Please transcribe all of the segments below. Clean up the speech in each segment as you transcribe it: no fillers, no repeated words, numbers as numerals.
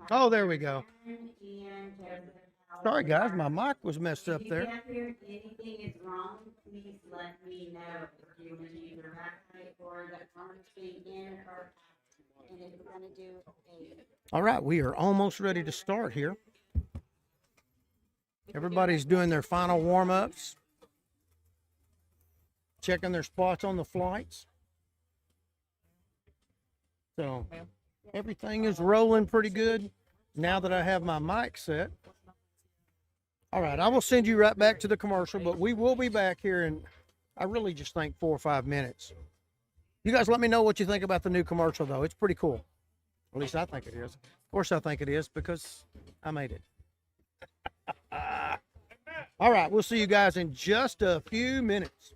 Oh, there we go. Sorry, guys, my mic was messed up there. If anything is wrong, please let me know if you want to use your backpack or the arm stay in or out. And if we're going to do All right, we are almost ready to start here. Everybody's doing their final warm-ups, checking their spots on the flights. So everything is rolling pretty good now that I have my mic set. All right, I will send you right back to the commercial, but we will be back here in, I really just think 4 or 5 minutes. You guys let me know what you think about the new commercial, though. It's pretty cool. At least I think it is. Of course I think it is because I made it. All right, we'll see you guys in just a few minutes.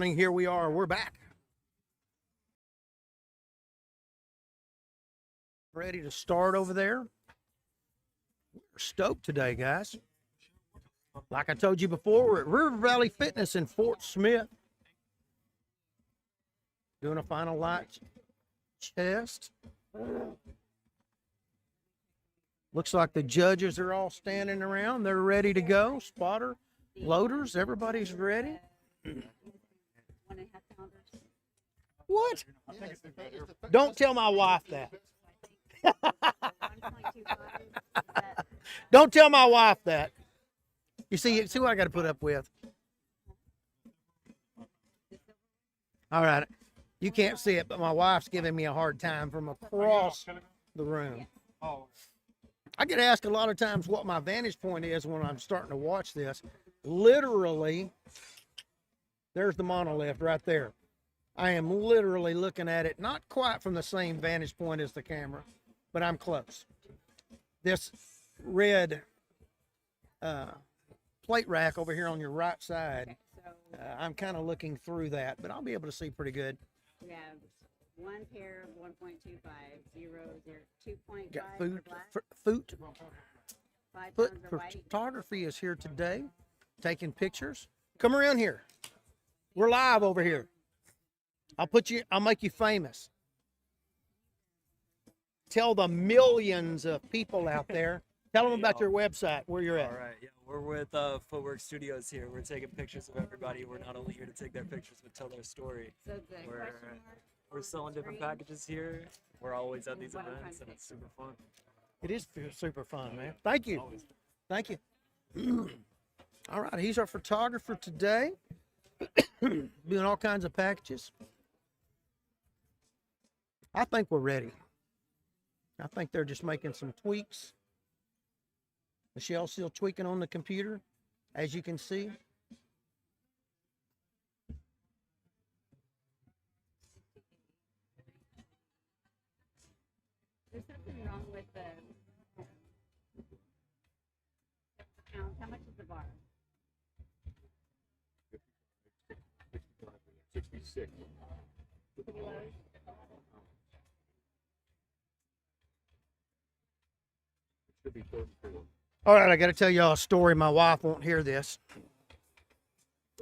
morning. Here we are. We're back. Ready to start over there. We're stoked today, guys. Like I told you before, we're at River Valley Fitness in Fort Smith. Doing a final light chest. Looks like the judges are all standing around. They're ready to go. Spotter, loaders, everybody's ready. What? Don't tell my wife that. Don't tell my wife that. You see what I got to put up with. All right. You can't see it, but my wife's giving me a hard time from across the room. I get asked a lot of times what my vantage point is when I'm starting to watch this. Literally, there's the monolift right there. I am literally looking at it, not quite from the same vantage point as the camera, but I'm close. This red plate rack over here on your right side, I'm kind of looking through that, but I'll be able to see pretty good. We have one pair of 1.25, 2.5 Got for food, black, food, 5 foot pounds of white. photography is here today, taking pictures. Come around here. We're live over here. I'll make you famous. Tell the millions of people out there. Tell them about your website, where you're at. All right, yeah, we're with Footwork Studios here. We're taking pictures of everybody. We're not only here to take their pictures, but tell their story. So the We're, question mark, we're selling different packages here. We're always at these events, and it's super fun. It is super fun, man. Thank you. Thank you. All right, he's our photographer today. Doing all kinds of packages. I think we're ready. I think they're just making some tweaks. Michelle's still tweaking on the computer, as you can see. there's something wrong with the count. How much is the bar? 66. Kilos? Should be 34. All right, I got to tell y'all a story. My wife won't hear this,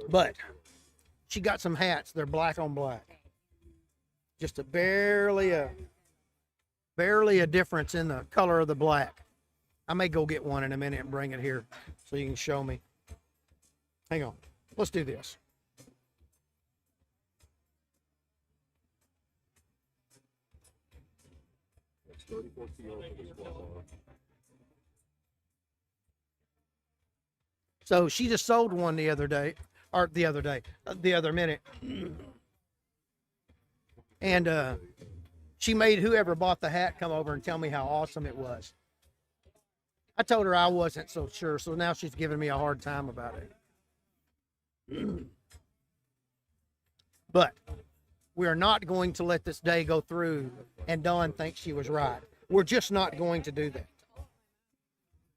but she got some hats. They're black on black. Just barely a difference in the color of the black. I may go get one in a minute and bring it here so you can show me. Hang on. Let's do this. That's 34 kilos for the squat bar. So she just sold one the other minute. And she made whoever bought the hat come over and tell me how awesome it was. I told her I wasn't so sure, so now she's giving me a hard time about it. But we are not going to let this day go through and Dawn thinks she was right. We're just not going to do that.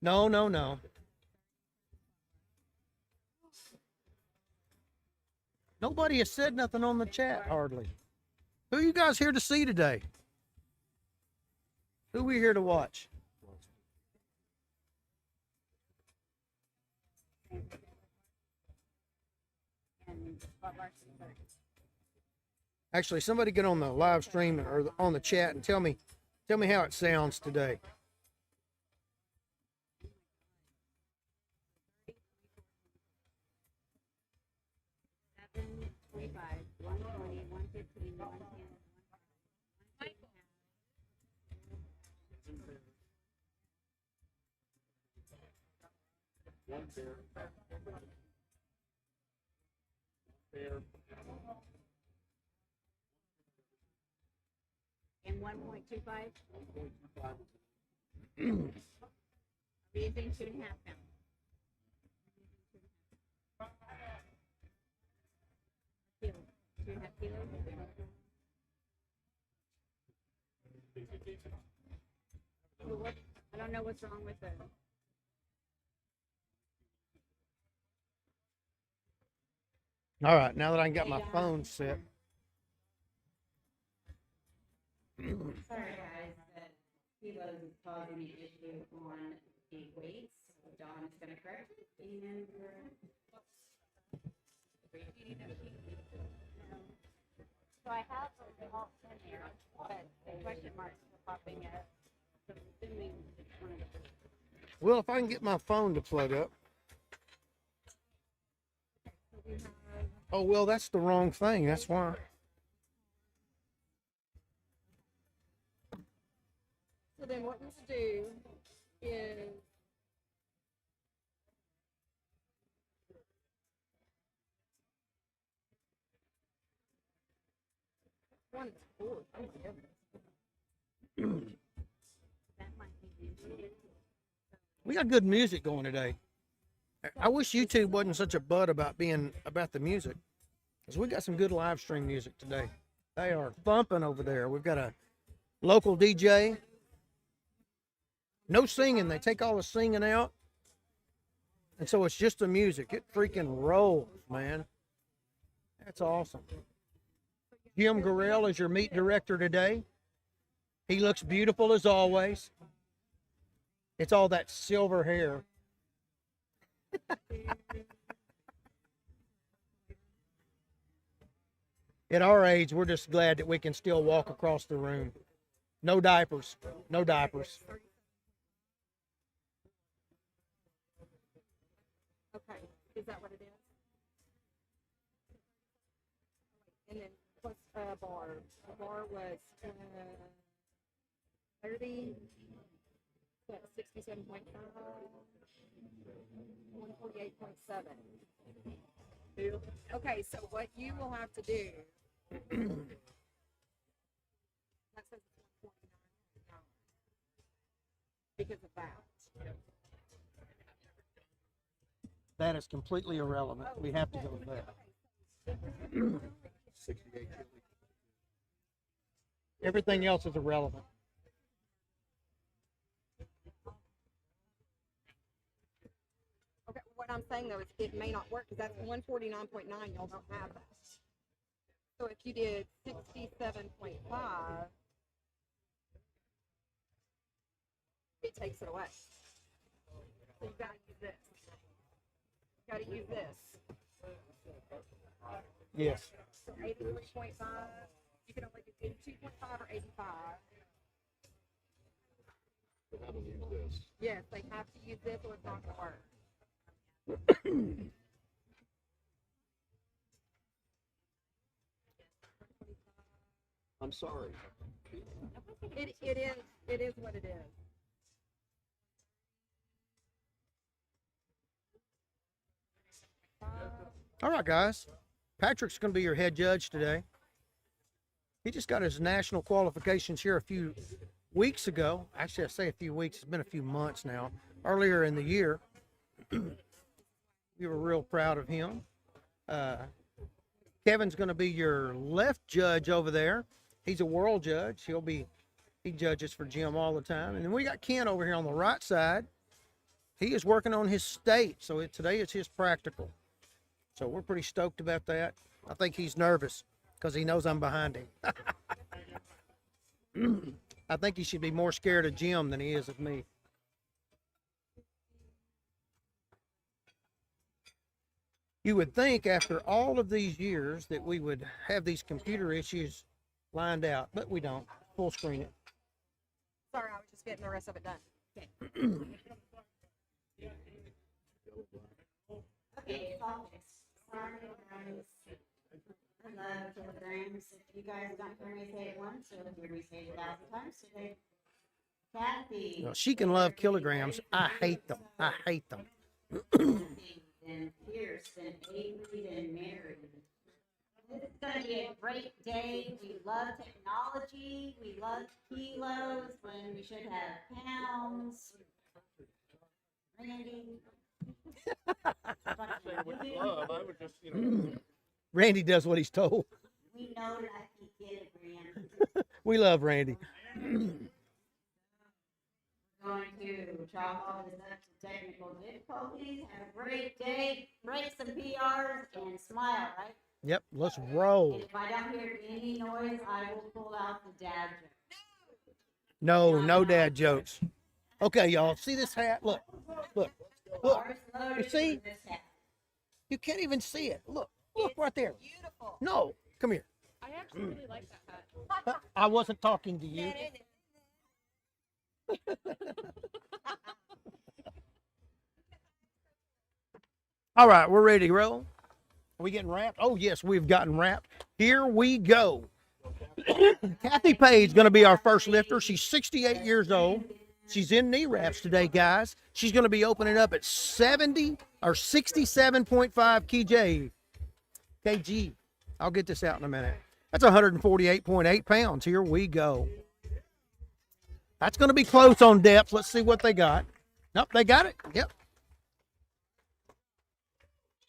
No, no, no. Nobody has said nothing on the chat, hardly. Who are you guys here to see today? Who are we here to watch? And what bars is that? Actually, somebody get on the live stream or on the chat and tell me how it sounds today. $7.25, $1.20, $1.15, $1.10, One pair. Pair. and 1.25. Are we using 2.5 pounds? Kilos. 2.5 kilos. Well, what? I don't know what's wrong with the. All right, now that I got my phone set. Sorry guys, but kilos is causing the issue on the weights. So Dawn is gonna correct it and So I have the alt in there, but the question marks are popping up. So I'm assuming it's one of the. Well, if I can get my phone to plug up. Oh, well, that's the wrong thing. That's why. So then what we'll do is one is four. Oh my goodness. That might be easier. We got good music going today. I wish YouTube wasn't such a bud about the music, because we got some good live stream music today. They are thumping over there. We've got a local DJ. No singing. They take all the singing out, and so it's just the music. It freaking rolls, man. That's awesome. Jim Gorell is your meet director today. He looks beautiful as always. It's all that silver hair. At our age, we're just glad that we can still walk across the room. No diapers. No diapers. Okay, is that what it is? And then plus bar. The bar was 30, what, 67.5, 148.7. Okay, so what you will have to do. That says it's 149 because of that. That is completely irrelevant. We have to go with that. 68 chili. Everything else is irrelevant. Okay, what I'm saying though is it may not work because that's 149.9. Y'all don't have that. So if you did 67.5, it takes it away. So you gotta use this. You gotta use this. Yes. So 83.5. You can only do 82.5 or 85. But how do we use this? Yes, they have to use this or it's not gonna work. I'm sorry. It is what it is. All right, guys. Patrick's going to be your head judge today. He just got his national qualifications here a few weeks ago. Actually, I say a few weeks. It's been a few months now. Earlier in the year. We were real proud of him. Kevin's going to be your left judge over there. He's a world judge. He judges for Jim all the time. And then we got Ken over here on the right side. He is working on his state. So today is his practical. So we're pretty stoked about that. I think he's nervous because he knows I'm behind him. I think he should be more scared of Jim than he is of me. You would think after all of these years that we would have these computer issues lined out, but we don't. Full screen it. Sorry, I was just getting the rest of it done. Okay. okay, sorry guys. I love kilograms. If you guys don't hear me say it once, you'll hear me say it 1,000 times today. Kathy. Well, she can love kilograms. I hate them. I hate them. And Pierce and Avery and Mary. This is going to be a great day. We love technology. We love kilos when we should have pounds. Randy. With love, I would just, Randy does what he's told. We know lucky kilograms. We love Randy. Going to chalk all this up to technical difficulties. Have a great day. Break some PRs and smile, right? Yep, let's roll. And if I don't hear any noise, I will pull out the dad joke. No dad jokes. Okay, y'all, see this hat? Look. Look. Bars loaded You see? with this hat. You can't even see it. Look right there. Beautiful. No, come here. I actually really like that hat. I wasn't talking to you. All right, we're ready to roll. Are we getting wrapped? Oh, yes, we've gotten wrapped. Here we go. Kathy Page is going to be our first lifter. She's 68 years old. She's in knee wraps today, guys. She's going to be opening up at 70 or 67.5 kg. I'll get this out in a minute. That's 148.8 pounds. Here we go. That's going to be close on depth. Let's see what they got. Nope, they got it. Yep.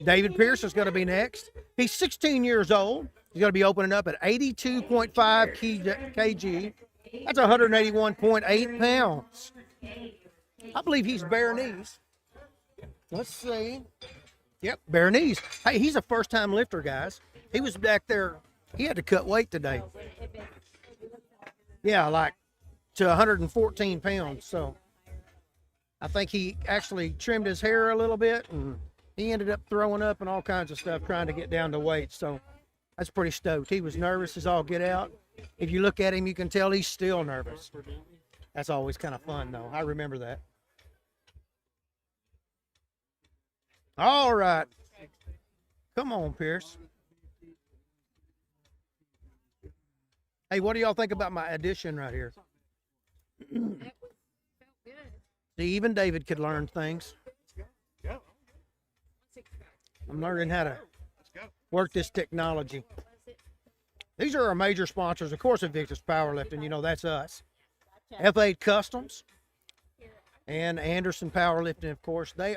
David Pierce is going to be next. He's 16 years old. He's going to be opening up at 82.5 kg. That's 181.8 pounds. I believe he's bare knees. Let's see. Yep, bare knees. Hey, he's a first-time lifter, guys. He was back there. He had to cut weight today. Yeah, like to 114 pounds. So I think he actually trimmed his hair a little bit, and he ended up throwing up and all kinds of stuff trying to get down to weight. So that's pretty stoked. He was nervous as all get out. If you look at him, you can tell he's still nervous. That's always kind of fun, though. I remember that. All right. Come on, Pierce. Hey, what do y'all think about my addition right here? See, even David could learn things. I'm learning how to work this technology. These are our major sponsors, of course, Invictus Powerlifting. You know, that's us. F8 Customs and Anderson Powerlifting, of course. They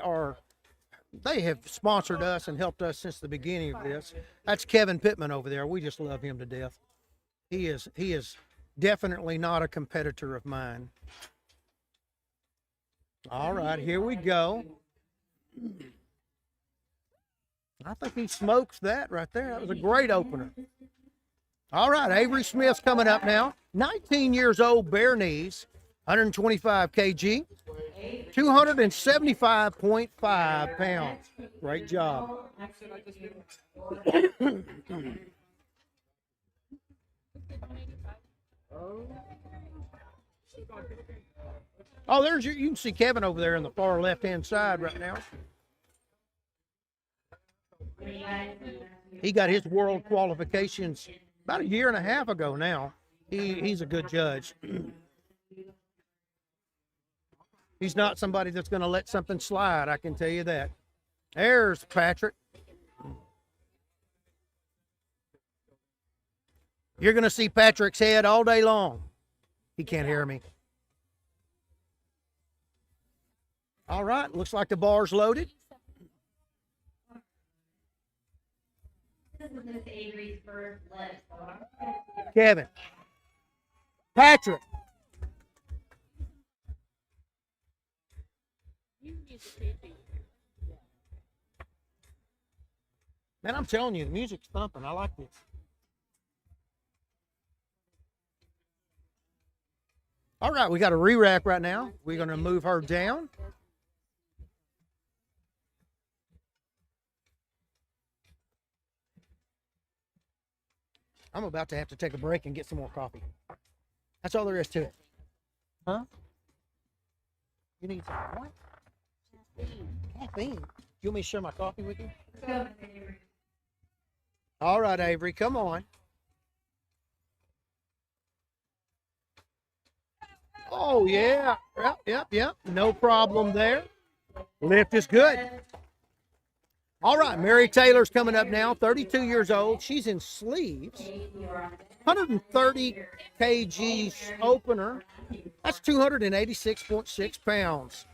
have sponsored us and helped us since the beginning of this. That's Kevin Pittman over there. We just love him to death. He is definitely not a competitor of mine. All right, here we go. I think he smokes that right there. That was a great opener. All right, Avery Smith's coming up now. 19 years old, bare knees, 125 kg, 275.5 pounds. Great job. Oh, there's you can see Kevin over there in the far left-hand side right now. He got his world qualifications about a year and a half ago now. He's a good judge. He's not somebody that's going to let something slide, I can tell you that. There's Patrick. You're going to see Patrick's head all day long. He can't hear me. All right, looks like the bar's loaded. This is Miss Avery's first lift. Kevin. Patrick. Man, I'm telling you, the music's thumping. I like this. All right, we got a re-rack right now. We're going to move her down. I'm about to have to take a break and get some more coffee. That's all there is to it. Huh? You need some what? Caffeine. You want me to share my coffee with you? All right, Avery, come on. Oh, yeah. Yep. No problem there. Lift is good. All right, Mary Taylor's coming up now, 32 years old. She's in sleeves. 130 kg opener. That's 286.6 pounds.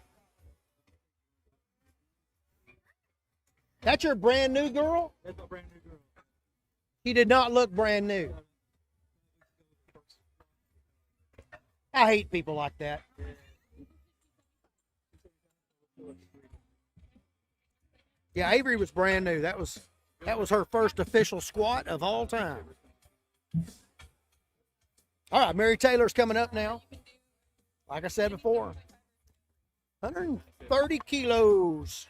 That's your brand new girl? That's a brand new girl. He did not look brand new. I hate people like that. Yeah, Avery was brand new. That was her first official squat of all time. All right, Mary Taylor's coming up now. Like I said before, 130 kilos.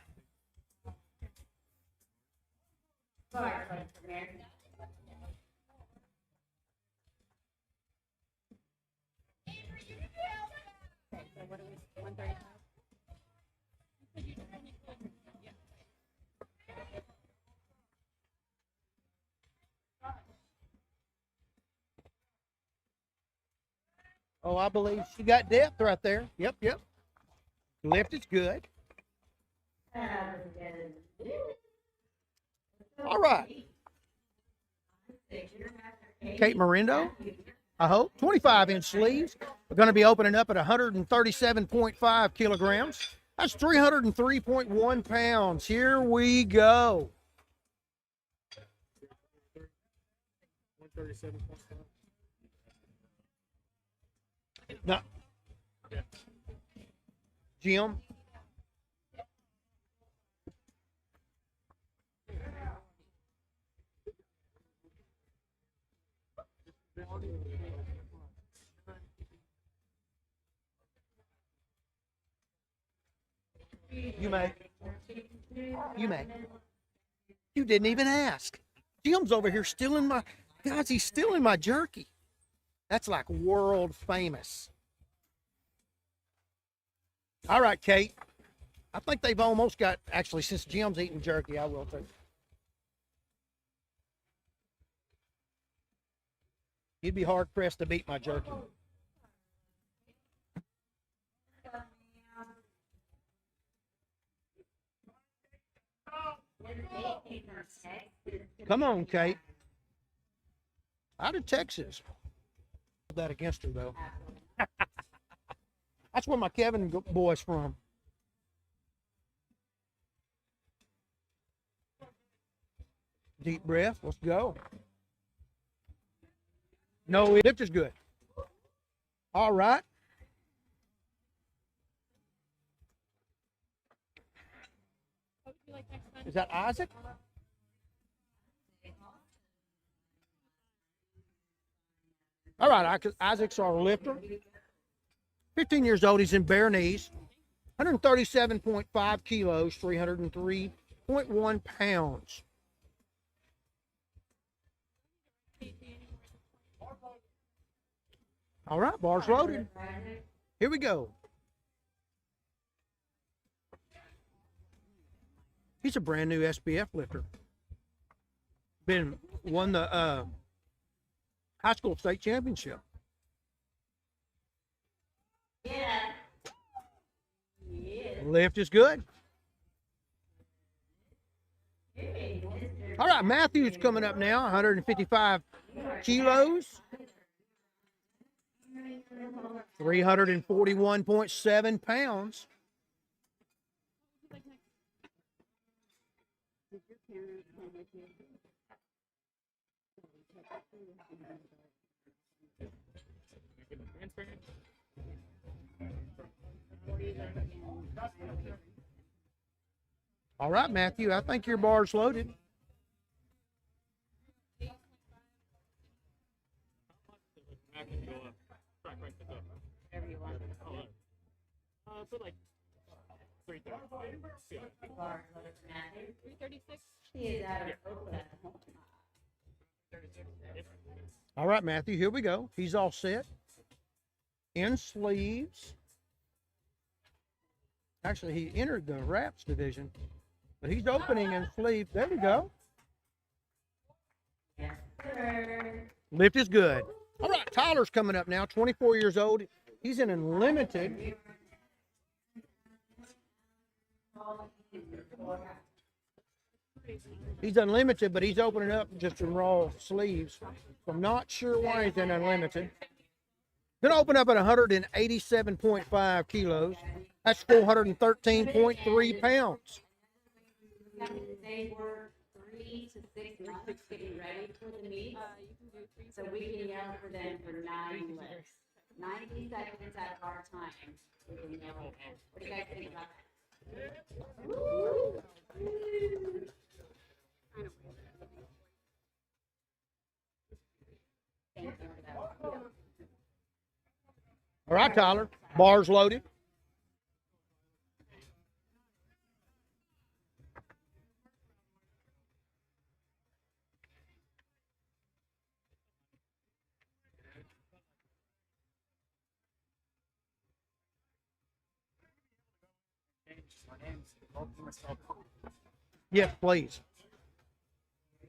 Oh, I believe she got depth right there. Yep, yep. Lift is good. All right. Kate Morindo, I hope. 25-inch sleeves. We're going to be opening up at 137.5 kilograms. That's 303.1 pounds. Here we go. 137.5. No. Jim. You may. You may. You didn't even ask. Jim's over here stealing my, guys, he's stealing my jerky. That's like world famous. All right, Kate. I think they've almost got, actually, since Jim's eating jerky, I will too. You'd be hard pressed to beat my jerky. Come on, Kate. Out of Texas. That against her though. That's where my Kevin boy's from. Deep breath. Let's go. No, lift is good. All right. Is that Isaac? All right, Isaac's our lifter. 15 years old. He's in bare knees. 137.5 kilos, 303.1 pounds. All right, bars loaded. Here we go. He's a brand new SBF lifter. Won the high school state championship. Yeah. Lift is good. All right, Matthew's coming up now, 155 kilos. 341.7 pounds. All right, Matthew, I think your bar's loaded. Put like 330. 336. All right, Matthew, here we go. He's all set. In sleeves. Actually, he entered the wraps division, but he's opening in sleeves. There we go. Lift is good. All right, Tyler's coming up now, 24 years old. He's in unlimited. He's unlimited, but he's opening up just in raw sleeves. So I'm not sure why he's in unlimited. Gonna open up at 187.5 kilos. That's 413.3 pounds. They work 3 to 6 months getting ready for the meet. So we can yell for them for 9 lifts. 90 seconds at our time. We can yell. What do you guys think about that? Thank you for that. All right, Tyler. Bars loaded. Yes, please.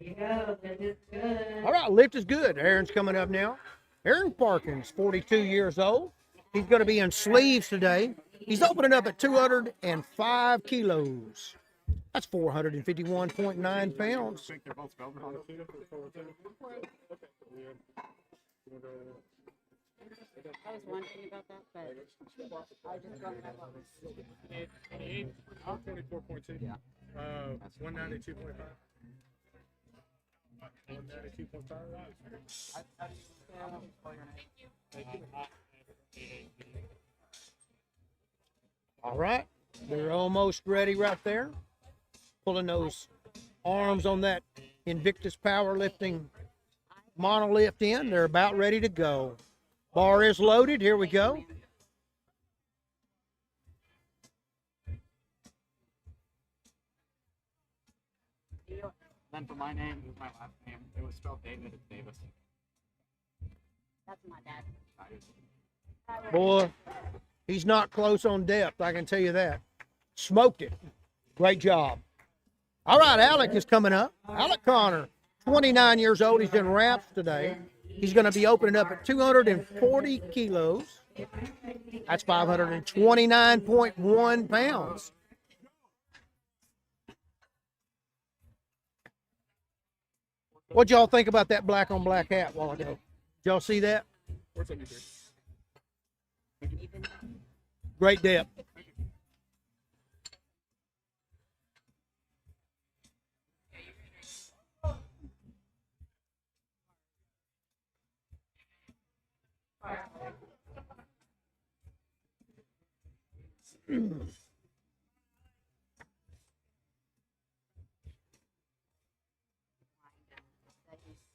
There you go. That is good. All right, lift is good. Aaron's coming up now. Aaron Parkins, 42 years old. He's going to be in sleeves today. He's opening up at 205 kilos. That's 451.9 pounds. They're both spelled wrong too. I was wondering about that, but I just brought that up. 24.2. Yeah. 192.5. 192.5. All right, they're almost ready right there. Pulling those arms on that Invictus Powerlifting monolift in. They're about ready to go. Bar is loaded. Here we go. Then for my name, it was my last name. It was spelled David. It's Davis. That's my dad. Boy, he's not close on depth, I can tell you that. Smoked it. Great job. All right, Alec is coming up. Alec Connor, 29 years old. He's in wraps today. He's going to be opening up at 240 kilos. That's 529.1 pounds. What'd y'all think about that black on black hat a while ago? Did y'all see that? What's up, you three? Great depth.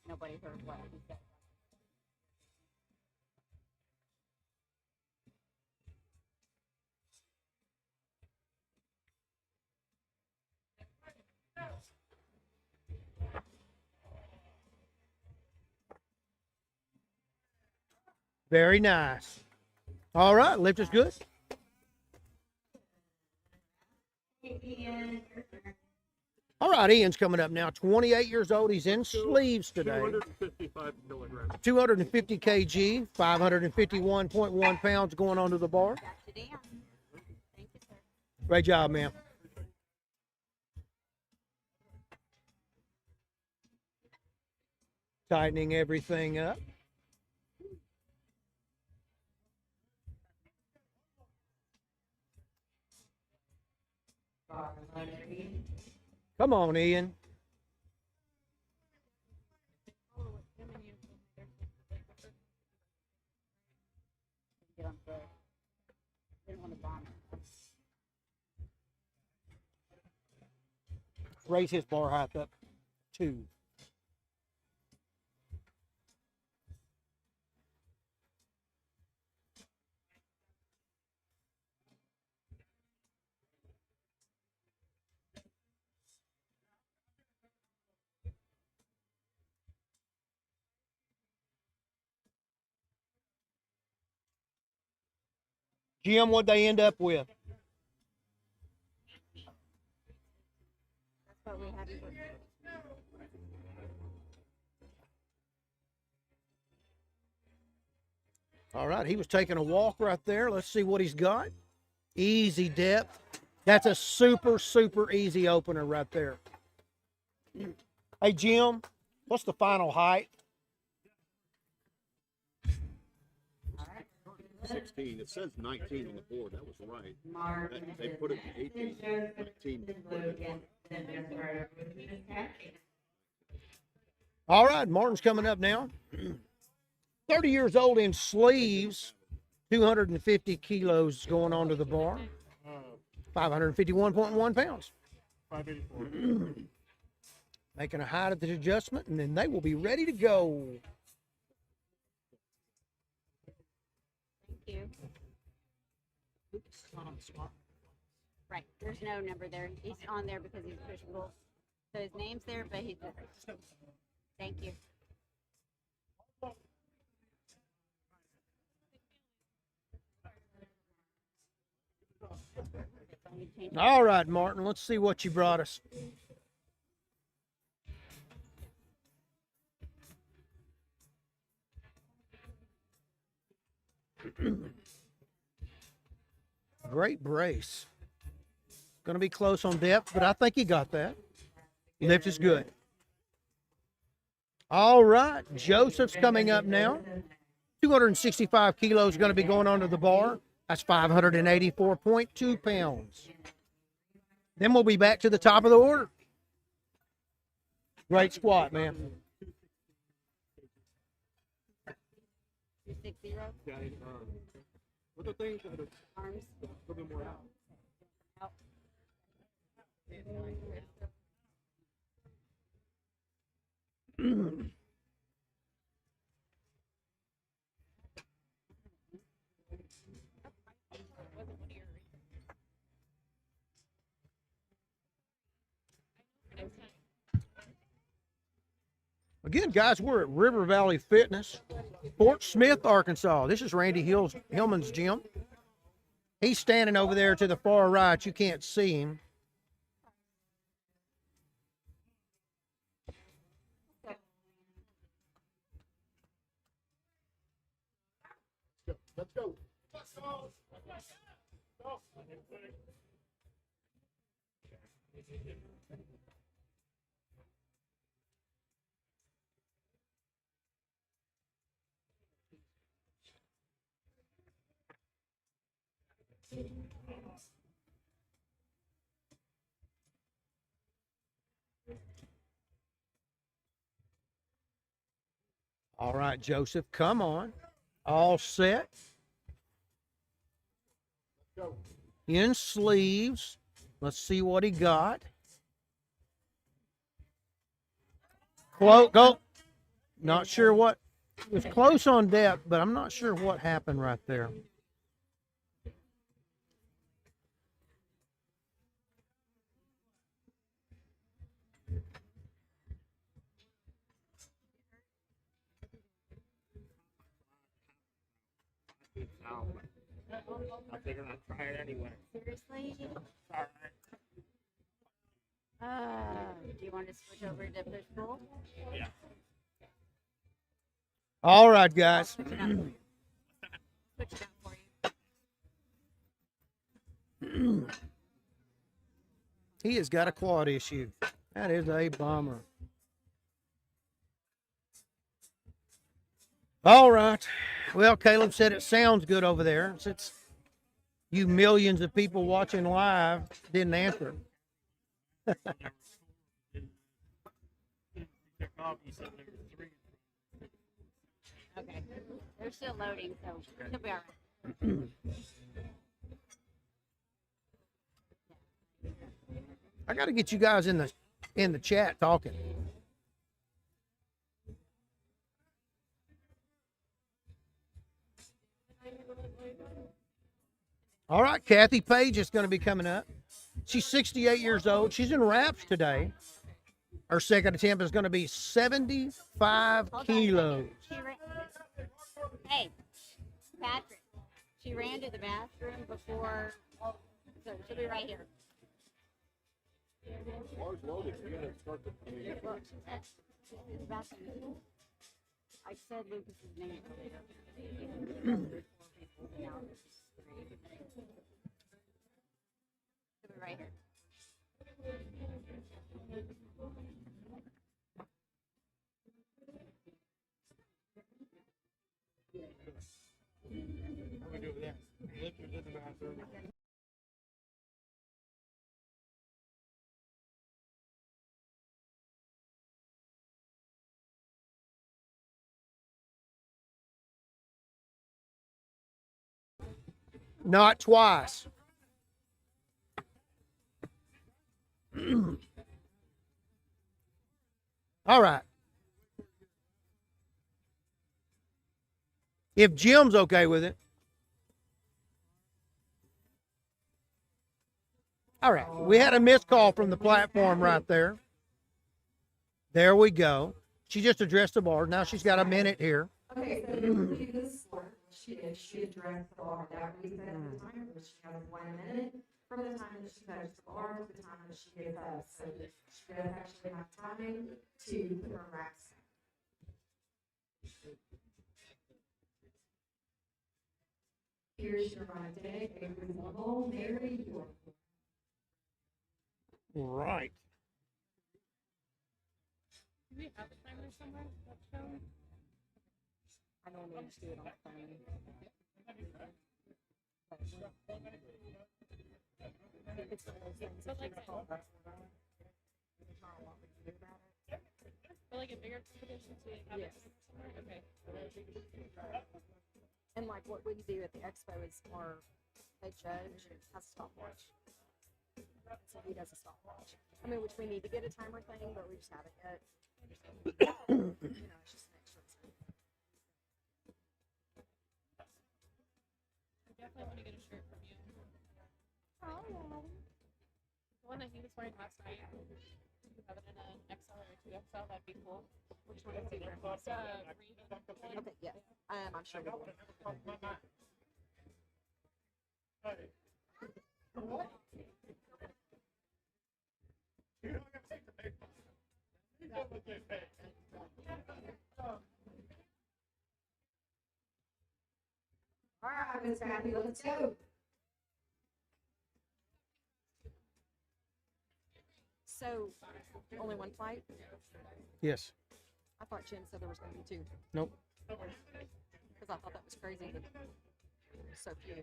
Nobody heard what he said. Very nice. All right, lift is good. All right, Ian's coming up now. 28 years old. He's in sleeves today. 255 kilograms. 250 kg, 551.1 pounds going onto the bar. Got you down. Thank you, sir. Great job, man. Tightening everything up. Come on, Ian. Get on the. Didn't want to bomb it. Raise his bar height up 2. Jim, what'd they end up with? That's what we had to do. All right, he was taking a walk right there. Let's see what he's got. Easy depth. That's a super, super easy opener right there. Hey, Jim, what's the final height? 16. It says 19 on the board. That was right. Mark. They put it to 18. 19. All right, Martin's coming up now. 30 years old in sleeves, 250 kilos going onto the bar. 551.1 pounds. 584. Making a height adjustment, and then they will be ready to go. Thank you. Right, there's no number there. He's on there because he's pushable. So his name's there, but he's different. Thank you. All right, Martin, let's see what you brought us. Great brace. Going to be close on depth, but I think he got that. Lift is good. All right, Joseph's coming up now. 265 kilos going to be going onto the bar. That's 584.2 pounds. Then we'll be back to the top of the order. Great squat, man. 260. Yeah, what the things that are Arms a little bit more out? out. Again, guys, we're at River Valley Fitness, Fort Smith, Arkansas. This is Randy Hillman's gym. He's standing over there to the far right. You can't see him. Let's go. All right, Joseph, come on. All set. In sleeves. Let's see what he got. Go. Not sure what. It was close on depth, but I'm not sure what happened right there. I figured I'd try it anyway. Seriously? Sorry. Do you want to switch over to push pull? Yeah. All right, guys. Switch it out for you. He has got a quad issue. That is a bummer. All right. Well, Caleb said it sounds good over there. Since you millions of people watching live didn't answer. Okay. They're still loading, so he'll be all right. I got to get you guys in the chat talking. All right, Kathy Page is going to be coming up. She's 68 years old. She's in wraps today. Her second attempt is going to be 75 Hold on a kilos. second. Hey, Patrick. She ran to the bathroom before, so she'll be right here. Bars loaded. You gotta start the. I mean, Look, she's in the bathroom. I said Lucas's name earlier. She'll be right here. What do we do with that? Lift it in the bathroom. Not twice. All right. If Jim's okay with it. All right. We had a missed call from the platform right there. There we go. She just addressed the bar. Now she's got a minute here. Okay, so this she addressed the bar. That reset the timer, which she has 1 minute from the time that she touches the bar to the time that she gets up. So she does actually have time to put her racks. Here's your right day, Avery level, Mary, your Right. Do we have a timer somewhere that's shown? I normally just do it on the phone. It's one of those things But that like, takes all of us. There's not a lot we can do about it. for like a bigger competition, so we have Yes. a timer somewhere? Okay. And like what we do at the expo is our head judge has a stopwatch. So he does a stopwatch. I mean, which we need to get a timer thing, but we just haven't yet. You know, it's just an extra thing. I definitely want to get a shirt from you. Oh, yeah. The one that he was wearing last night. If you have it in an XL or 2XL, that'd be cool. Which one is he wearing? The Raven one. Okay, yeah. I'm sure we will. All right, Miss Kathy, let's go. So, only one flight? Yes. I thought Jim said there was going to be two. Nope. Because I thought that was crazy that so few.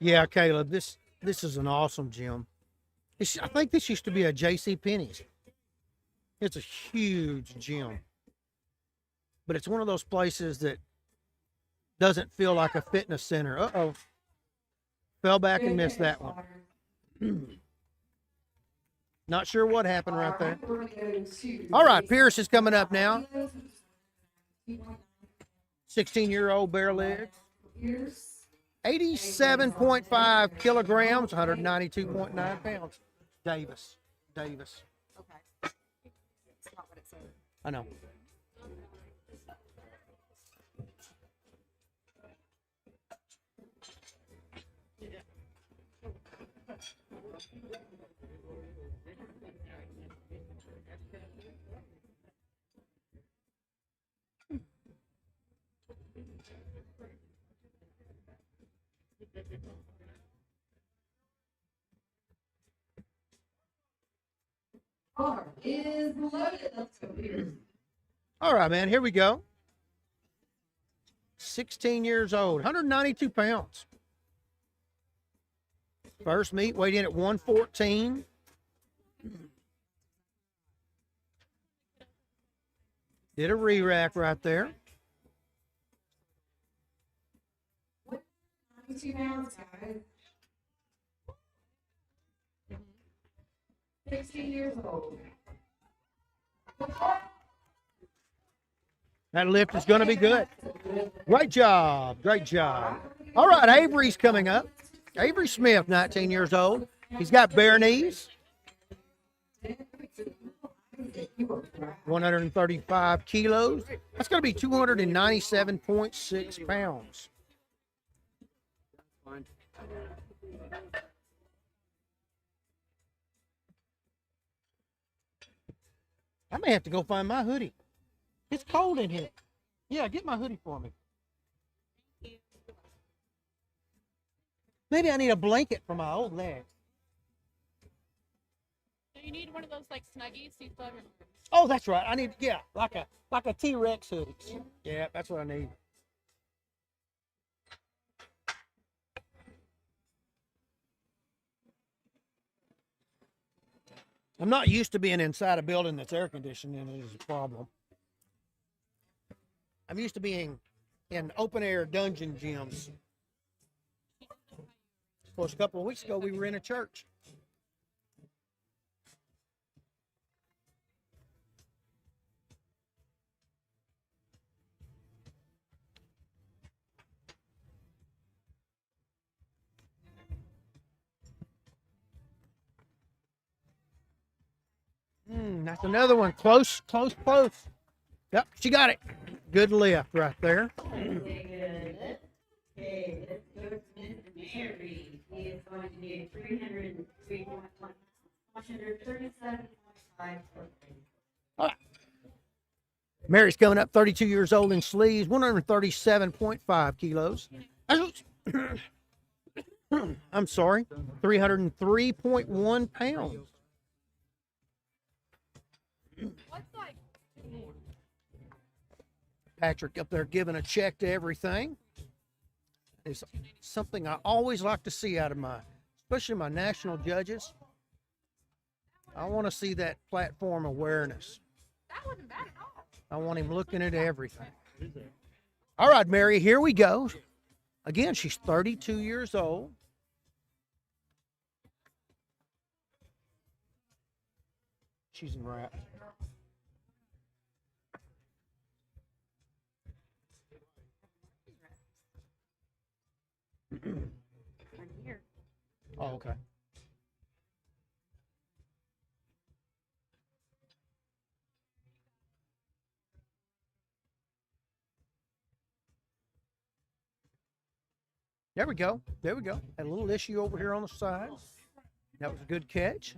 Yeah, Caleb, this is an awesome gym. I think this used to be a J.C. Penney's. It's a huge gym, but it's one of those places that doesn't feel like a fitness center. Uh-oh. Fell back and missed that one. Not sure what happened right there. All right, Pierce is coming up now. 16-year-old bare legs. 87.5 kilograms, 192.9 pounds. Davis. Okay. It's not what it said. I know. Bar is loaded. Let's go here. All right, man, here we go. 16 years old, 192 pounds. First meet, weighed in at 114. Did a re-rack right there. 92 pounds, guys. 16 years old. That lift is going to be good. Great job. Great job. All right, Avery's coming up. Avery Smith, 19 years old. He's got bare knees. 135 kilos. That's going to be 297.6 pounds. I may have to go find my hoodie. It's cold in here. Yeah, get my hoodie for me. Maybe I need a blanket for my old legs. So you need one of those like snuggies so you still have your arms. Oh, that's right. I need, yeah, like a T-Rex hoodie. Yeah, that's what I need. I'm not used to being inside a building that's air conditioned, and it is a problem. I'm used to being in open air dungeon gyms. Of course, a couple of weeks ago, we were in a church. That's another one. Close, close, close. Yep, she got it. Good lift right there. Okay, let's go to Mr. Mary. He is going to do 303.1, 137.5. All right. Mary's coming up, 32 years old in sleeves, 137.5 kilos. I'm sorry, 303.1 pounds. Patrick up there giving a check to everything. It's something I always like to see out of especially my national judges. I want to see that platform awareness. That wasn't bad at all. I want him looking at everything. All right, Mary, here we go. Again, she's 32 years old. She's in wraps. I'm here. Oh, okay. There we go. There we go. Had a little issue over here on the side. That was a good catch.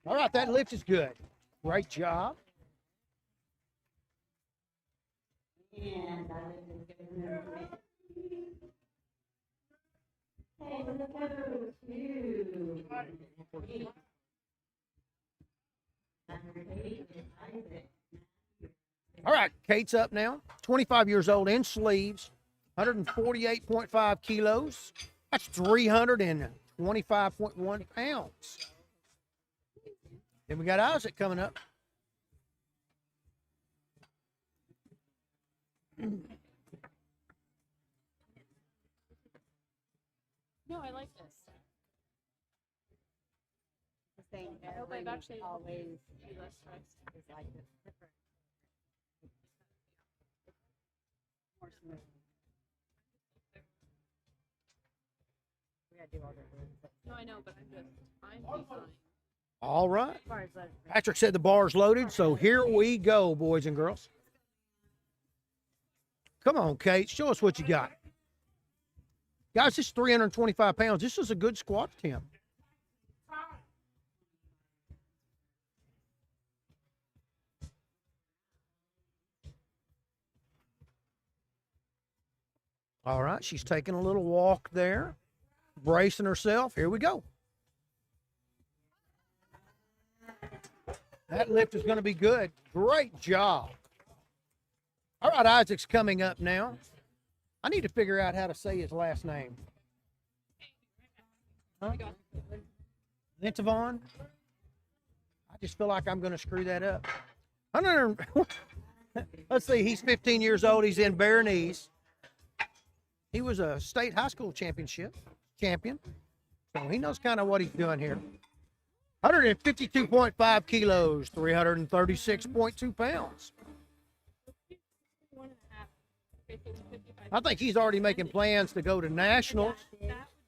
All right, that lift is good. Great job. And I lift is good. Hey, let's go to 8. Number 8 is Isaac. All right, Kate's up now. 25 years old in sleeves, 148.5 kilos. That's 325.1 pounds. Then we got Isaac coming up. No, I like this. The same I hope I've actually always be less stressed. is like this. More smooth. We gotta do all the moves. No, I know, but I'm fine. All right. As far as that, Patrick said the bar's loaded, so here we go, boys and girls. Come on, Kate. Show us what you got. Guys, this is 325 pounds. This is a good squat attempt. All right, she's taking a little walk there, bracing herself. Here we go. That lift is going to be good. Great job. All right, Isaac's coming up now. I need to figure out how to say his last name. Huh? Lintavon? I just feel like I'm going to screw that up. Let's see, he's 15 years old. He's in Berenice. He was a state high school champion, so he knows kind of what he's doing here. 152.5 kilos, 336.2 pounds. 1.5, 50 to 55. I think he's already making plans to go to nationals.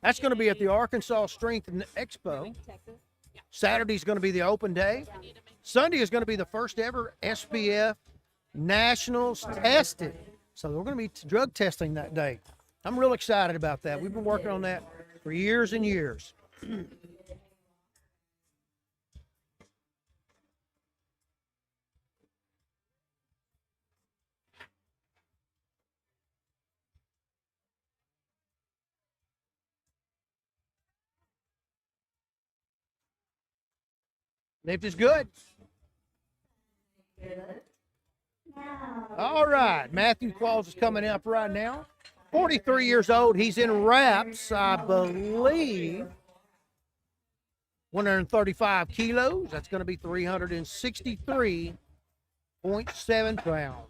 That's going to be at the Arkansas Strength Expo. Texas. Saturday's going to be the open day. Sunday is going to be the first ever SPF nationals tested. So we're going to be drug testing that day. I'm real excited about that. We've been working on that for years and years. Lift is good. good. All right, Matthew Claus is coming up right now. 43 years old. He's in wraps, I believe. 135 kilos. That's going to be 363.7 pounds.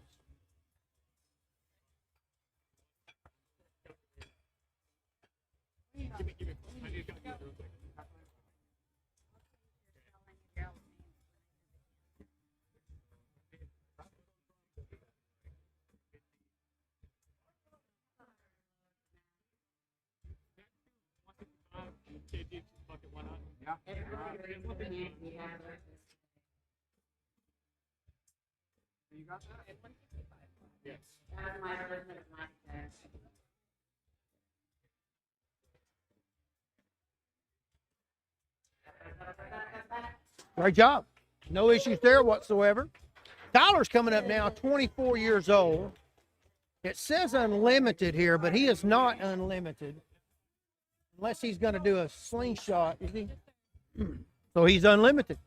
That's my version of my test. Great job. No issues there whatsoever. Tyler's coming up now, 24 years old. It says unlimited here, but he is not unlimited. Unless he's going to do a slingshot, is he? So he's unlimited.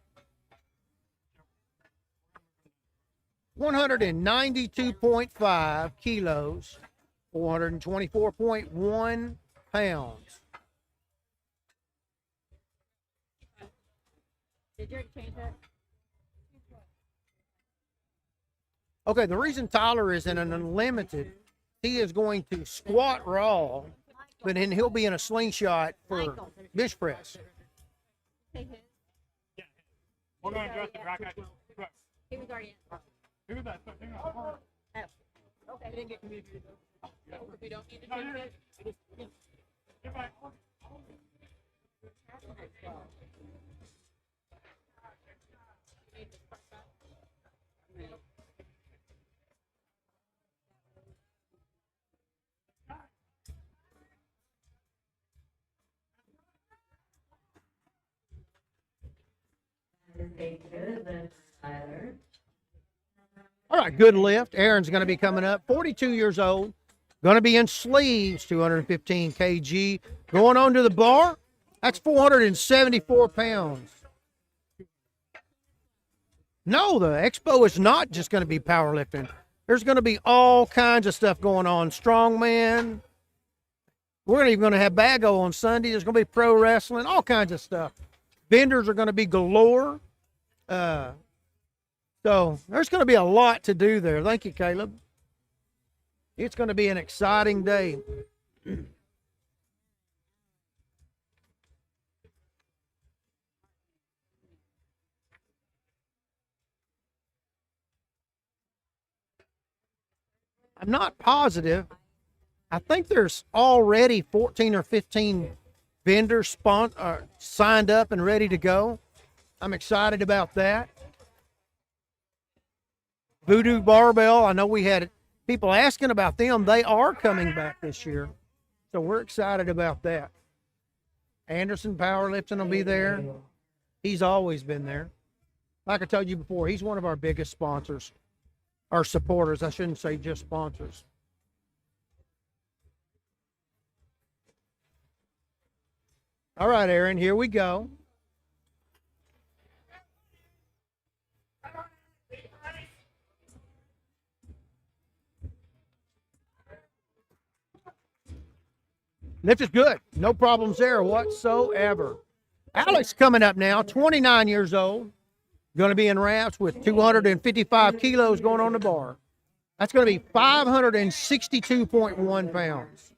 192.5 kilos, 424.1 pounds. Did you change it? Okay, the reason Tyler is in an unlimited, he is going to squat raw, but then he'll be in a slingshot for bench press. Take his. We're going to adjust the rack. He was already in. Who's that? Hang on. Oh, okay. We don't need to change it. All right, good lift. Aaron's going to be coming up, 42 years old, going to be in sleeves, 215 kg. Going on to the bar, that's 474 pounds. No, the expo is not just going to be powerlifting. There's going to be all kinds of stuff going on. Strongman. We're even going to have Bago on Sunday. There's going to be pro wrestling, all kinds of stuff. Vendors are going to be galore. So there's going to be a lot to do there. Thank you, Caleb. It's going to be an exciting day. I'm not positive. I think there's already 14 or 15 vendors signed up and ready to go. I'm excited about that. Voodoo Barbell, I know we had people asking about them. They are coming back this year. So we're excited about that. Anderson Powerlifting will be there. He's always been there. Like I told you before, he's one of our biggest sponsors. Our supporters. I shouldn't say just sponsors. All right, Aaron, here we go. Lift is good. No problems there whatsoever. Alex coming up now, 29 years old. Going to be in wraps with 255 kilos going on the bar. That's going to be 562.1 pounds.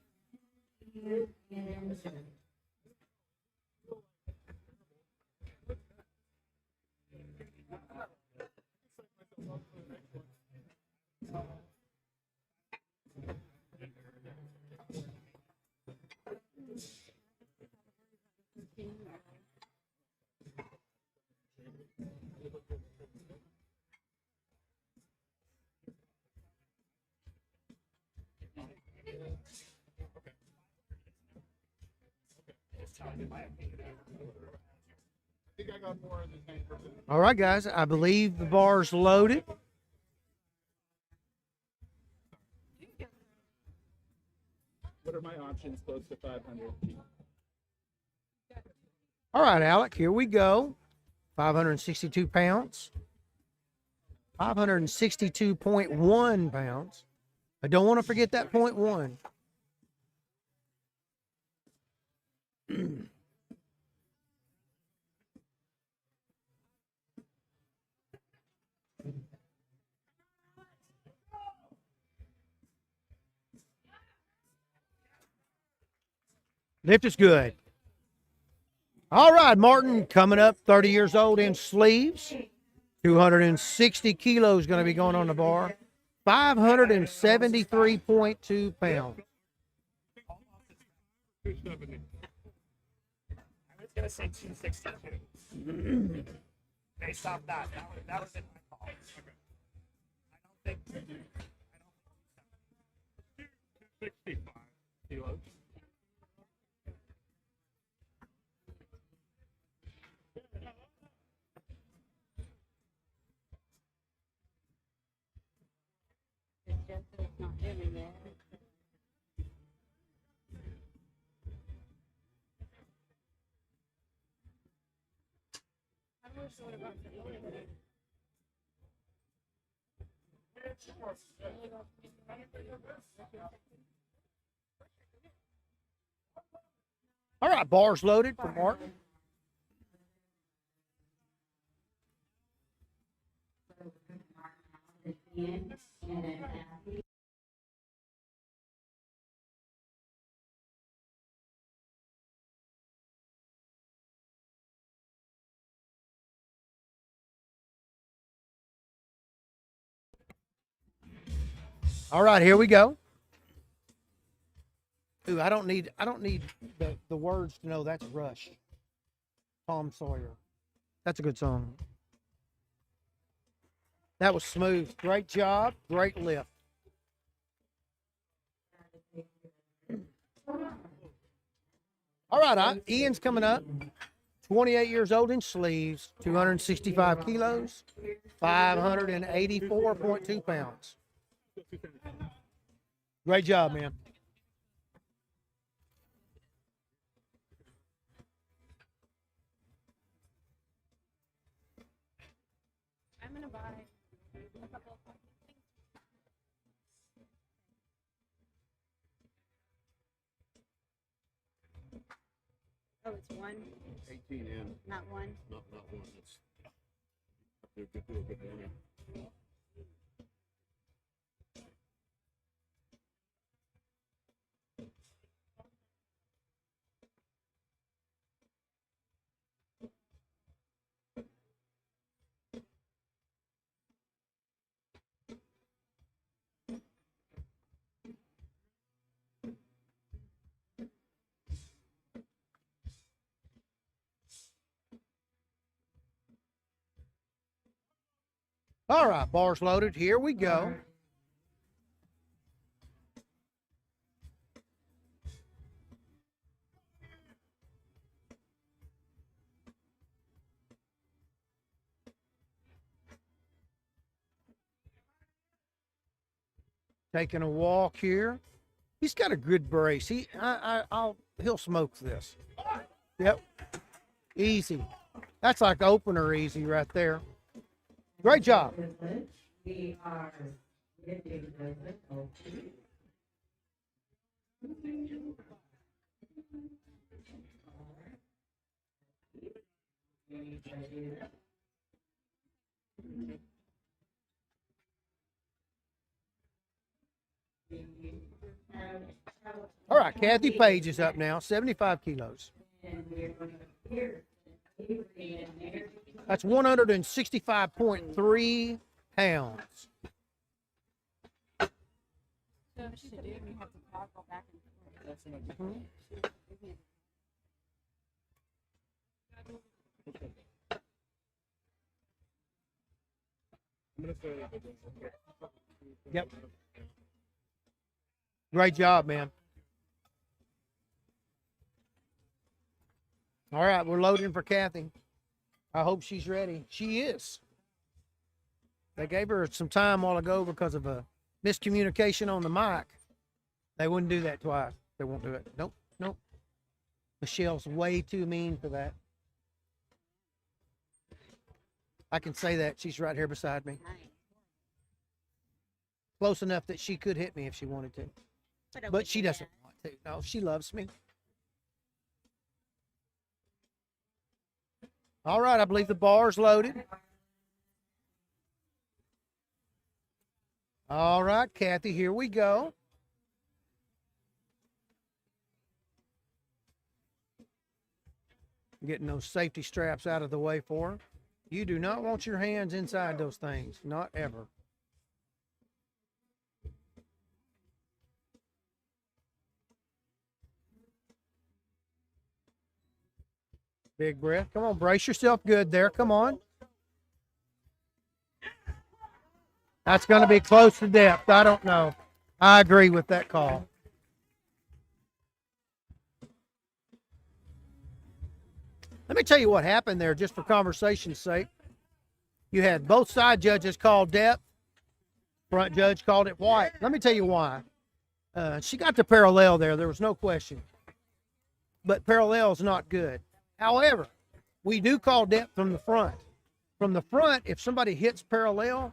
All right, guys, I believe the bar's loaded. What are my options close to 500? All right, Alec, here we go. 562 pounds. 562.1 pounds. I don't want to forget that point one. Lift is good. All right, Martin coming up, 30 years old in sleeves. 260 kilos going to be going on the bar. 573.2 pounds. 270. I was gonna say 262. Based off that was in my call. Okay. I don't think 265 kilos. I wish I would have got the earlier. All right, bars loaded for Martin. All right, here we go. Ooh, I don't need the words to know that's Rush. Tom Sawyer. That's a good song. That was smooth. Great job. Great lift. All right, Ian's coming up. 28 years old in sleeves, 265 kilos, 584.2 pounds. Great job, man. I'm gonna buy a couple of things. Oh, it's one, 18 in, not one. not one. It's they're good, do a good morning. All right, bars loaded. Here we go. Taking a walk here. He's got a good brace. He'll smoke this. Yep. Easy. That's like opener easy right there. Great job. We are lifting the little. All right, Kathy Page is up now, 75 kilos. That's 165.3 pounds. So if she did, we have to toggle back and forth. I'm gonna say Yep. Great job, man. All right, we're loading for Kathy. I hope she's ready. She is. They gave her some time a while ago because of a miscommunication on the mic. They wouldn't do that twice. They won't do it. Nope, nope. Michelle's way too mean for that. I can say that. She's right here beside me. close enough that she could hit me if she wanted to. I But wouldn't she do doesn't that. want to. No, she loves me. All right, I believe the bar's loaded. All right, Kathy, here we go. Getting those safety straps out of the way for her. You do not want your hands inside those things, not ever. Big breath. Come on, brace yourself good there. Come on. That's going to be close to depth. I don't know. I agree with that call. Let me tell you what happened there, just for conversation's sake. You had both side judges call depth. Front judge called it white. Let me tell you why. She got the parallel there. There was no question. But parallel is not good. However, we do call depth from the front. From the front, if somebody hits parallel,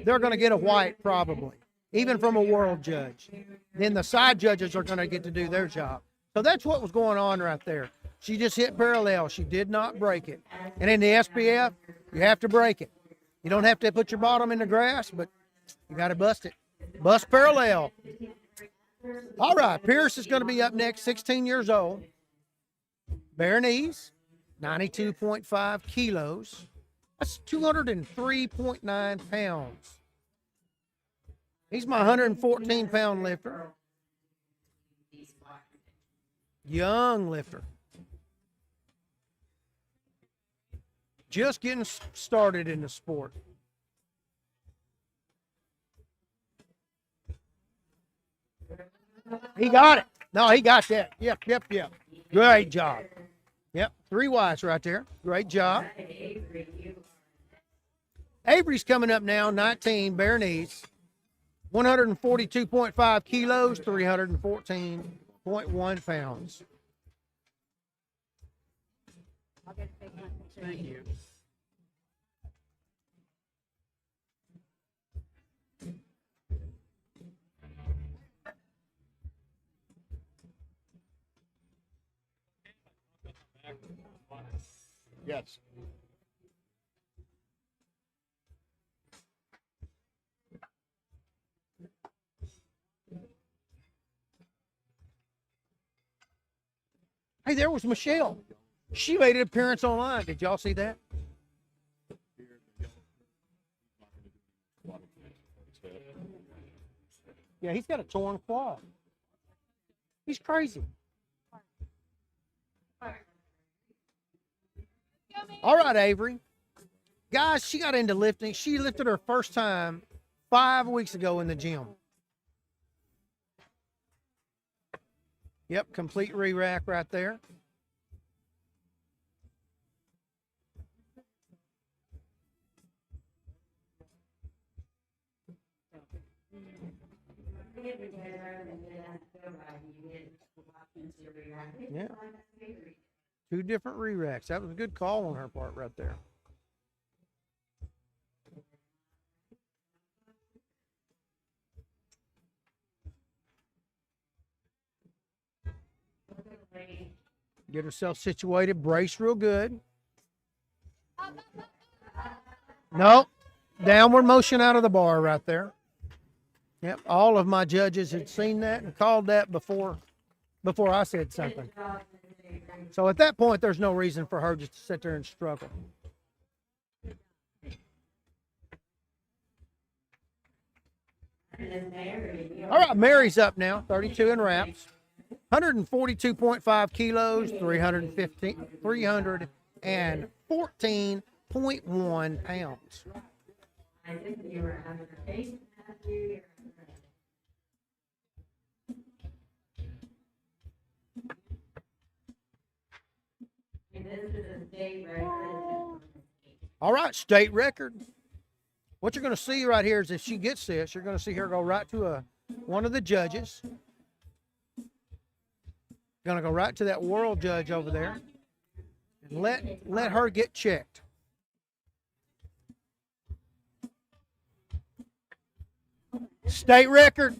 they're going to get a white probably, even from a world judge. Then the side judges are going to get to do their job. So that's what was going on right there. She just hit parallel. She did not break it. And in the SPF, you have to break it. You don't have to put your bottom in the grass, but you got to bust it. Bust parallel. All right, Pierce is going to be up next, 16 years old. Bare knees, 92.5 kilos. That's 203.9 pounds. He's my 114-pound lifter. Young lifter. Just getting started in the sport. He got it. No, he got that. Yep. Great job. Yep, 3 whites right there. Great job. Avery's coming up now, 19, bare knees. 142.5 kilos, 314.1 pounds. I'll get a big one. Thank you. Yes. Hey, there was Michelle. She made an appearance online. Did y'all see that? Yeah, he's got a torn quad. He's crazy. All right, Avery. Guys, she got into lifting. She lifted her first time 5 weeks ago in the gym. Yep, complete re-rack right there. Yeah. 2 different re-racks. That was a good call on her part right there. Get herself situated, brace real good. Nope. Downward motion out of the bar right there. Yep, all of my judges had seen that and called that before I said something. So at that point, there's no reason for her just to sit there and struggle. All right, Mary's up now, 32 in wraps. 142.5 kilos, 314.1 pounds. All right, state record. What you're going to see right here is if she gets this, you're going to see her go right to one of the judges. Going to go right to that world judge over there and let her get checked. State record.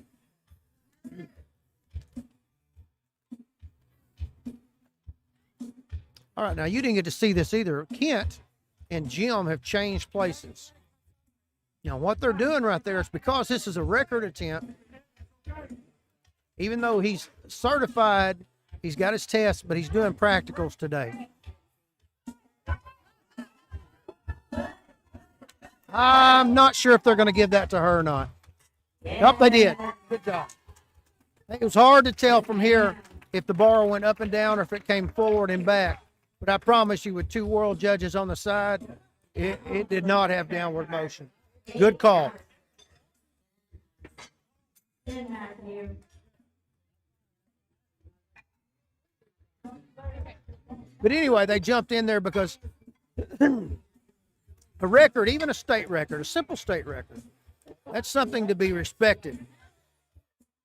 All right, now you didn't get to see this either. Kent and Jim have changed places. Now, what they're doing right there is because this is a record attempt, even though he's certified, he's got his test, but he's doing practicals today. I'm not sure if they're going to give that to her or not. Nope, they did. Good job. It was hard to tell from here if the bar went up and down or if it came forward and back. But I promise you, with two world judges on the side, it did not have downward motion. Good call. But anyway, they jumped in there because a record, even a state record, a simple state record, that's something to be respected.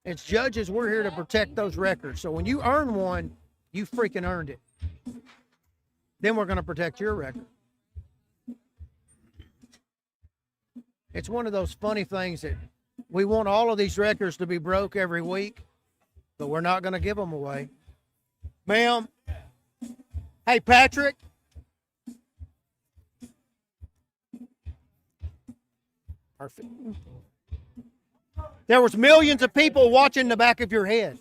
As judges, we're here to protect those records. So when you earn one, you freaking earned it. Then we're going to protect your record. It's one of those funny things that we want all of these records to be broke every week, but we're not going to give them away. Ma'am. Hey, Patrick. There was millions of people watching the back of your head.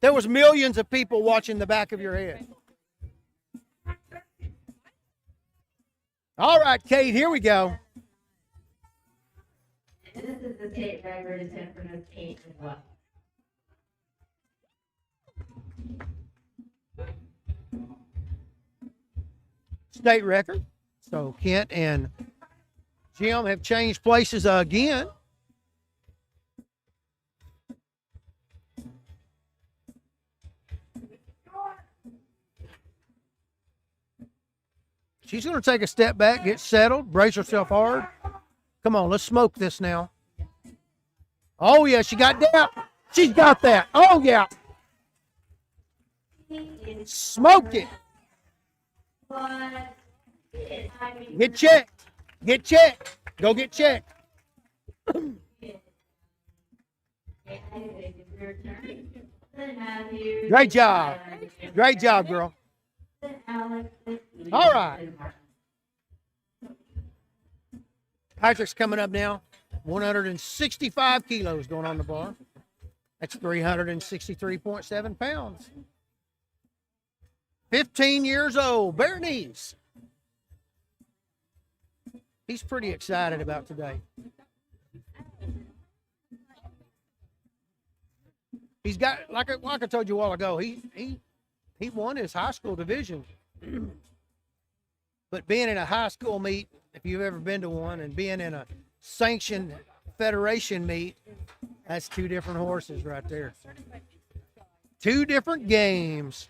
There was millions of people watching the back of your head. All right, Kate, here we go. This is the state record attempt for Miss Kate as well. State record. So Kent and Jim have changed places again. She's going to take a step back, get settled, brace herself hard. Come on, let's smoke this now. Oh, yeah, she got that. She's got that. Oh, yeah. Smoked it. Get checked. Get checked. Go get checked. Great job. Great job, girl. All right. Patrick's coming up now. 165 kilos going on the bar. That's 363.7 pounds. 15 years old. Bare knees. He's pretty excited about today. He's got, like I told you a while ago, he won his high school division. But being in a high school meet, if you've ever been to one, and being in a sanctioned federation meet, that's two different horses right there. Two different games.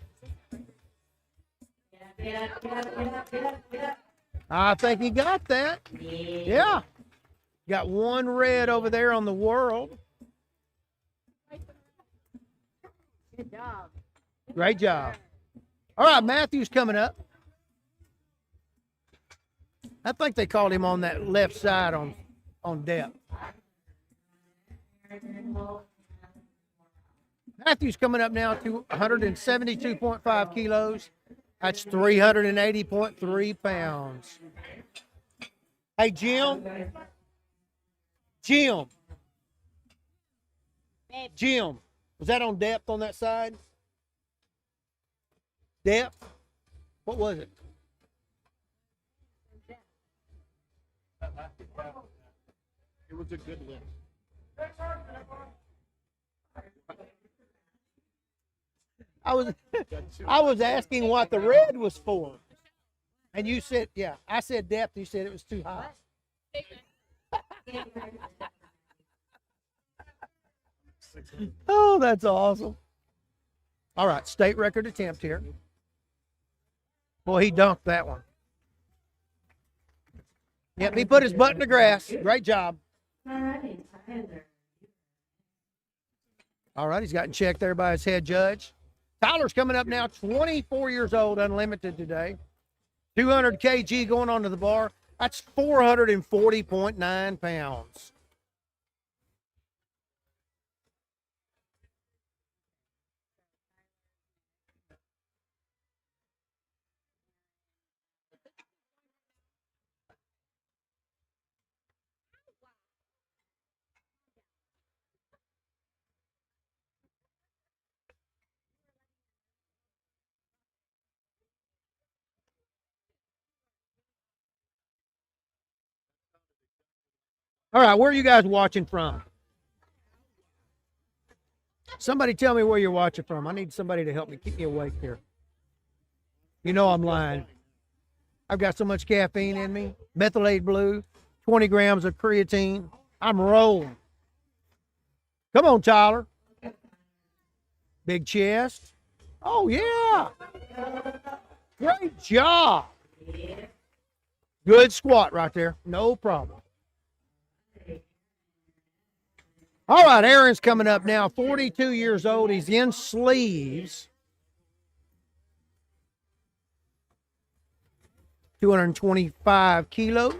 I think he got that. Yeah. Got one red over there on the world. Good job. Great job. All right, Matthew's coming up. I think they called him on that left side on depth. Matthew's coming up now to 172.5 kilos. That's 380.3 pounds. Hey, Jim. Jim, was that on depth on that side? Depth? What was it? It was a good lift. I was asking what the red was for. And you said, yeah, I said depth. You said it was too high. Oh, that's awesome. All right, state record attempt here. Boy, he dunked that one. Yep, he put his butt in the grass. Great job. All right, he's gotten checked there by his head judge. Tyler's coming up now, 24 years old, unlimited today. 200 kg going onto the bar. That's 440.9 pounds. All right, where are you guys watching from? Somebody tell me where you're watching from. I need somebody to help me keep me awake here. You know I'm lying. I've got so much caffeine in me. Methylate blue, 20 grams of creatine. I'm rolling. Come on, Tyler. Big chest. Oh, yeah. Great job. Good squat right there. No problem. All right, Aaron's coming up now. 42 years old. He's in sleeves. 225 kilos.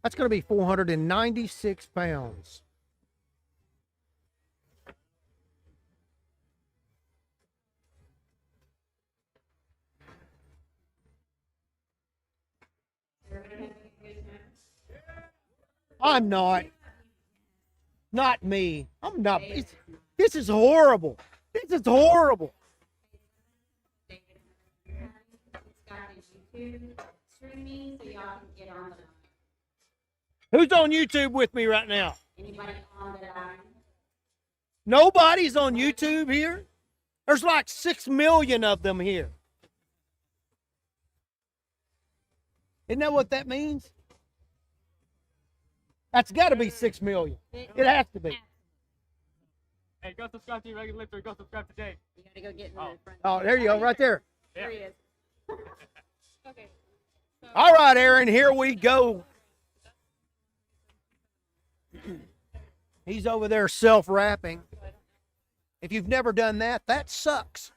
That's going to be 496 pounds. I'm not. Not me. I'm not. This is horrible. This is horrible. It's got the YouTube streaming, so y'all can get on the Who's on YouTube with me right now? anybody on the line. Nobody's on YouTube here. There's like 6 million of them here. Isn't that what that means? That's got to be 6 million. It has to be. Hey, go subscribe to your regular lifter. Go subscribe to Dave. You gotta go get in the front. Oh, there you go, right there. There he is. Okay. So, All right, Aaron, here we go. He's over there self-wrapping. If you've never done that, that sucks.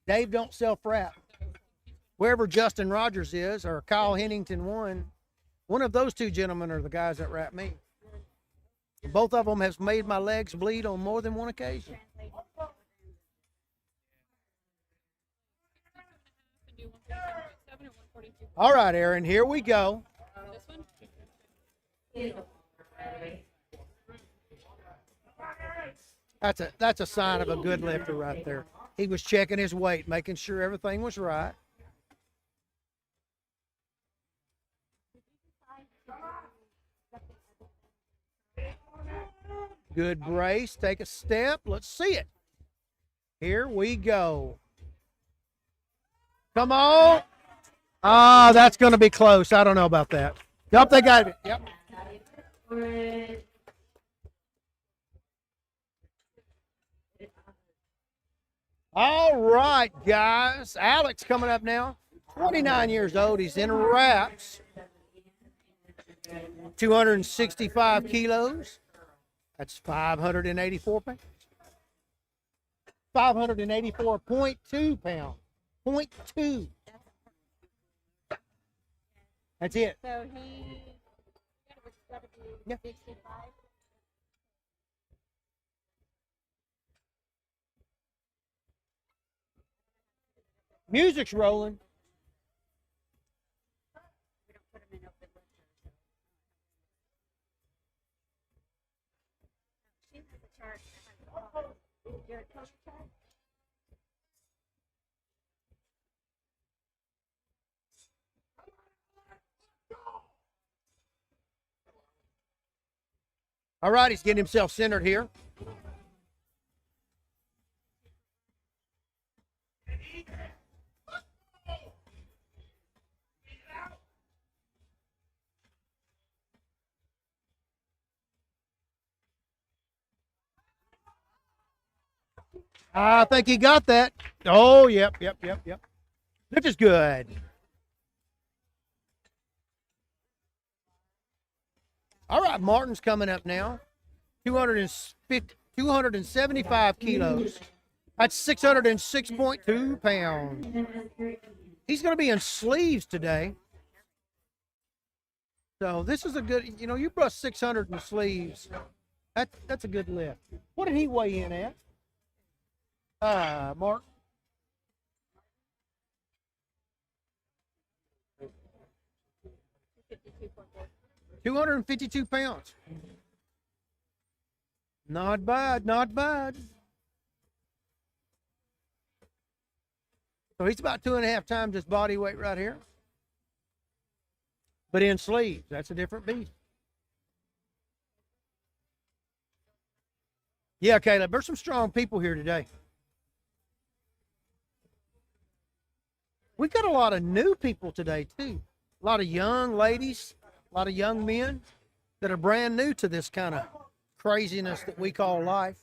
Dave don't self-wrap. Wherever Justin Rogers is, or Kyle Hennington one of those two gentlemen are the guys that wrap me. Both of them have made my legs bleed on more than one occasion. can do 147 or 142. All right, Aaron, here we go. This one? That's a sign of a good lifter right there. He was checking his weight, making sure everything was right. Good brace. Take a step. Let's see it. Here we go. Come on. Ah, that's going to be close. I don't know about that. Yep, they got it. Yep. All right, guys. Alex coming up now. 29 years old. He's in wraps. 265 kilos. That's 584 pounds. 584.2 pounds. 0.2. That's it. So he got to be Yeah. 65. Music's rolling. She has a chart. Your coach chart. All right, he's getting himself centered here. I think he got that. Oh, yep. Which is good. All right, Martin's coming up now. 275 kilos. That's 606.2 pounds. He's going to be in sleeves today. So this is a good, you brush 600 in sleeves. That's a good lift. What did he weigh in at? Mark? 252 pounds. Not bad, not bad. So he's about 2.5 times his body weight right here. But in sleeves, that's a different beast. Yeah, Caleb, there's some strong people here today. We've got a lot of new people today, too. A lot of young ladies, a lot of young men that are brand new to this kind of craziness that we call life.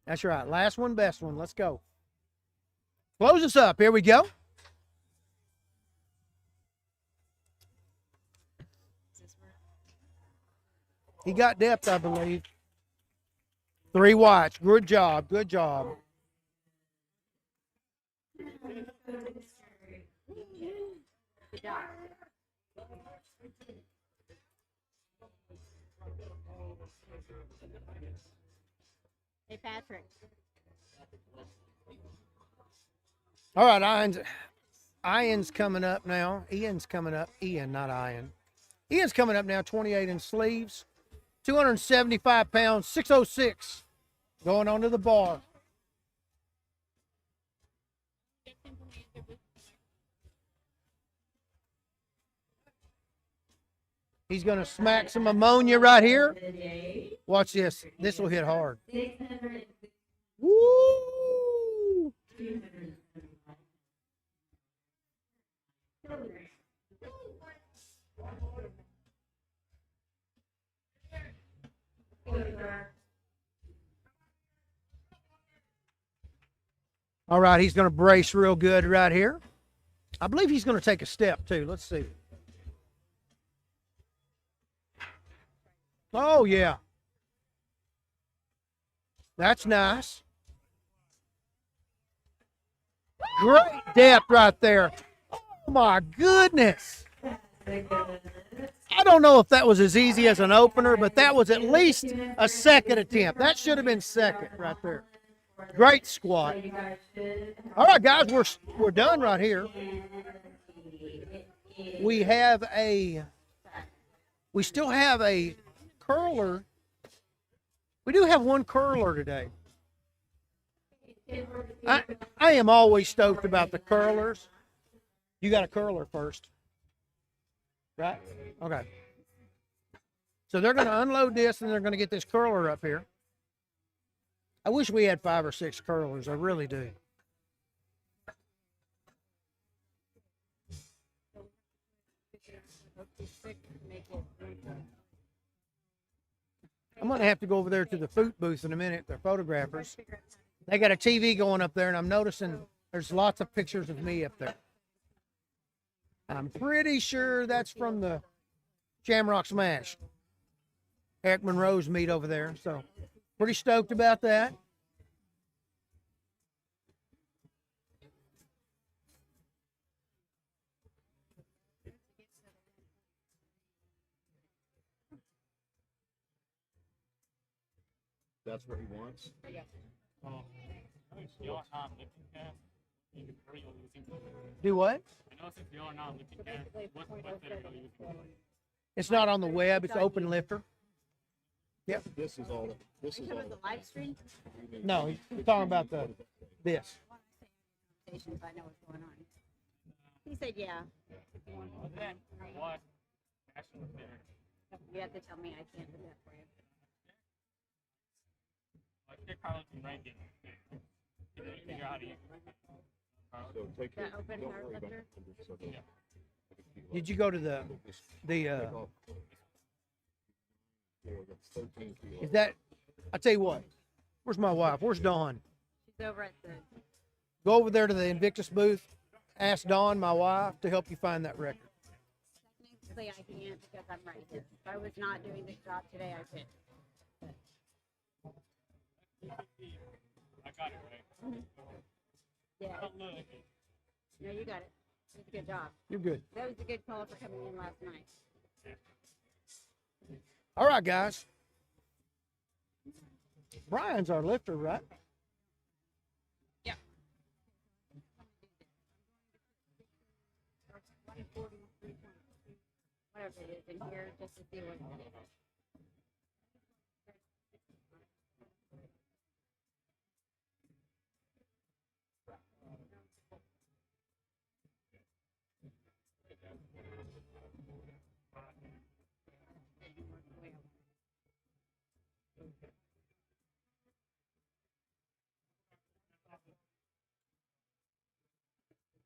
That's right. Last one, best one. Let's go. Close us up. Here we go. He got depth, I believe. 3 watch. Good job. Good job. Good job. Hey, Patrick. All right, Ian's coming up now. Ian's coming up. Ian, not Ian. Ian's coming up now, 28 in sleeves. 275 pounds, 606. Going onto the bar. He's going to smack some ammonia right here. Watch this. This will hit hard. Woo! All right, he's going to brace real good right here. I believe he's going to take a step too. Let's see. Oh, yeah. That's nice. Great depth right there. Oh, my goodness. I don't know if that was as easy as an opener, but that was at least a second attempt. That should have been second right there. Great squat. All right, guys, we're done right here. We still have a curler. We do have one curler today. I am always stoked about the curlers. You got a curler first, right? Okay. So they're going to unload this and they're going to get this curler up here. I wish we had 5 or 6 curlers. I really do. I'm going to have to go over there to the food booth in a minute. They're photographers. They got a TV going up there, and I'm noticing there's lots of pictures of me up there. I'm pretty sure that's from the Shamrock Smash. Eric Monroe's meet over there, so pretty stoked about that. That's what he wants. Do what? It's not on the web. It's open lifter. Yep. This is all. This is all. The live stream? No, he's talking about this. I know what's going on. He said, yeah. You have to tell me I can't do that for you. So take That it. open Don't heart worry about lifter? it. Did you go to the is that, I tell you what, where's my wife? Where's Dawn? She's over at the, Go over there to the Invictus booth. Ask Dawn, my wife, to help you find that record. technically I can't because I'm right here. If I was not doing this job today, I could. I got it right. Yeah. Oh, look. No, you got it. It was a good job. You're good. That was a good call for coming in last night. All right, guys. Brian's our lifter, right? Yeah. Whatever it is in here, just to see what it is.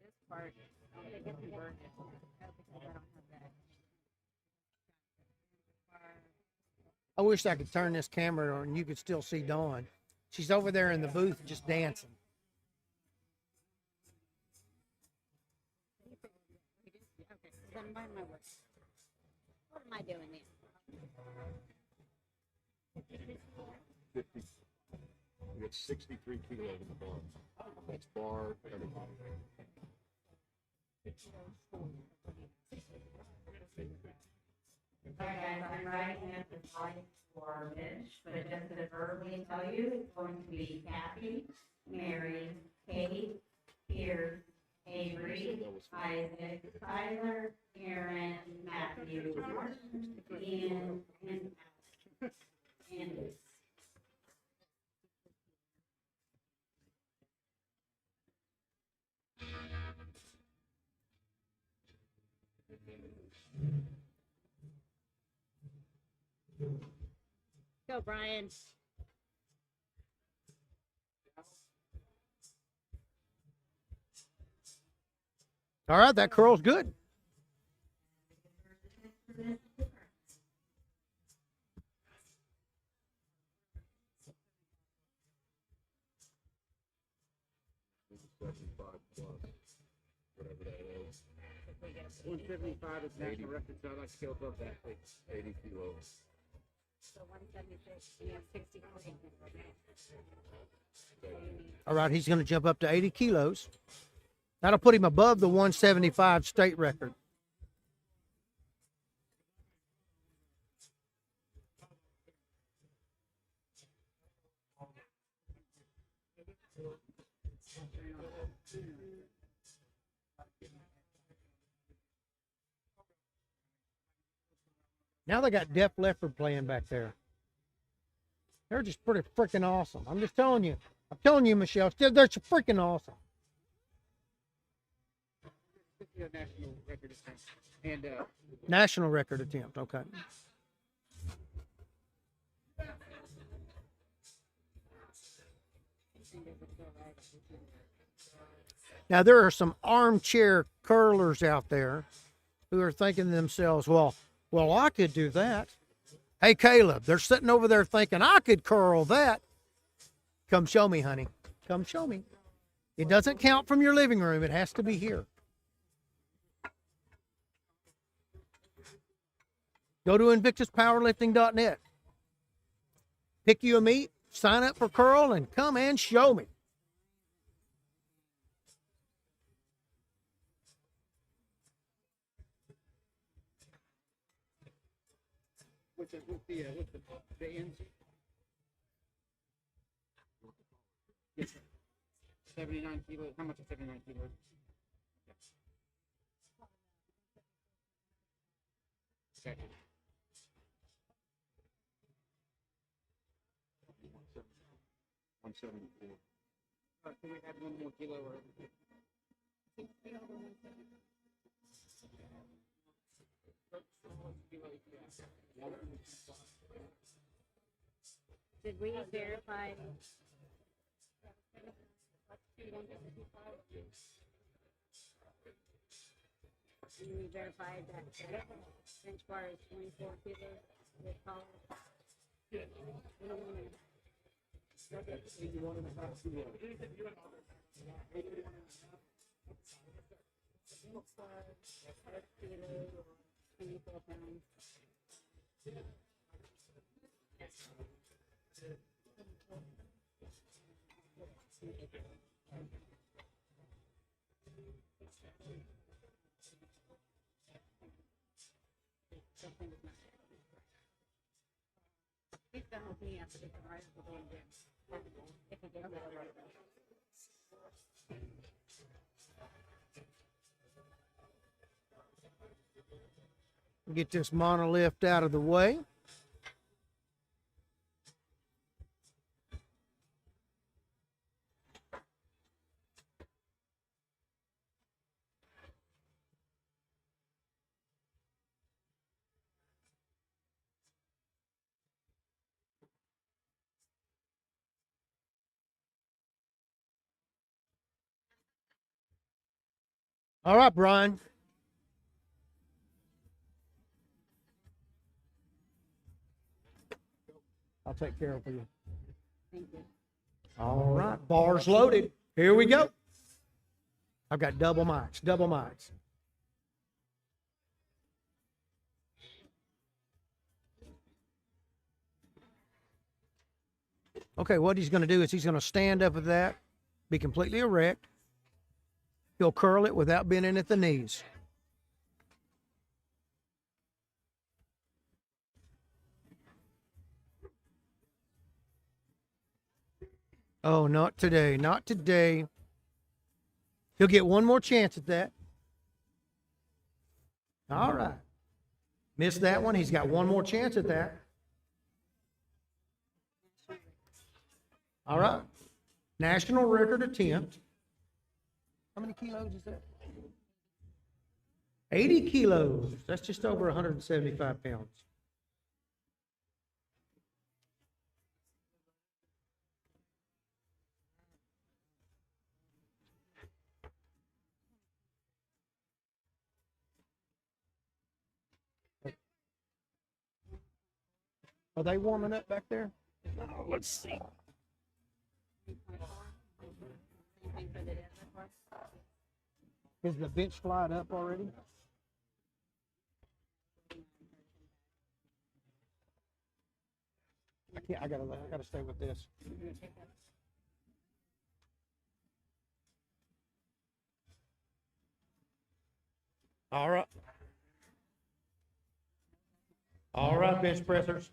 This part, I'm gonna get the word because I don't have that. I wish I could turn this camera on and you could still see Dawn. She's over there in the booth just dancing. Okay, then by my word. What am I doing then? 50. We got 63 kilos in the bar. That's bar, everything. Hi guys, I'm writing up the slide for Mitch, but just to verbally tell you, it's going to be Kathy, Mary, Kate, Pierce, Avery, Isaac, Tyler, Aaron, Matthew, Ian, and Liz. Go, Brian. All right, that curl's good. Whatever that is. 175 is national record, so I'd like to go above that, please. 80 kilos. So 176, you have 63. All right, he's going to jump up to 80 kilos. That'll put him above the 175 state record. Now they got Def Leppard playing back there. They're just pretty freaking awesome. I'm just telling you. I'm telling you, Michelle. They're freaking awesome. National record attempt. And National record attempt. Okay. Now there are some armchair curlers out there who are thinking to themselves, well, I could do that. Hey, Caleb, they're sitting over there thinking, I could curl that. Come show me, honey. Come show me. It doesn't count from your living room. It has to be here. Go to invictuspowerlifting.net. Pick you a meet, sign up for curl, and come and show me. what's the ends? Yes, sir. 79 kilos. How much is 79 kilos? Second. 174. Can we add one more kilo or? Did we verify? Did we verify that bench bar is 24 kilos with power? Kilos, 24 pounds. He's done with me after the right of the game. If he gets it right. Get this monolift out of the way. All right, Brian. I'll take care of you. Thank you. All right, bars loaded. Here we go. I've got double mics, double mics. Okay, what he's going to do is he's going to stand up at that, be completely erect. He'll curl it without bending at the knees. Oh, not today, not today. He'll get one more chance at that. All right. Missed that one. He's got one more chance at that. All right. National record attempt. How many kilos is that? 80 kilos. That's just over 175 pounds. Are they warming up back there? Let's see. Is the bench flying up already? I gotta stay with this. All right. All right, bench pressers.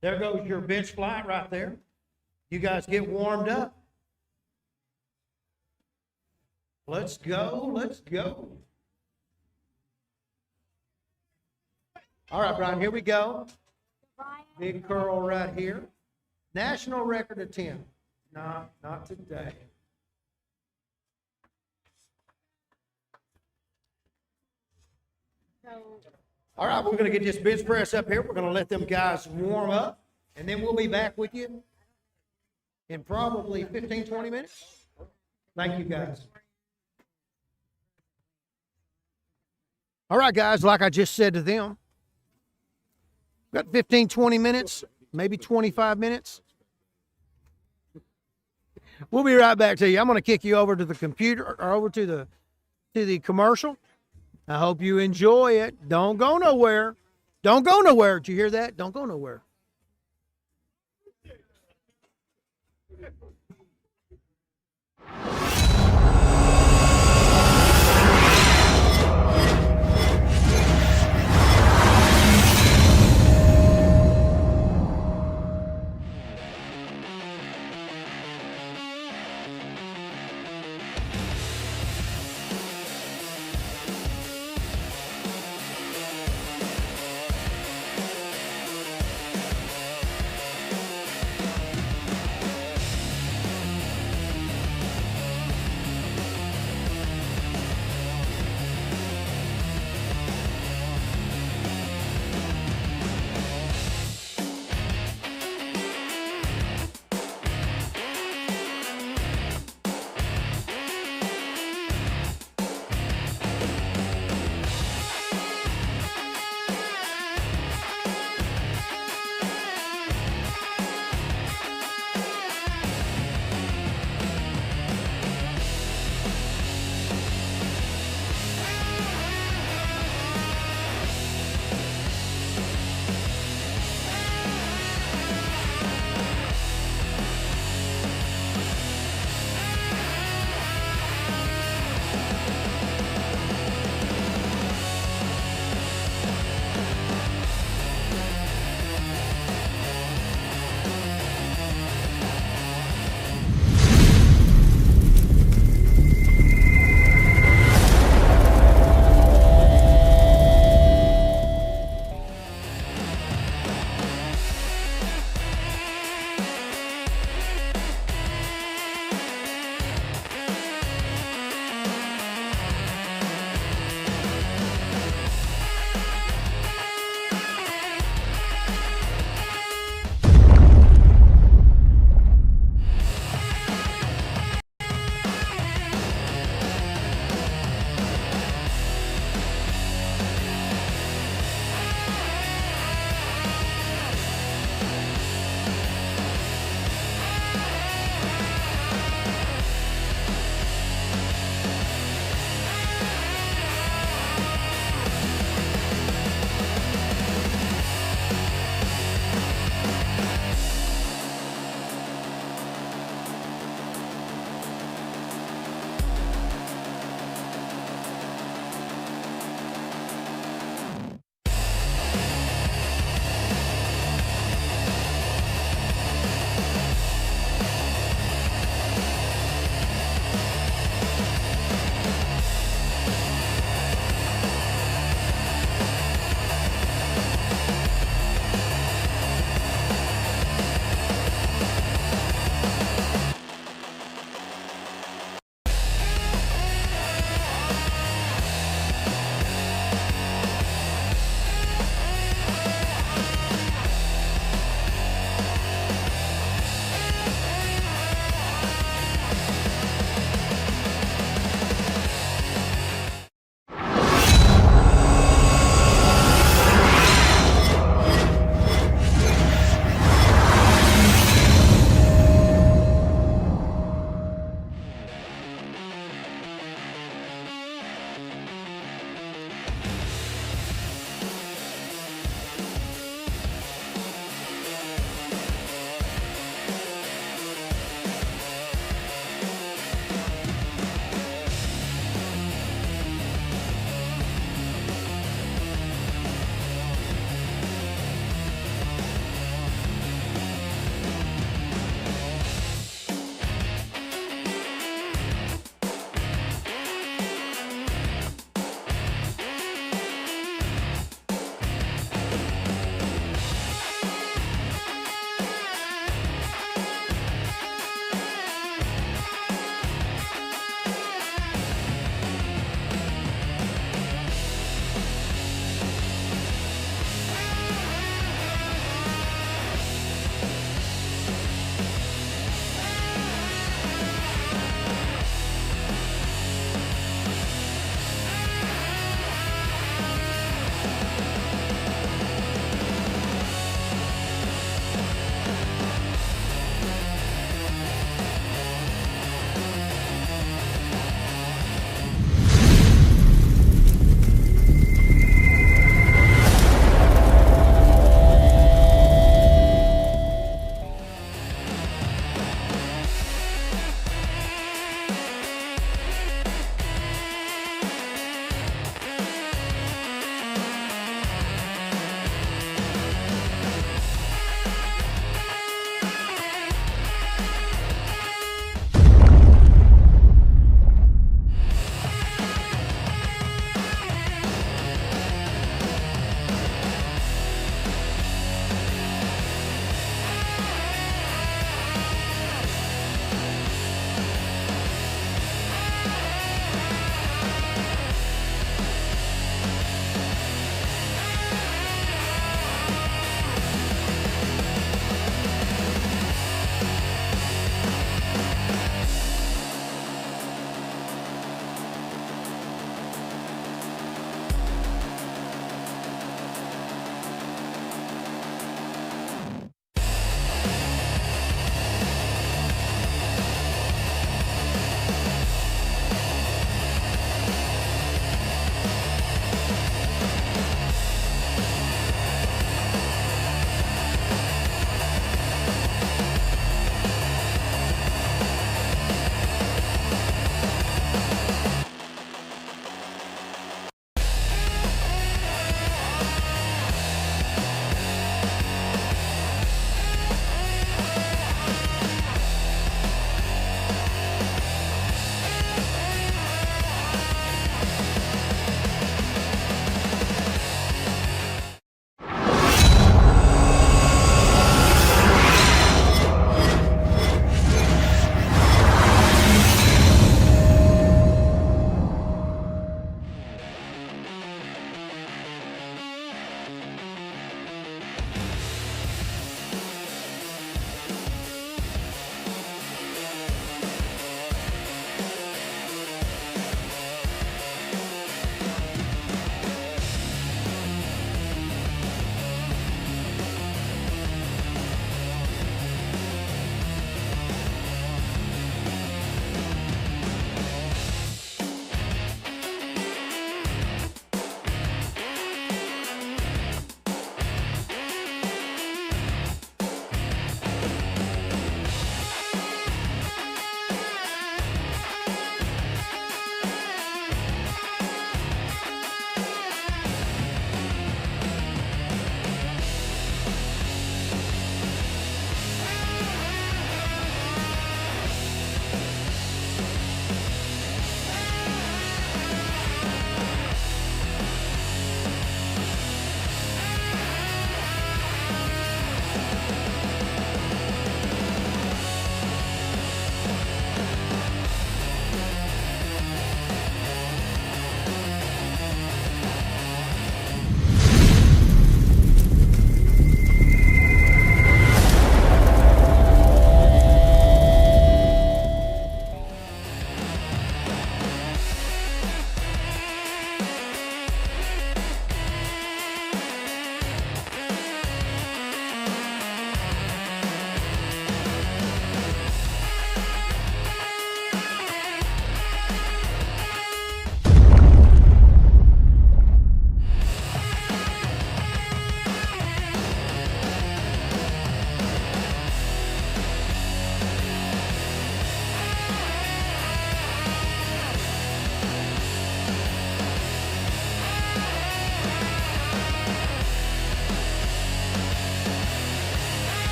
There goes your bench flight right there. You guys get warmed up. Let's go, let's go. All right, Brian, here we go. Big curl right here. National record attempt. Not today. All right, we're going to get this bench press up here. We're going to let them guys warm up, and then we'll be back with you in probably 15, 20 minutes. Thank you, guys. All right, guys, like I just said to them, got 15, 20 minutes, maybe 25 minutes. We'll be right back to you. I'm going to kick you over to the computer or over to the commercial. I hope you enjoy it. Don't go nowhere. Don't go nowhere. Did you hear that? Don't go nowhere.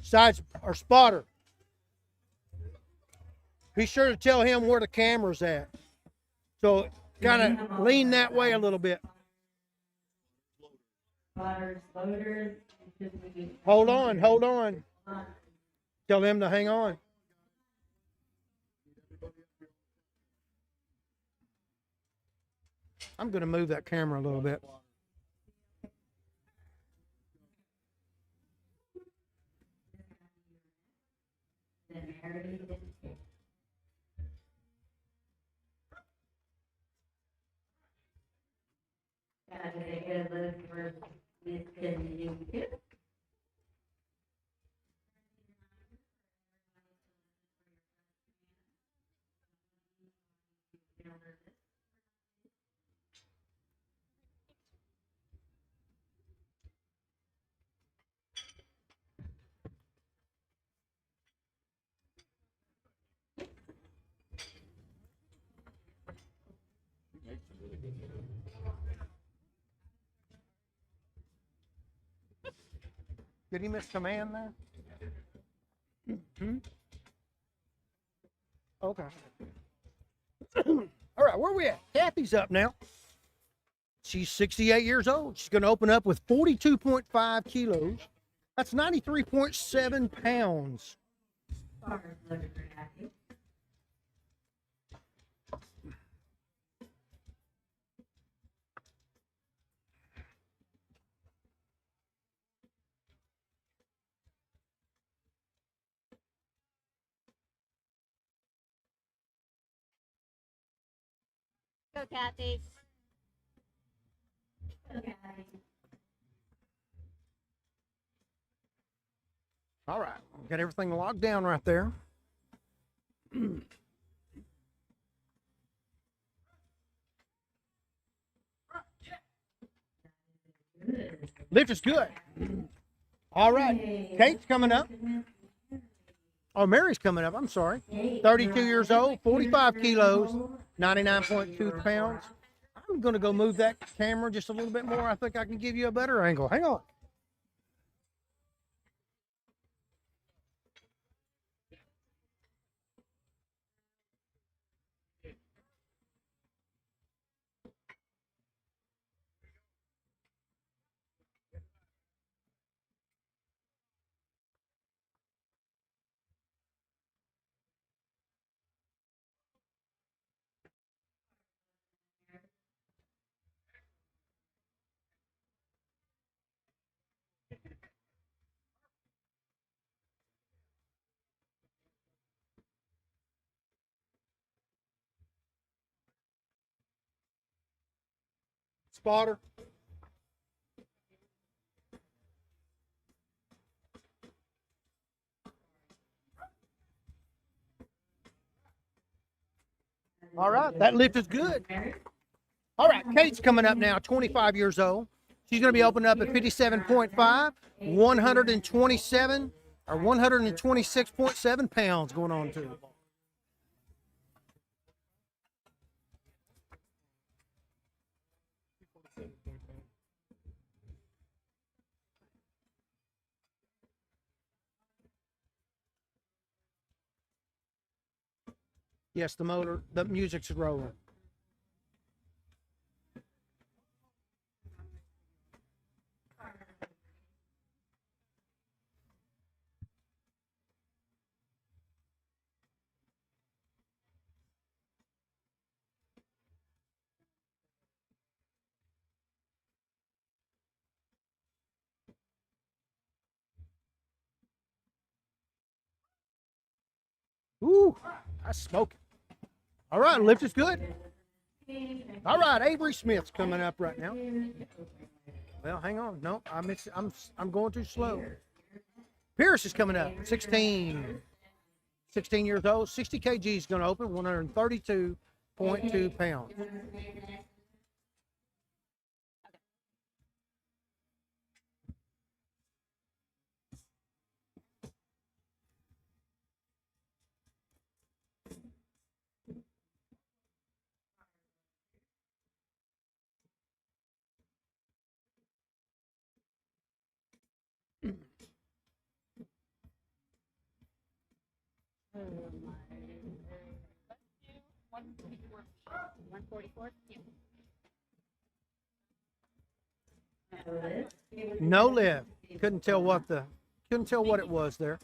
Sides or spotter. Be sure to tell him where the camera's at. So kind of lean that way a little bit. Butters, loaders. Hold on, hold on. Tell them to hang on. I'm going to move that camera a little bit. Gotta take a look for this can you do. Did he miss command there? Hmm? Okay. All right, where we at? Kathy's up now. She's 68 years old. She's going to open up with 42.5 kilos. That's 93.7 pounds. Go, Kathy. All right, got everything locked down right there. Lift is good. All right, Kate's coming up. Oh, Mary's coming up. I'm sorry. 32 years old, 45 kilos, 99.2 pounds. I'm going to go move that camera just a little bit more. I think I can give you a better angle. Hang on. Spotter. All right, that lift is good. All right, Kate's coming up now, 25 years old. She's going to be opening up at 57.5, 127 or 126.7 pounds going on too. Yes, the motor, the music's rolling. Ooh, that's smoking. All right, lift is good. All right, Avery Smith's coming up right now. Well, hang on. No, I'm going too slow. Pierce is coming up, 16 years old, 60 kg is going to open, 132.2 pounds. 144. No lift. Couldn't tell what it was there.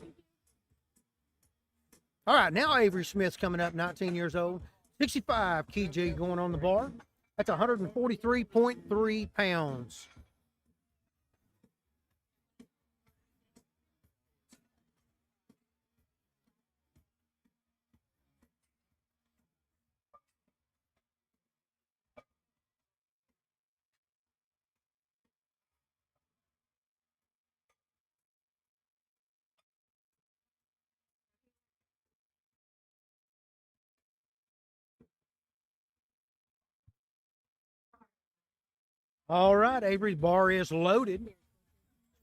All right, now Avery Smith's coming up, 19 years old, 65 kg going on the bar. That's 143.3 pounds. All right, Avery's bar is loaded.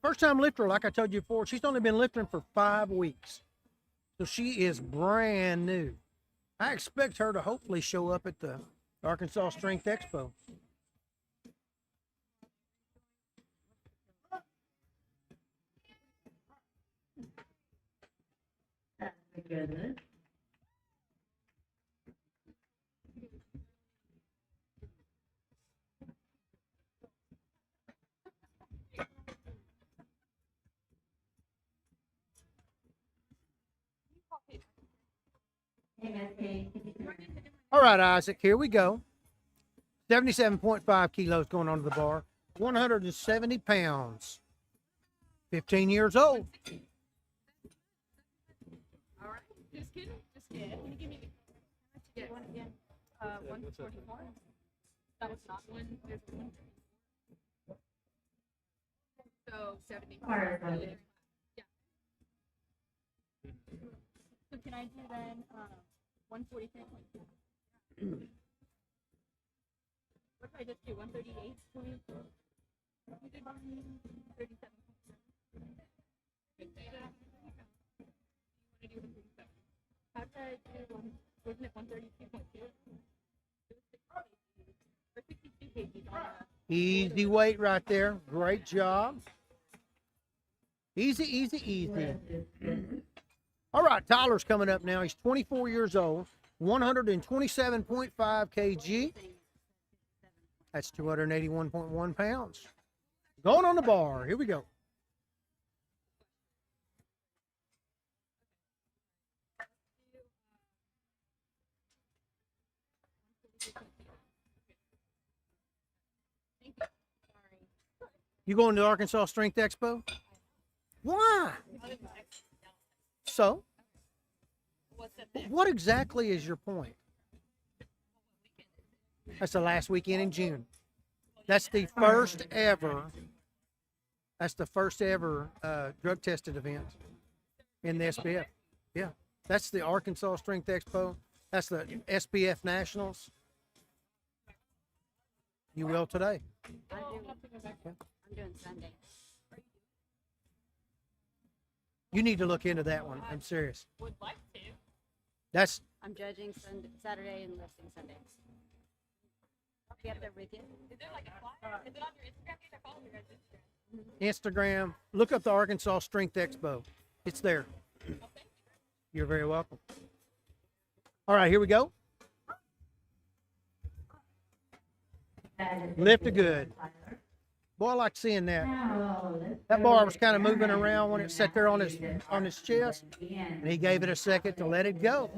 First time lifter, like I told you before, she's only been lifting for 5 weeks. So she is brand new. I expect her to hopefully show up at the Arkansas Strength Expo. That's good. All right, Isaac, here we go. 77.5 kilos going onto the bar. 170 pounds. 15 years old. All right. Just kidding. Just kidding. Can you give me the one again? 144. That was not one. There's one. So 70. Yeah. So can I do then 143? What if I just do 138? We did 137. How did I do one? Wasn't it 132.2? Or 62 kgs on Easy weight right there. Great job. Easy, easy, easy. All right, Tyler's coming up now. He's 24 years old, 127.5 kg. That's 281.1 pounds. Going on the bar. Here we go. You going to the Arkansas Strength Expo? Why? So, what exactly is your point? That's the last weekend in June. That's the first ever. That's the first ever drug tested event in the SPF. Yeah, that's the Arkansas Strength Expo. That's the SPF Nationals. You will today. I'm doing Sunday. You need to look into that one. I'm serious. would like to. That's I'm judging Saturday and lifting Sunday. Be up there with you. Is there like a flyer? Is it on your Instagram page? I follow your guys' Instagram. Instagram. Look up the Arkansas Strength Expo. It's there. You're very welcome. All right, here we go. Lift a good. Boy, I like seeing that. That bar was kind of moving around when it sat there on his chest, and he gave it a second to let it go.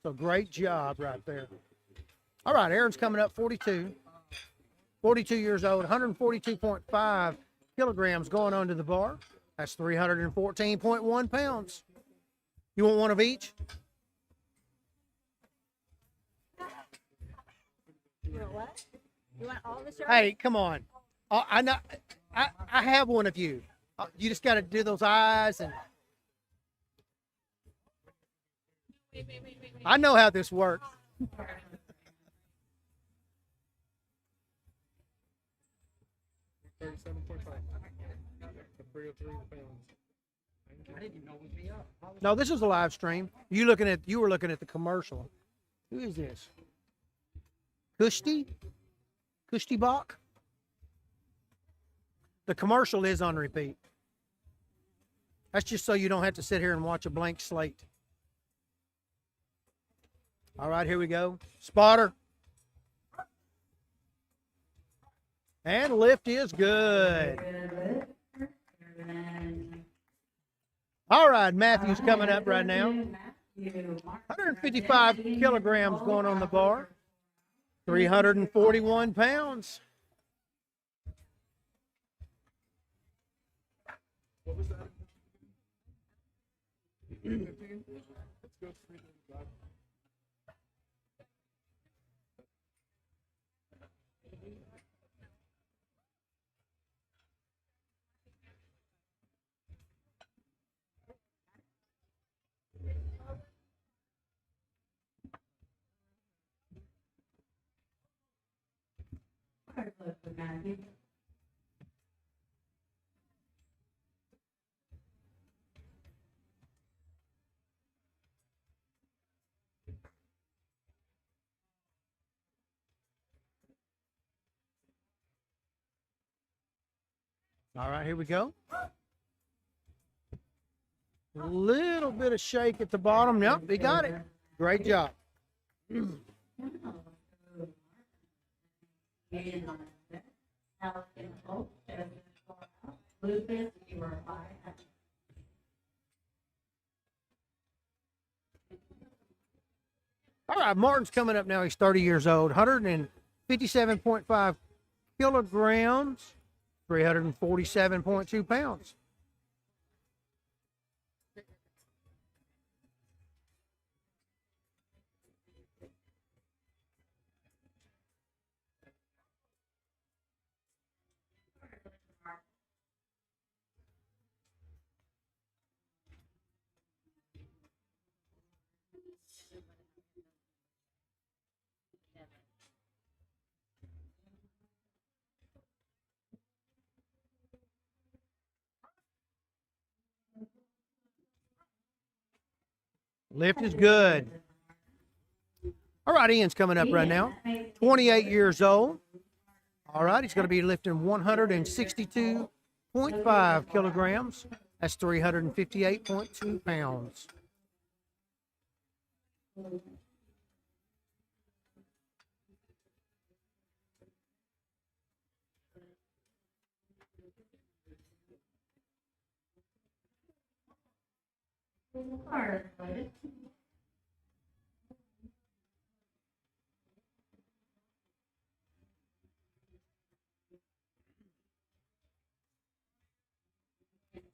So great job right there. All right, Aaron's coming up 42 years old, 142.5 kilograms going onto the bar. That's 314.1 pounds. You want one of each? You want what? You want all the shirts? Hey, come on. I know. I have one of you. You just got to do those eyes, and I know how this works. 37.5. 303 pounds. I didn't even know it would be up. No, this is a live stream. You were looking at the commercial. Who is this? Kushti Bach? The commercial is on repeat. That's just so you don't have to sit here and watch a blank slate. All right, here we go. Spotter. And lift is good. All right, Matthew's coming up right now. 155 kilograms going on the bar. 341 pounds. What was that? 15? Let's go 335. All right, here we go. A little bit of shake at the bottom. Yep, he got it. Great job. All right, Martin's coming up now. He's 30 years old, 157.5 kilograms, 347.2 pounds. Lift is good. All right, Ian's coming up right now. 28 years old. All right, he's going to be lifting 162.5 kilograms. That's 358.2 pounds.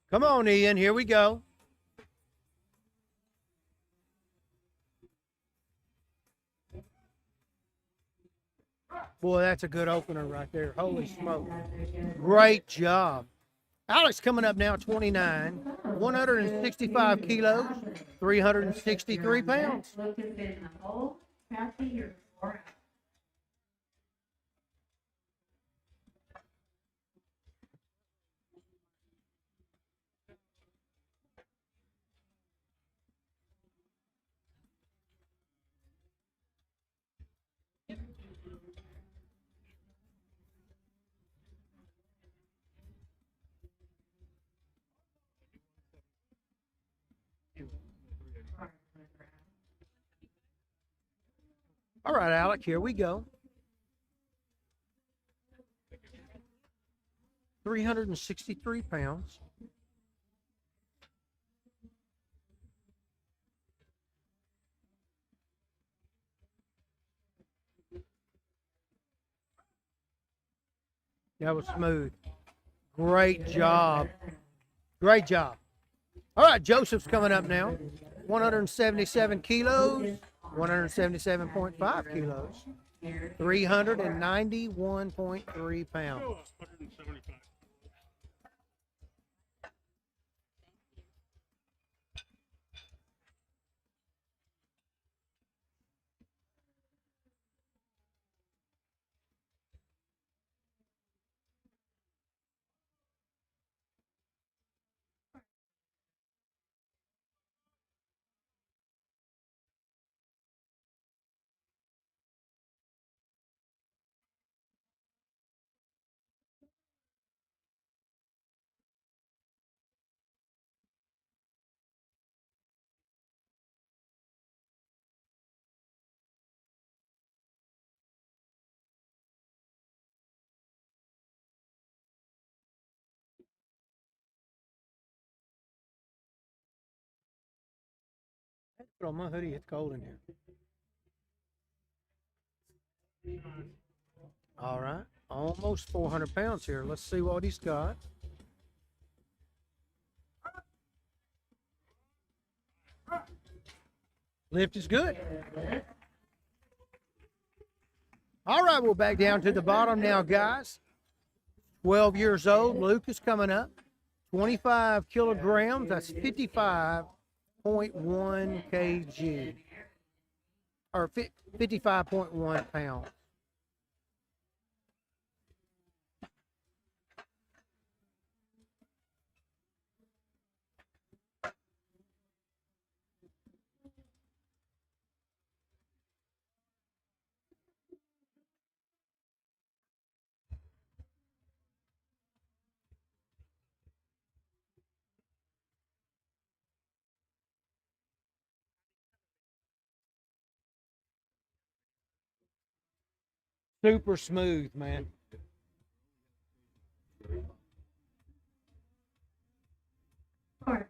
Come on, Ian. Here we go. Boy, that's a good opener right there. Holy smoke. Great job. Alex coming up now, 29, 165 kilos, 363 pounds. All right, Alec, here we go. 363 pounds. That was smooth. Great job. Great job. All right, Joseph's coming up now. 177 kilos, 177.5 kilos, 391.3 pounds. 175. Put on my hoodie. It's cold in here. All right. Almost 400 pounds here. Let's see what he's got. Lift is good. All right, we're back down to the bottom now, guys. 12 years old. Luke is coming up. 25 kilograms. That's 55.1 kg. Or 55.1 pounds. Super smooth, man. I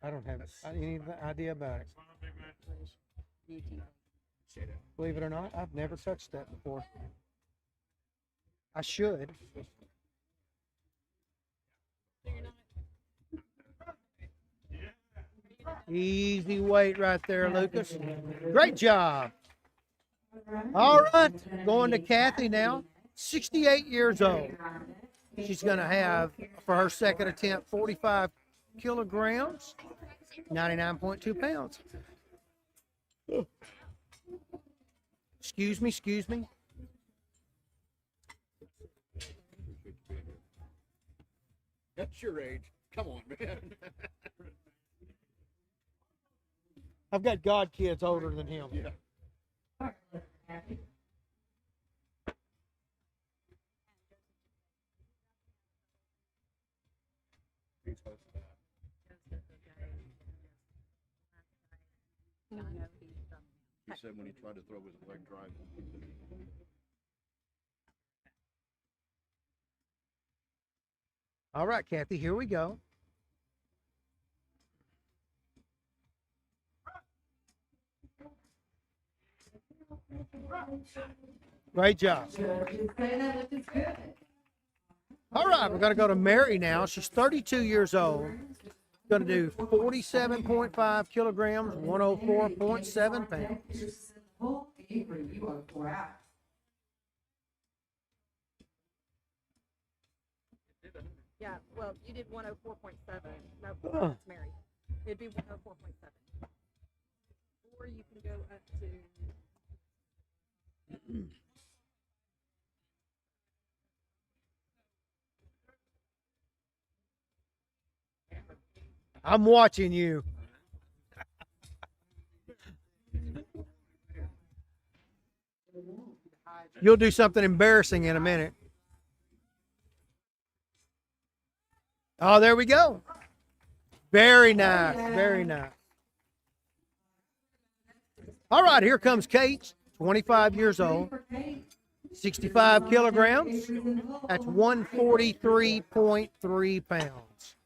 don't have any idea about it. Believe it or not, I've never touched that before. I should. Easy weight right there, Lucas. Great job. All right, going to Kathy now. 68 years old. She's going to have, for her second attempt, 45 kilograms, 99.2 pounds. Excuse me, excuse me. That's your age. Come on, man. I've got god kids older than him. Yeah. He said when he tried to throw his leg drive. All right, Kathy, here we go. Great job. All right, we're going to go to Mary now. She's 32 years old. Going to do 47.5 kilograms, 104.7 pounds. Yeah, well, you did 104.7. No, that's Mary. It'd be 104.7. Or you can go up to. I'm watching you. You'll do something embarrassing in a minute. Oh, there we go. Very nice. Very nice. All right, here comes Kate, 25 years old, 65 kilograms. That's 143.3 pounds.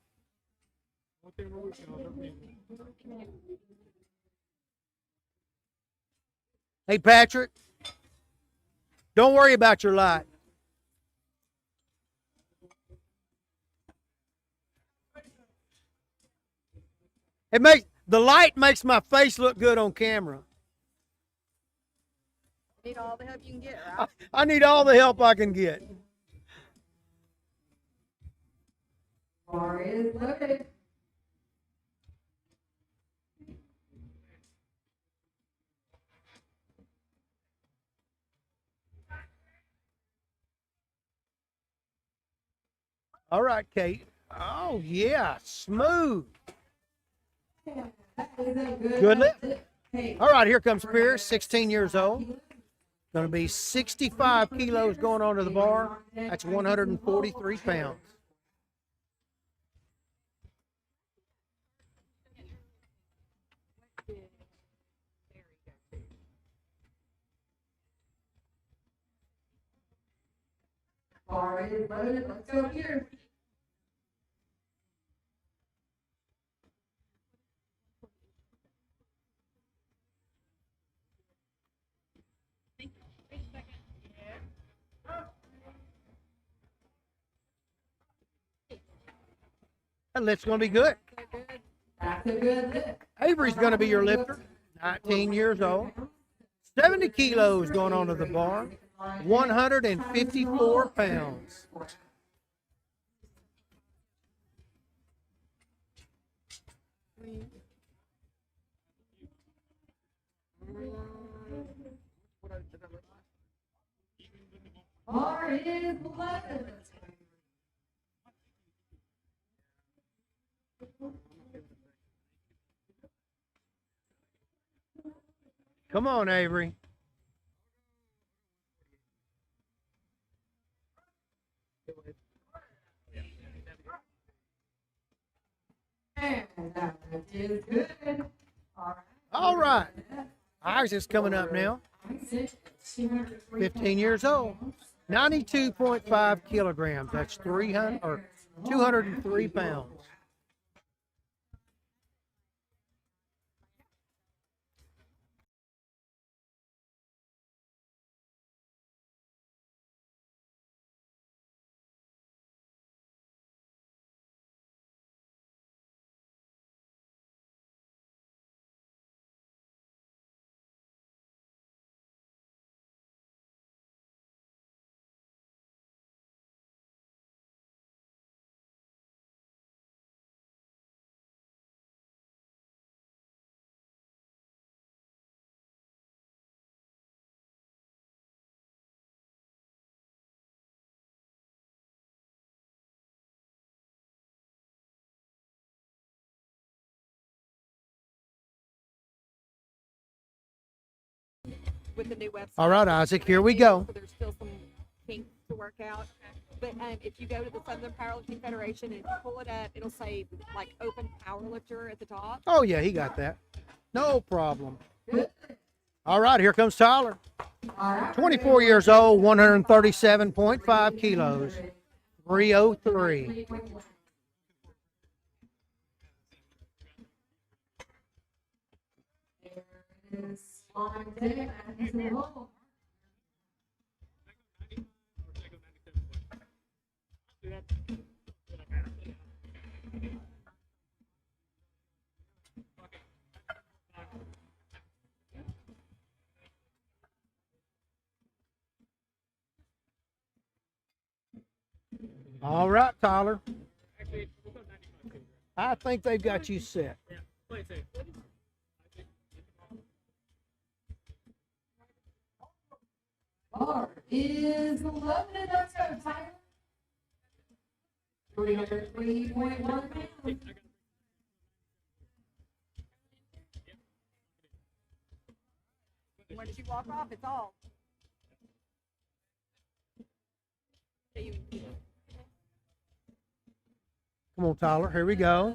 Hey, Patrick, don't worry about your light. The light makes my face look good on camera. Need all the help you can get, right? I need all the help I can get. Bar is loaded. All right, Kate. Oh, yeah, smooth. Good lift. All right, here comes Pierce, 16 years old. Going to be 65 kilos going onto the bar. That's 143 pounds. Bar is loaded. Let's go here. That lift's going to be good. So good. That's a good lift. Avery's going to be your lifter, 19 years old. 70 kilos going onto the bar, 154 pounds. Bar is loaded. Come on, Avery. And that is good. All right. Ours is coming up now. 15 years old. 92.5 kilograms. That's 300 or 203 pounds. With the new website. All right, Isaac, here we go. So there's still some kinks to work out. But if you go to the Southern Powerlifting Federation and if you pull it up, it'll say like open powerlifter at the top. Oh, yeah, he got that. No problem. All right, here comes Tyler. 24 years old, 137.5 kilos, 303. All right, Tyler. I think they've got you set. Bar is loaded. Let's go, Tyler. 303.1 pounds. Once you walk off, it's all. Come on, Tyler. Here we go.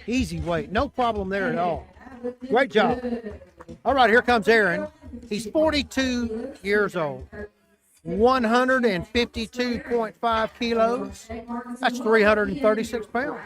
Easy weight. No problem there at all. Great job. All right, here comes Aaron. He's 42 years old. 152.5 kilos. That's 336 pounds.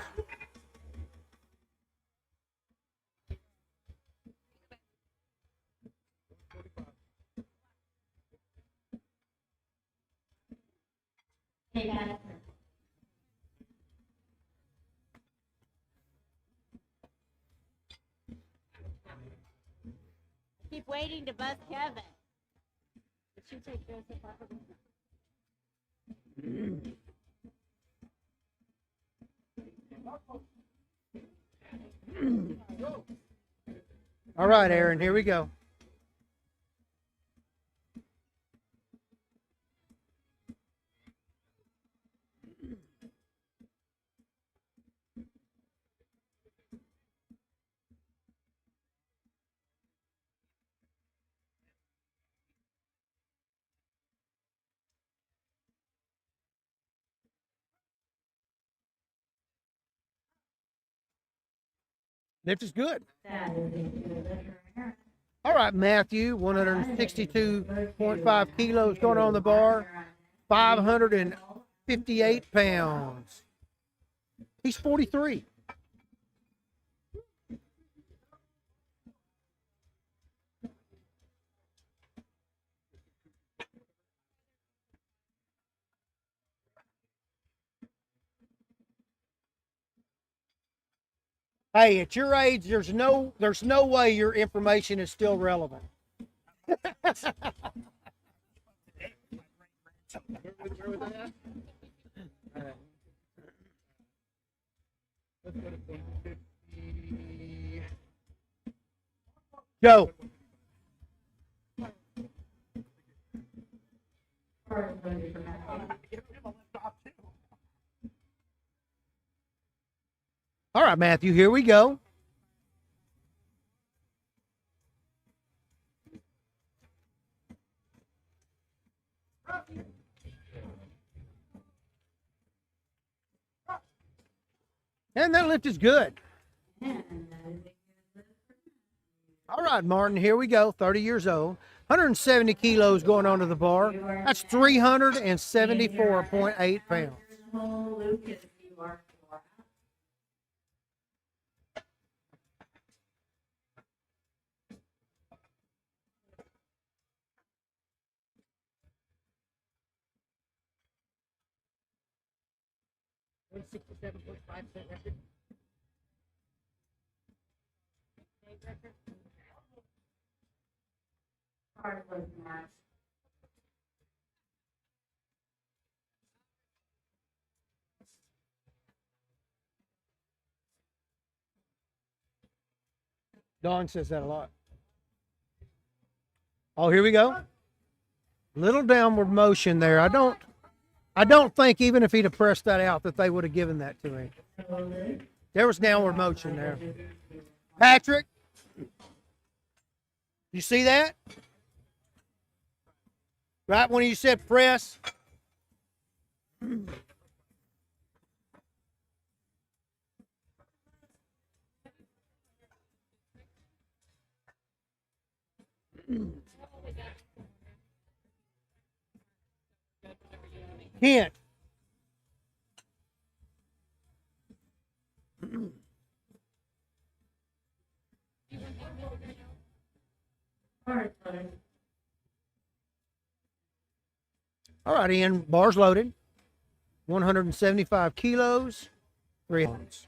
Keep waiting to bust Kevin. Did she take Joseph off of All right, Aaron, here we go. Lift is good. All right, Matthew, 162.5 kilos going on the bar, 558 pounds. He's 43. Hey, at your age, there's no way your information is still relevant. Where was I at? All right. Let's go to 150. Go. All right, Matthew, here we go. And that lift is good. All right, Martin, here we go. 30 years old. 170 kilos going onto the bar. That's 374.8 pounds. One 67.5% record. Dawn says that a lot. Oh, here we go. Little downward motion there. I don't think even if he'd have pressed that out that they would have given that to him. There was downward motion there. Patrick, you see that? Right when you said press. Hint. All right, Ian, bars loaded. 175 kilos, 3 ounces.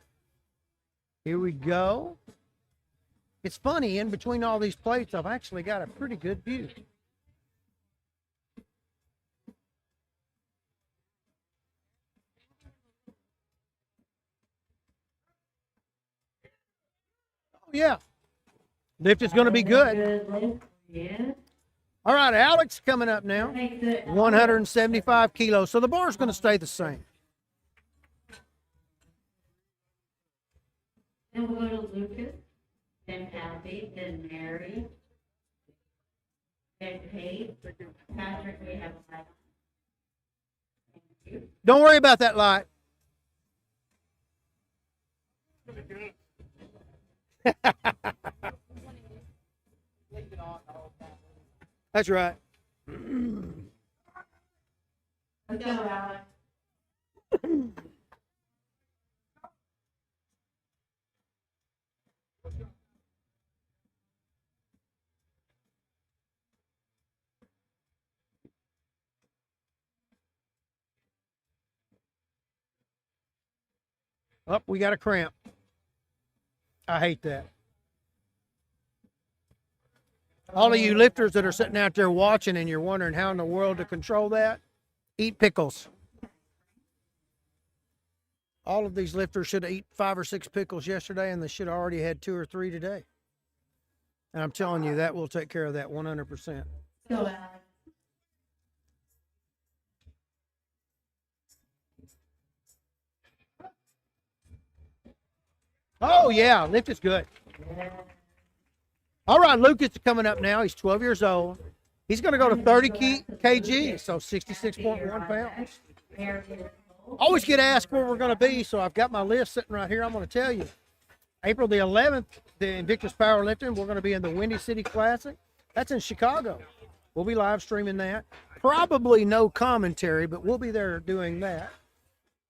Here we go. It's funny, in between all these plates, I've actually got a pretty good view. Oh, yeah. Lift is going to be good. All right, Alex coming up now. 175 kilos. So the bar is going to stay the same. Then we'll go to Lucas, then Kathy, then Mary, then Kate, Patrick, we have a light on. Thank you. Don't worry about that light. That's right. Let's go, Alex. Oh, we got a cramp. I hate that. All of you lifters that are sitting out there watching and you're wondering how in the world to control that, eat pickles. All of these lifters should have eaten 5 or 6 pickles yesterday, and they should have already had 2 or 3 today. And I'm telling you, that will take care of that 100%. Go, Alex. Oh, yeah, lift is good. All right, Lucas is coming up now. He's 12 years old. He's going to go to 30 kg, so 66.1 pounds. Always get asked where we're going to be, so I've got my list sitting right here. I'm going to tell you. April the 11th, the Invictus Powerlifting, we're going to be in the Windy City Classic. That's in Chicago. We'll be live streaming that. Probably no commentary, but we'll be there doing that.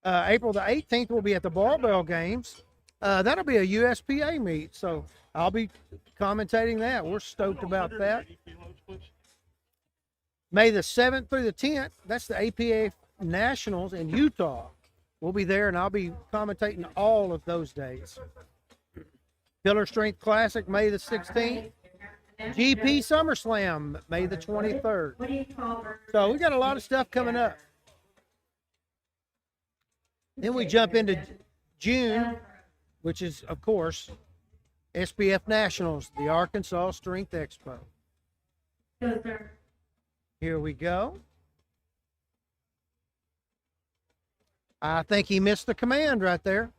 April the 18th, we'll be at the Barbell Games. That'll be a USPA meet, so I'll be commentating that. We're stoked about that. May the 7th through the 10th, that's the APA Nationals in Utah. We'll be there, and I'll be commentating all of those days. Pillar Strength Classic, May the 16th. GP SummerSlam, May the 23rd. What do you call her? So we got a lot of stuff coming up. Then we jump into June, which is, of course, SBF Nationals, the Arkansas Strength Expo. Here we go. I think he missed the command right there.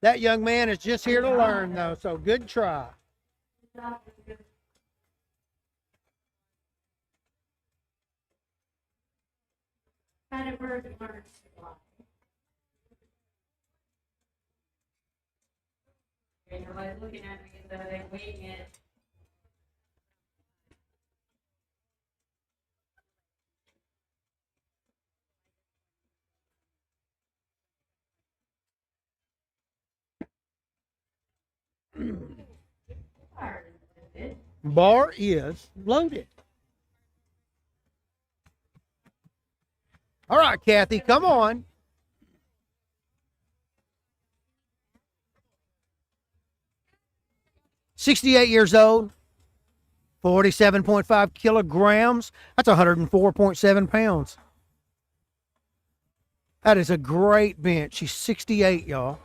That young man is just here to learn, though, so good try. Kind of bird learns to fly. Everybody's looking at me as though they're waiting it. Bar is loaded. All right, Kathy, come on. $68 old, 47.5 kilograms. That's 104.7 pounds. That is a great bench. She's 68, y'all.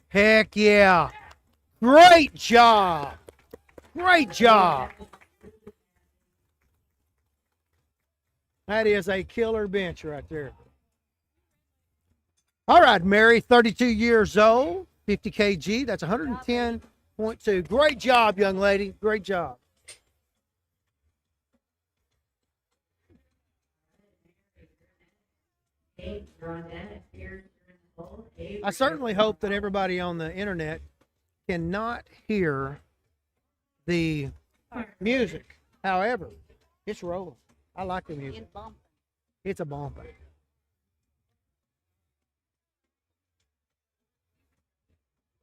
Heck yeah. Great job. Great job. That is a killer bench right there. All right, Mary, 32 years old, 50 kg. That's 110.2. Great job, young lady. Great job. I certainly hope that everybody on the internet cannot hear the music. However, it's rolling. I like the music. It's a bumper.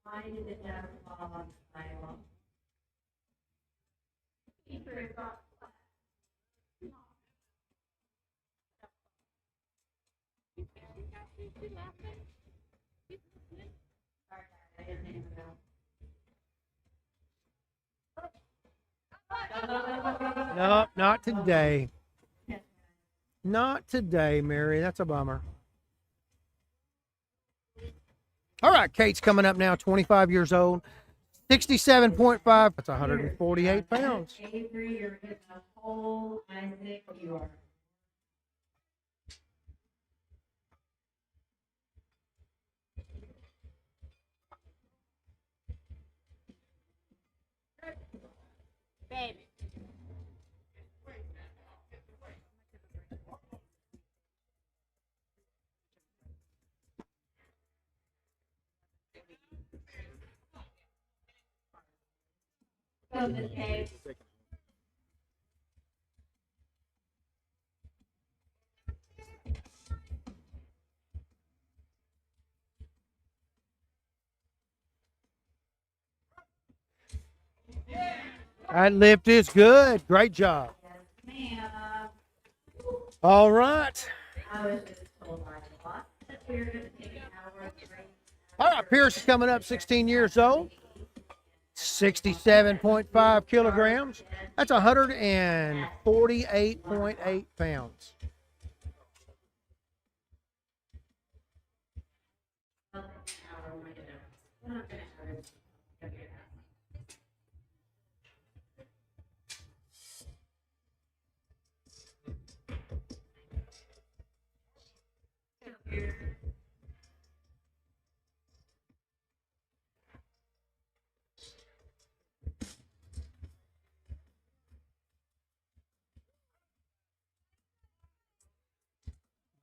Why did it have to fall on the sidewalk? Nope, not today. Not today, Mary. That's a bummer. All right, Kate's coming up now, 25 years old, 67.5. That's 148 pounds. Avery, you're getting a whole Isaac, you are. Baby. Go this case. That lift is good. Great job. Ma'am, All right. I was just told by the boss that we were gonna take an hour break. All right, Pierce is coming up, 16 years old, 67.5 kilograms. That's 148.8 pounds.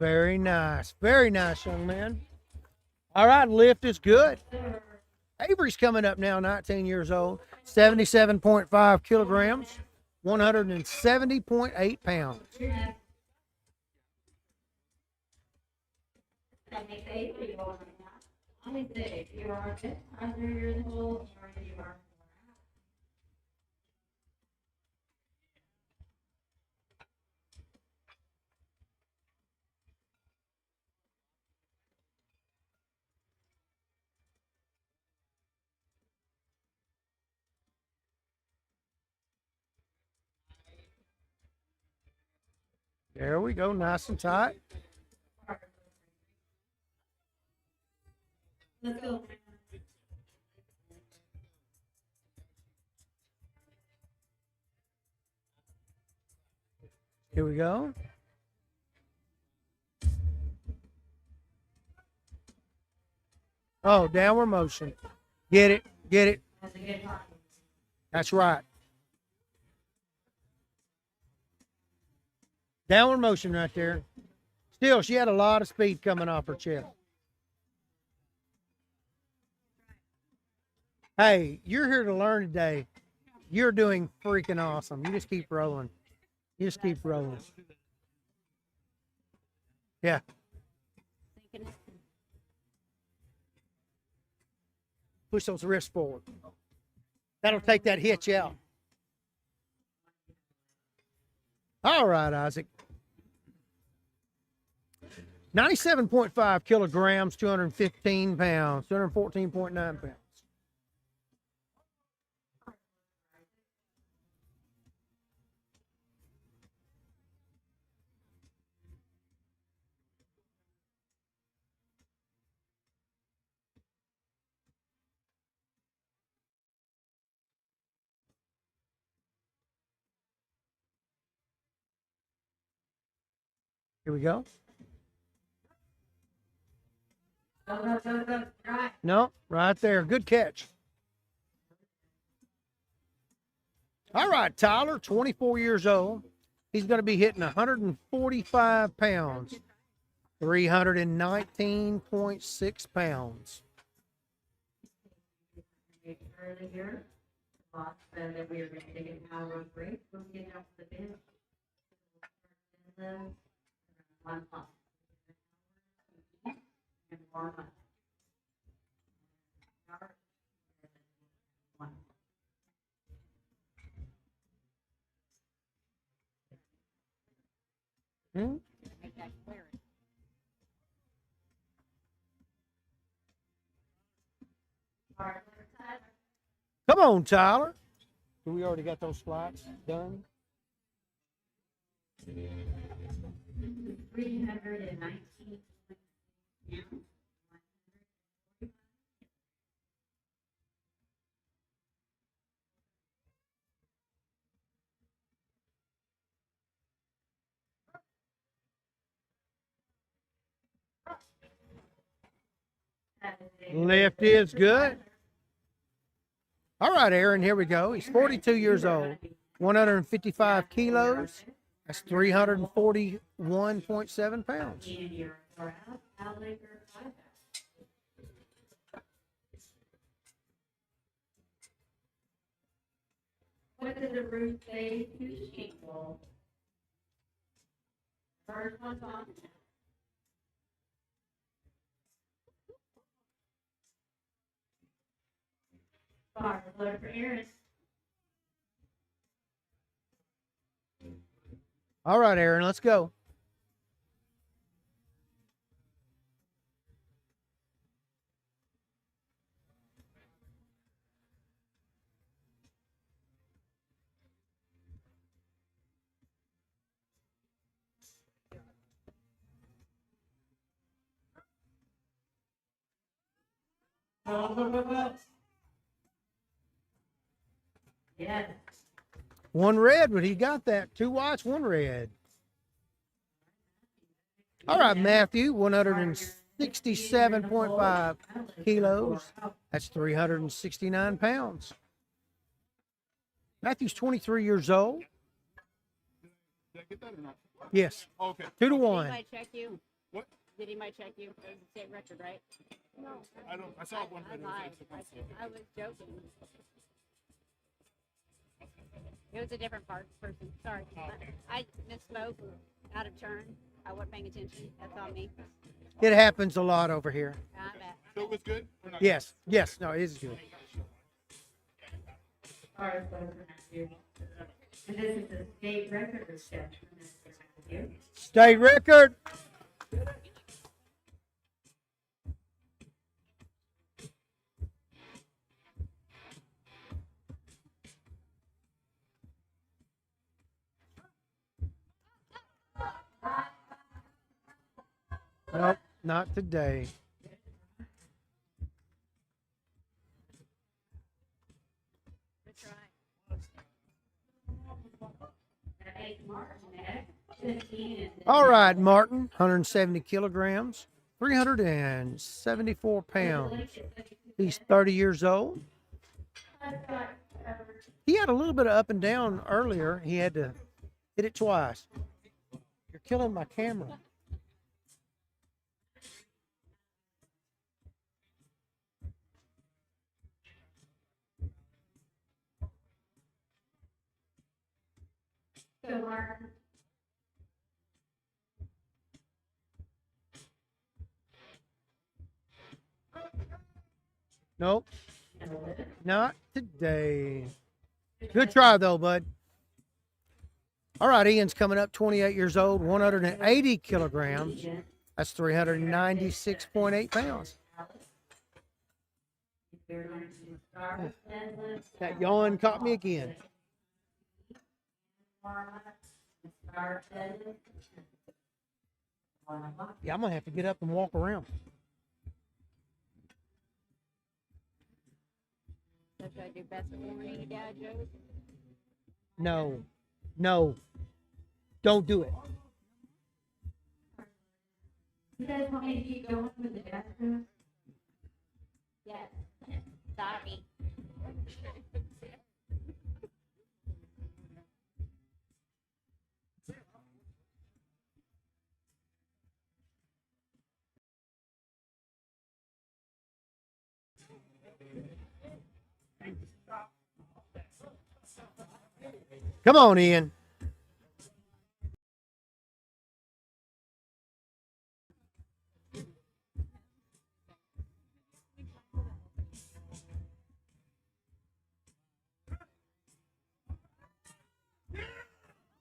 Very nice. Very nice, young man. All right, lift is good. Avery's coming up now, 19 years old, 77.5 kilograms, 170.8 pounds. That makes Avery go right now. I would say, if you are 100 years old, you are. There we go, nice and tight. Let's go. Here we go. Oh, downward motion. Get it, get it. That's a good one. That's right. Downward motion right there. Still, she had a lot of speed coming off her chest. Hey, you're here to learn today. You're doing freaking awesome. You just keep rolling. You just keep rolling. Yeah. Thinking Push those wrists forward. That'll take that hitch out. All right, Isaac. 97.5 kilograms, 215 pounds, 214.9 pounds. Here we go. go. Right. No, right there. Good catch. All right, Tyler, 24 years old. He's going to be hitting 145 pounds, 319.6 pounds. Earlier, boss said that we were going to take an hour break. We'll get out to the bench. One pump. And warm up. One. Make that clear. Come on, Tyler. So we already got those squats done. 319. Lift is good. All right, Aaron, here we go. He's 42 years old, 155 kilos. That's 341.7 pounds. What did the root say to equal? First one's on. Bar, load for Aaron. All right, Aaron, let's go. Yes. One red, but he got that. 2 whites, 1 red. All right, Matthew, 167.5 kilos. That's 369 pounds. Matthew's 23 years old. Did I get that or not? Yes, Oh, okay. 2 to Did he 1. might check you? What? Did he might check you? It was a state record, right? No. I saw one. I lied. I was joking. It was a different person. Sorry. I misspoke. Out of turn. I wasn't paying attention. That's on me. It happens a lot over here. I bet. So it was good? Or not? Yes, yes, no, it is good. All right, so Matthew. And this is the state record reception. State record. Nope, not today. Good try. All right, Martin, 170 kilograms, 374 pounds. He's 30 years old. He had a little bit of up and down earlier. He had to hit it twice. You're killing my camera. Nope. Not today. Good try, though, bud. All right, Ian's coming up, 28 years old, 180 kilograms. That's 396.8 pounds. That yawn caught me again. Yeah, I'm going to have to get up and walk around. So should I do best of morning, Dad jokes? No. No. Don't do it. You guys want me to keep going to the bathroom? Yes. Sorry. Come on, Ian.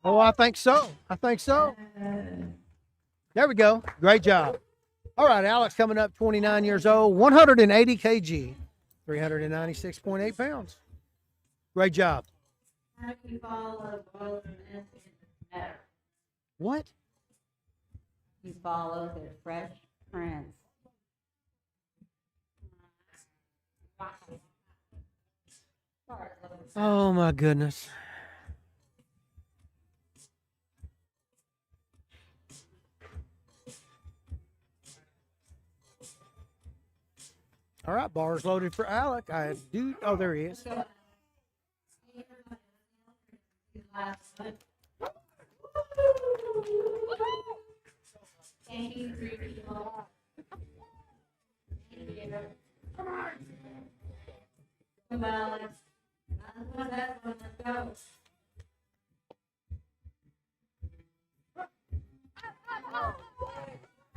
Oh, I think so. I think so. There we go. Great job. All right, Alex coming up, 29 years old, 180 kg, 396.8 pounds. Great job. How do you follow both better? What? You follow the fresh prints. Oh, my goodness. All right, bars loaded for Alec. I do. Oh, there he is. Thank you, 3 people. Come on. Come on, let's go.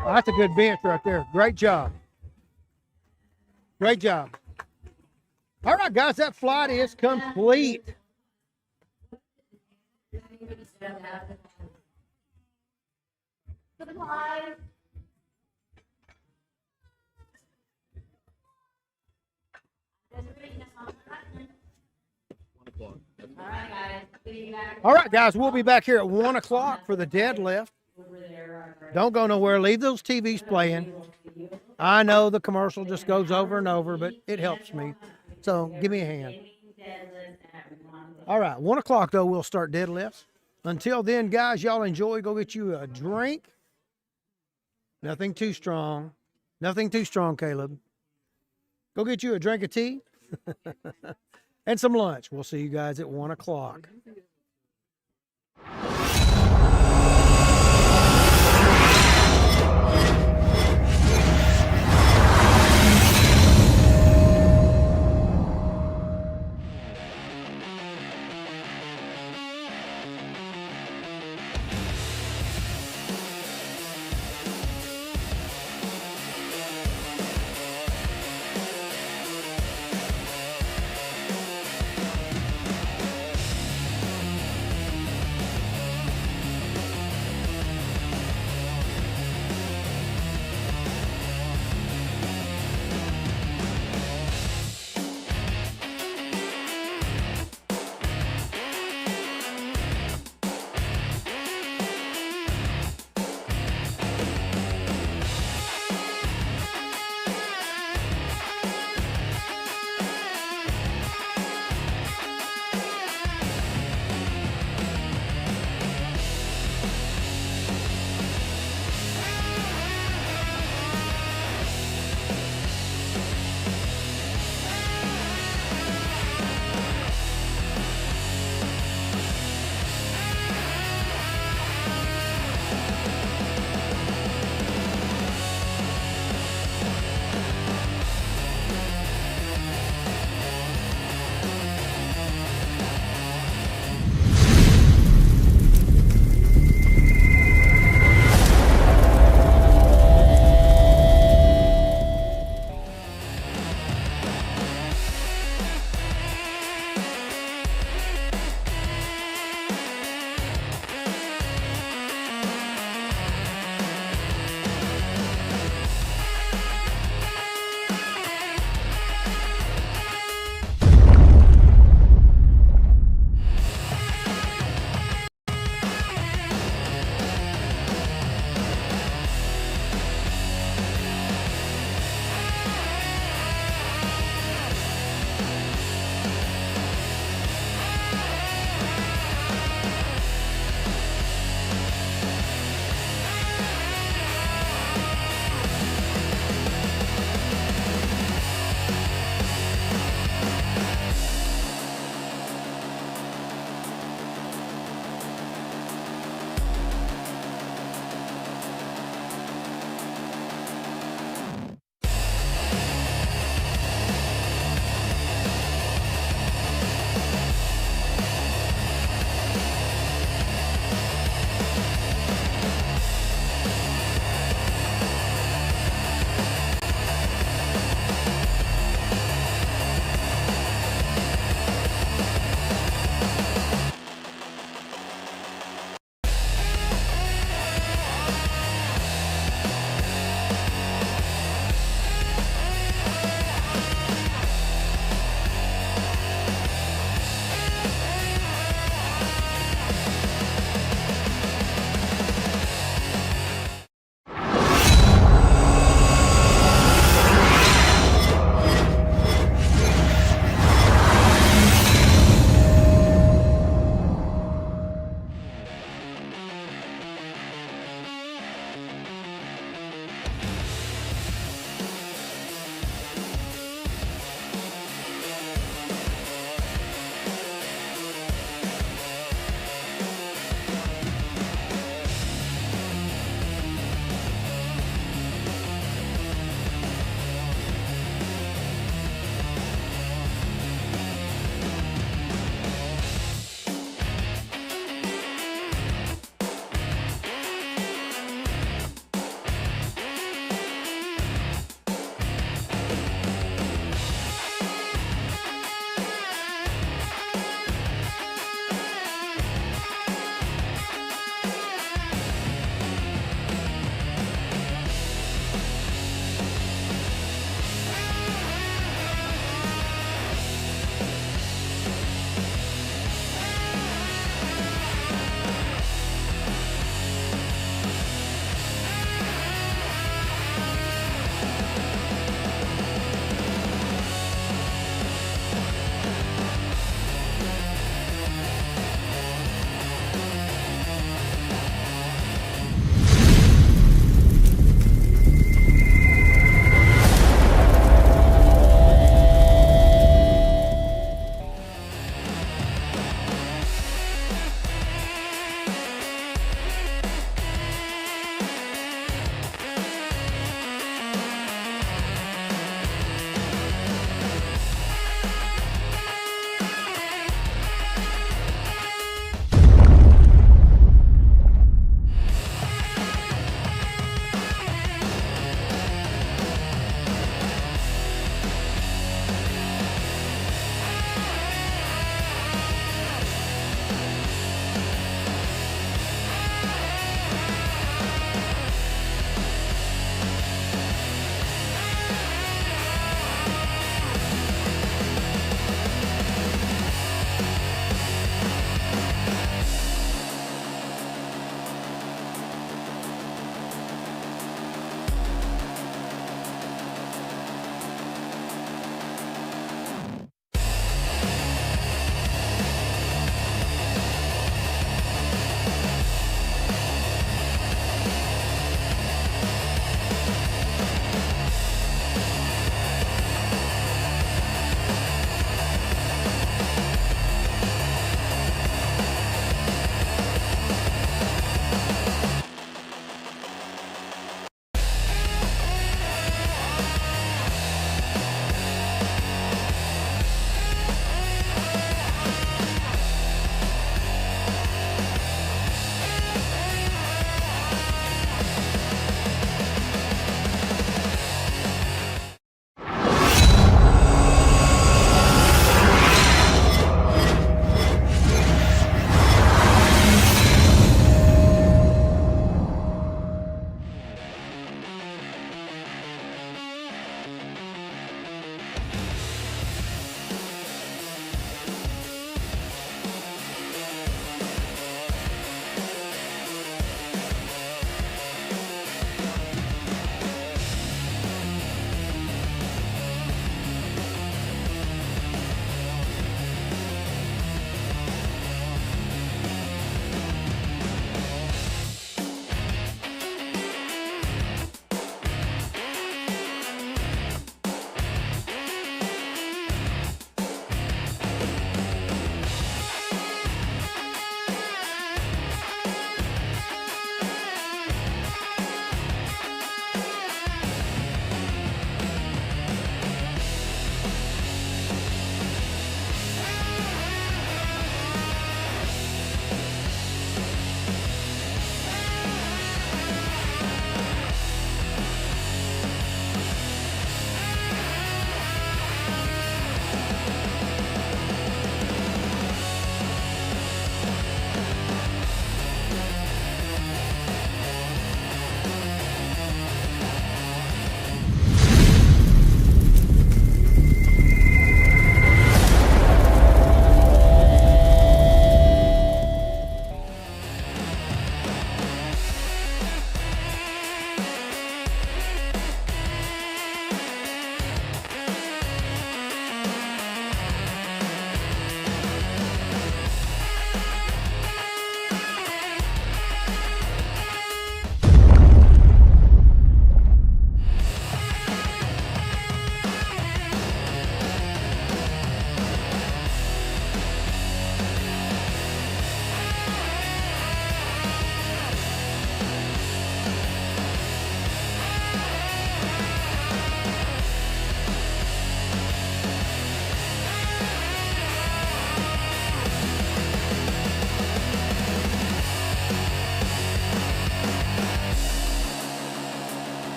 Oh, that's a good bench right there. Great job. Great job. All right, guys, that flight is complete. Supplies. All right, guys. See you back. All right, guys, we'll be back here at 1 o'clock for the deadlift. Don't go nowhere. Leave those TVs playing. I know the commercial just goes over and over, but it helps me. So give me a hand. All right, 1 o'clock, though, we'll start deadlifts. Until then, guys, y'all enjoy. Go get you a drink. Nothing too strong. Nothing too strong, Caleb. Go get you a drink of tea and some lunch. We'll see you guys at 1 o'clock.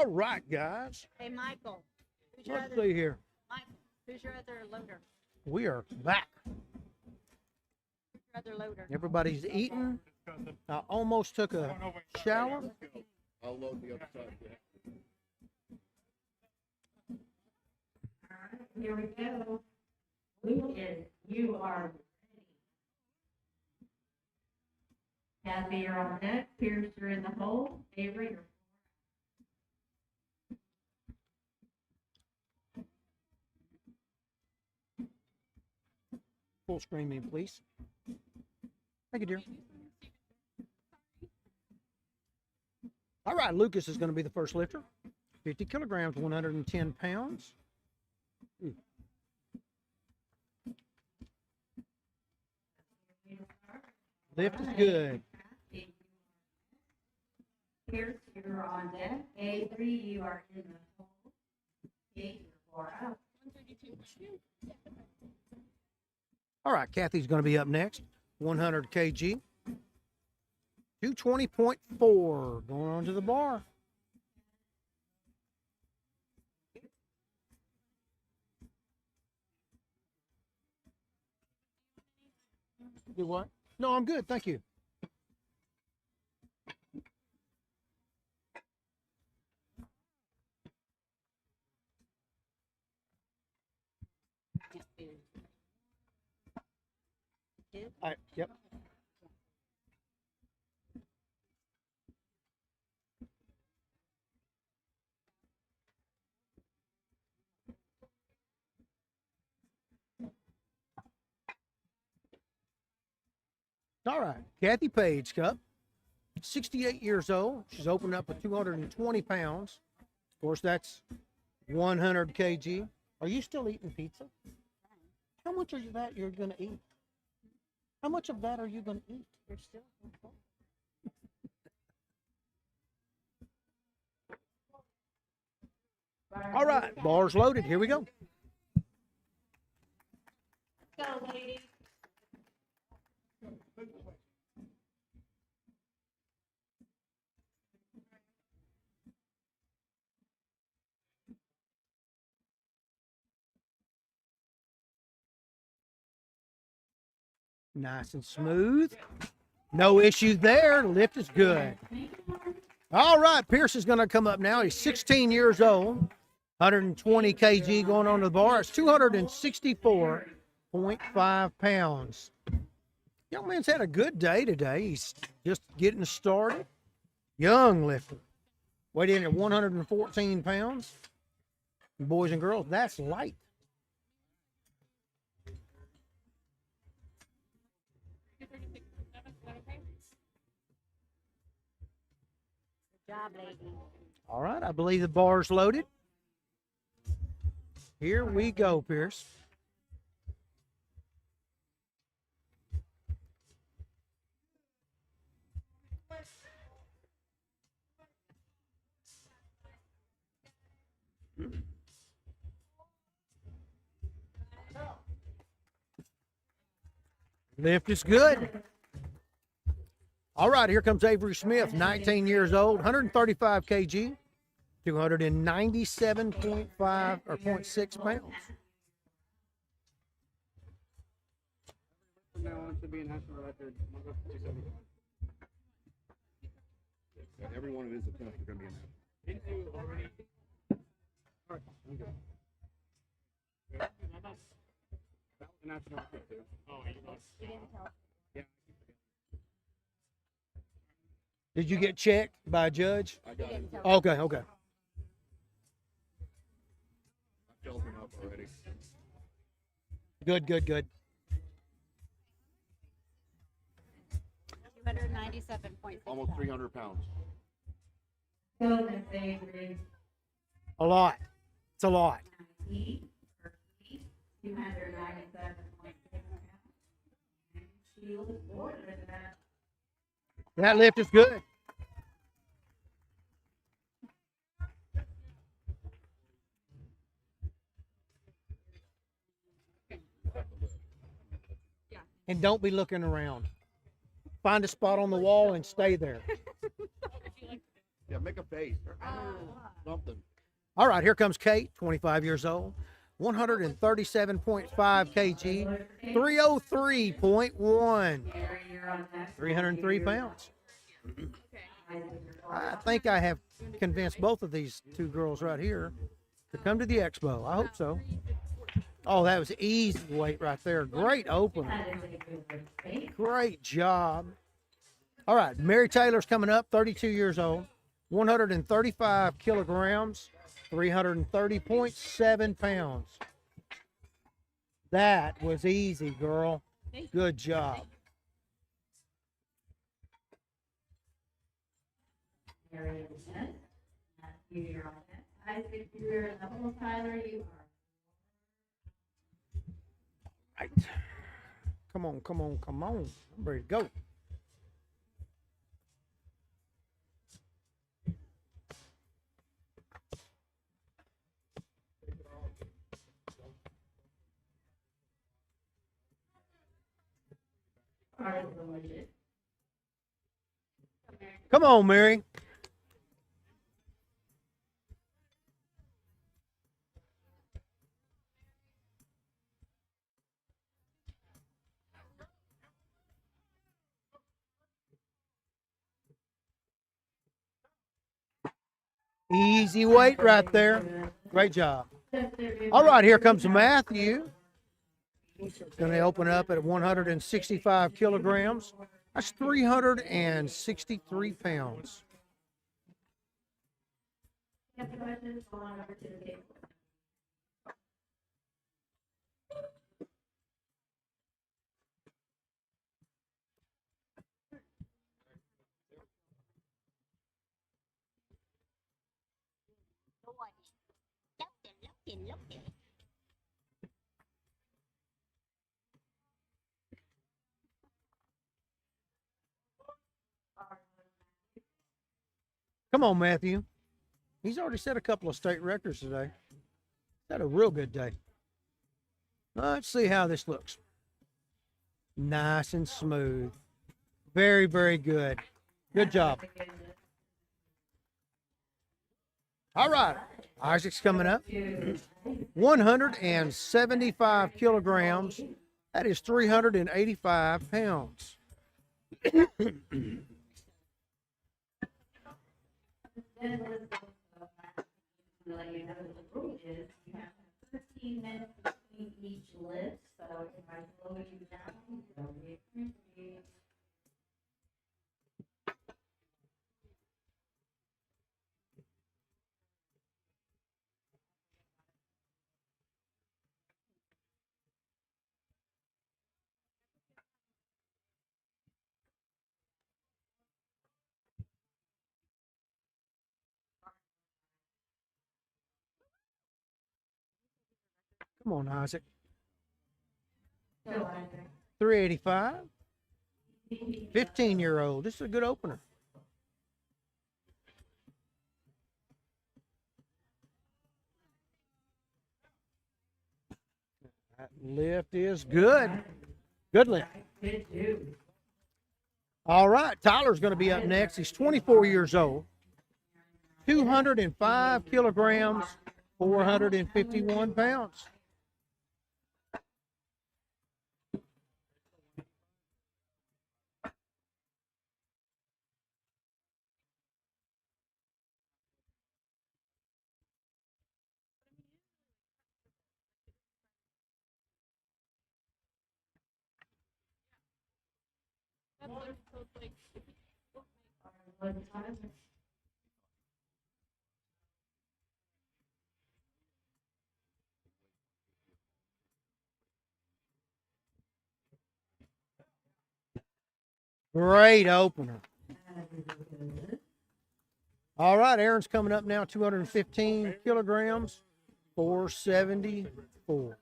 All right, guys. Hey, Michael. Who's your Let's other, see here. Michael, who's your other loader? We are back. Who's your other loader? Everybody's eating. I almost took a shower. I'll load the other side. Here we go. Lucas, you are ready. Kathy, you're on deck. Pierce, you're in the hole. Avery, you're Full screen me, please. Thank you, dear. All right, Lucas is going to be the first lifter. 50 kilograms, 110 pounds. Ooh. Lift is good. Pierce, you're on deck. Avery, you are in the hole. Kate, you're far out. 132. All right, Kathy's going to be up next. 100 kg. 220.4 going on to the bar. Do what? No, I'm good. Thank you. All right, yep. All right, Kathy Page Cup, 68 years old. She's opened up with 220 pounds. Of course, that's 100 kg. Are you still eating pizza? How much of that you're going to eat? How much of that are you going to eat? You're still full. All right, bars loaded. Here we go. Go, ladies. Nice and smooth. No issues there. Lift is good. All right, Pierce is going to come up now. He's 16 years old, 120 kg going on to the bar. It's 264.5 pounds. Young man's had a good day today. He's just getting started. Young lifter. Weighed in at 114 pounds. Boys and girls, that's light. Good job, lady. All right, I believe the bar's loaded. Here we go, Pierce. Lift is good. All right, here comes Avery Smith, 19 years old, 135 kg, 297.5 or 0.6 pounds. From now on to be a national record. I'll go for 275. Yeah, every one of his attempts are going to be in there. Didn't you already? All right, I'm good. That was a national record too. Oh, you lost. Yeah. Did you get checked by a judge? I got it. Okay, okay. I filled him up already. Good, good, good. 297.6. Almost 300 pounds. Go, Miss Avery. A lot. It's a lot. 297.6 pounds. She looks forward to that. That lift is good. And don't be looking around. Find a spot on the wall and stay there. Yeah, Make a face. Something. All right, here comes Kate, 25 years old, 137.5 kg, 303.1, 303 pounds. I think I have convinced both of these two girls right here to come to the expo. I hope so. Oh, that was easy weight right there. Great opener. Great job. All right, Mary Taylor's coming up, 32 years old, 135 kilograms, 330.7 pounds. That was easy, girl. Good job. Right. Come on, come on, come on. I'm ready to go. Come on, Mary. Easy weight right there. Great job. All right, here comes Matthew. Going to open up at 165 kilograms. That's 363 pounds. Come on, Matthew. He's already set a couple of state records today. Had a real good day. Let's see how this looks. Nice and smooth. Very, very good. Good job. All right. Isaac's coming up. 175 kilograms. That is 385 pounds. Let you know the rule is you have 15 minutes between each lift. So if I slow you down, you'll be appreciated. Come on, Isaac. 385. 15-year-old. This is a good opener. That lift is good. Good lift. All right, Tyler's going to be up next. He's 24 years old. 205 kilograms, 451 pounds. Great opener. All right, Aaron's coming up now, 215 kilograms, 474.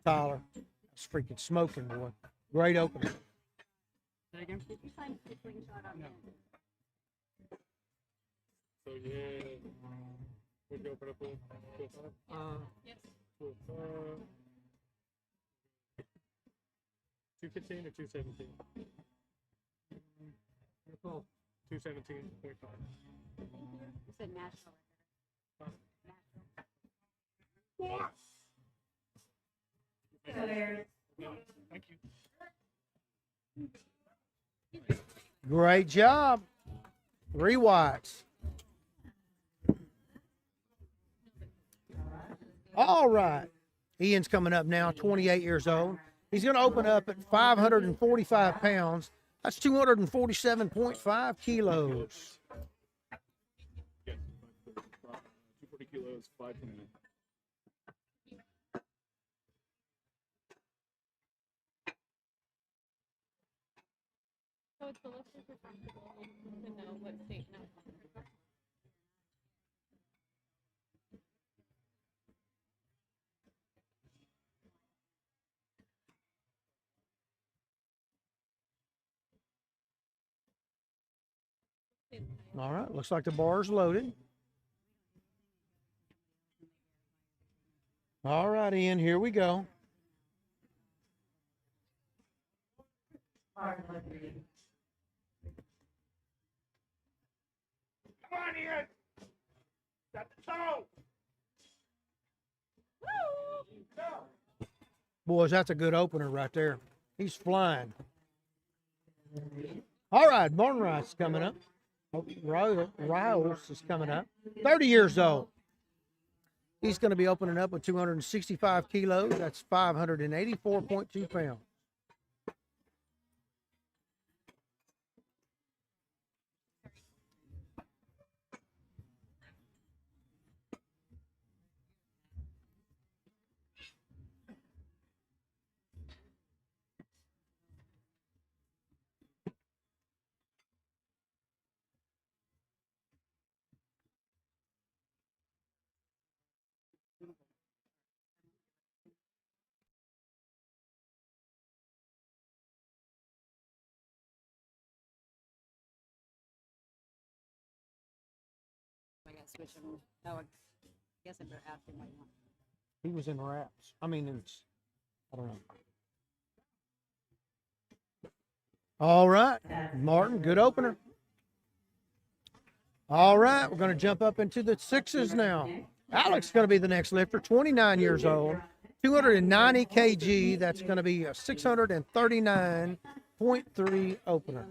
Tyler, that's freaking smoking, boy. Great opener. So yeah, would you open up with 215 or 217? 217.5. You said national. So there's Thank you. Great job. Rewatch. All right. Ian's coming up now, 28 years old. He's going to open up at 545 pounds. That's 247.5 kilos. Yes, 240 kilos, 529. So it's the listeners are comfortable to know what state and outcome. All right. Looks like the bar's loaded. All right, Ian, here we go. Come on, Ian. Got the toe. Boys, that's a good opener right there. He's flying. All right, Martin Rice is coming up. Riles is coming up. 30 years old. He's going to be opening up with 265 kilos. That's 584.2 pounds. I got to switch them. Oh, I guess I better ask him what he wants. He was in wraps. I mean, I don't know. All right, Martin, good opener. All right, we're going to jump up into the sixes now. Alex is going to be the next lifter, 29 years old, 290 kg. That's going to be a 639.3 opener.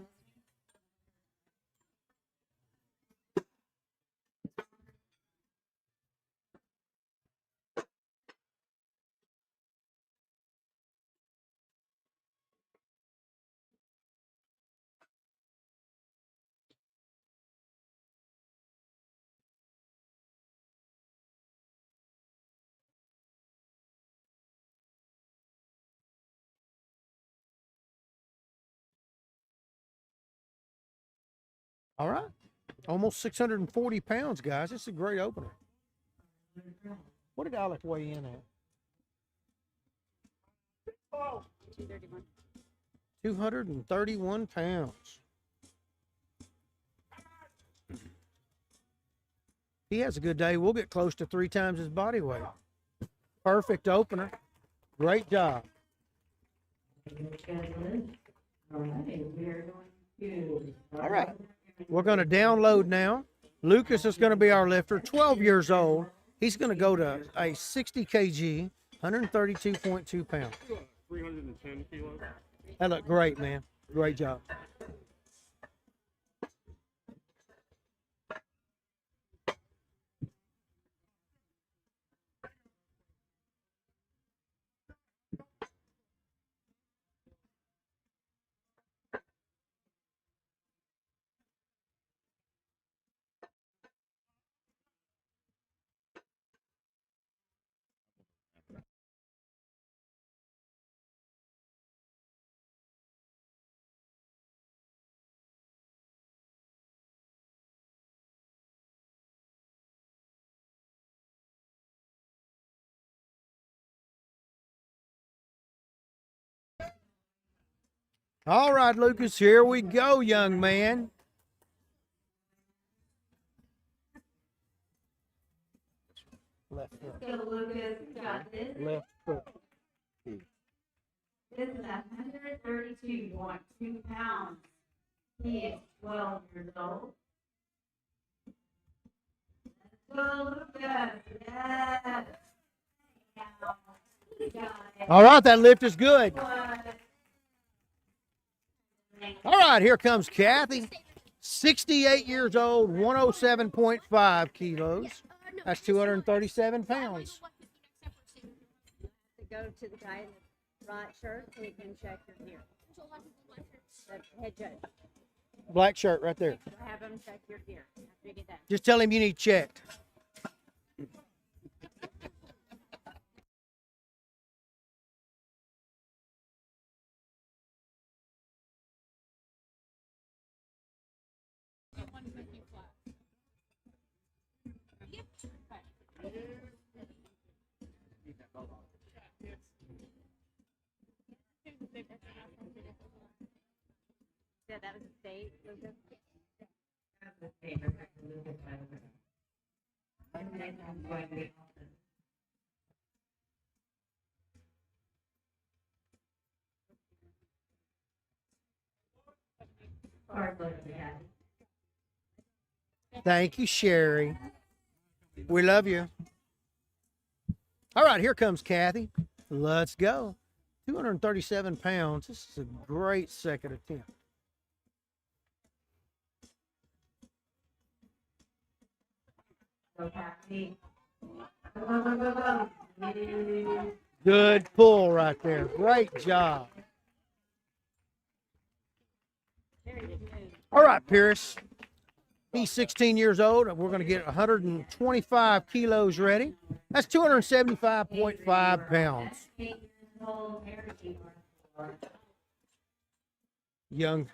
All right, almost 640 pounds, guys. It's a great opener. What did Alex weigh in at? 231. 231 pounds. He has a good day. We'll get close to 3 times his body weight. Perfect opener. Great job. All right. We're going to download now. Lucas is going to be our lifter, 12 years old. He's going to go to a 60 kg, 132.2 pounds. 310 kilos. That looked great, man. Great job. All right, Lucas, here we go, young man. Left foot. so Lucas got this. Left foot. This is 132.2 pounds. He is 12 years old. Go, Lucas. Yes. All right, that lift is good. All right, here comes Kathy. 68 years old, 107.5 kilos. That's 237 pounds. To go to the guy in the right shirt so he can check your gear. The head judge. Black shirt right there. Have him check your gear after you get done. Just tell him you need checked. Yeah, that was a state, Lucas. Thank you, Sherry. We love you. All right, here comes Kathy. Let's go. 237 pounds. This is a great second attempt. Good pull right there. Great job. All right, Pierce. He's 16 years old, and we're going to get 125 kilos ready. That's 275.5 pounds. Young.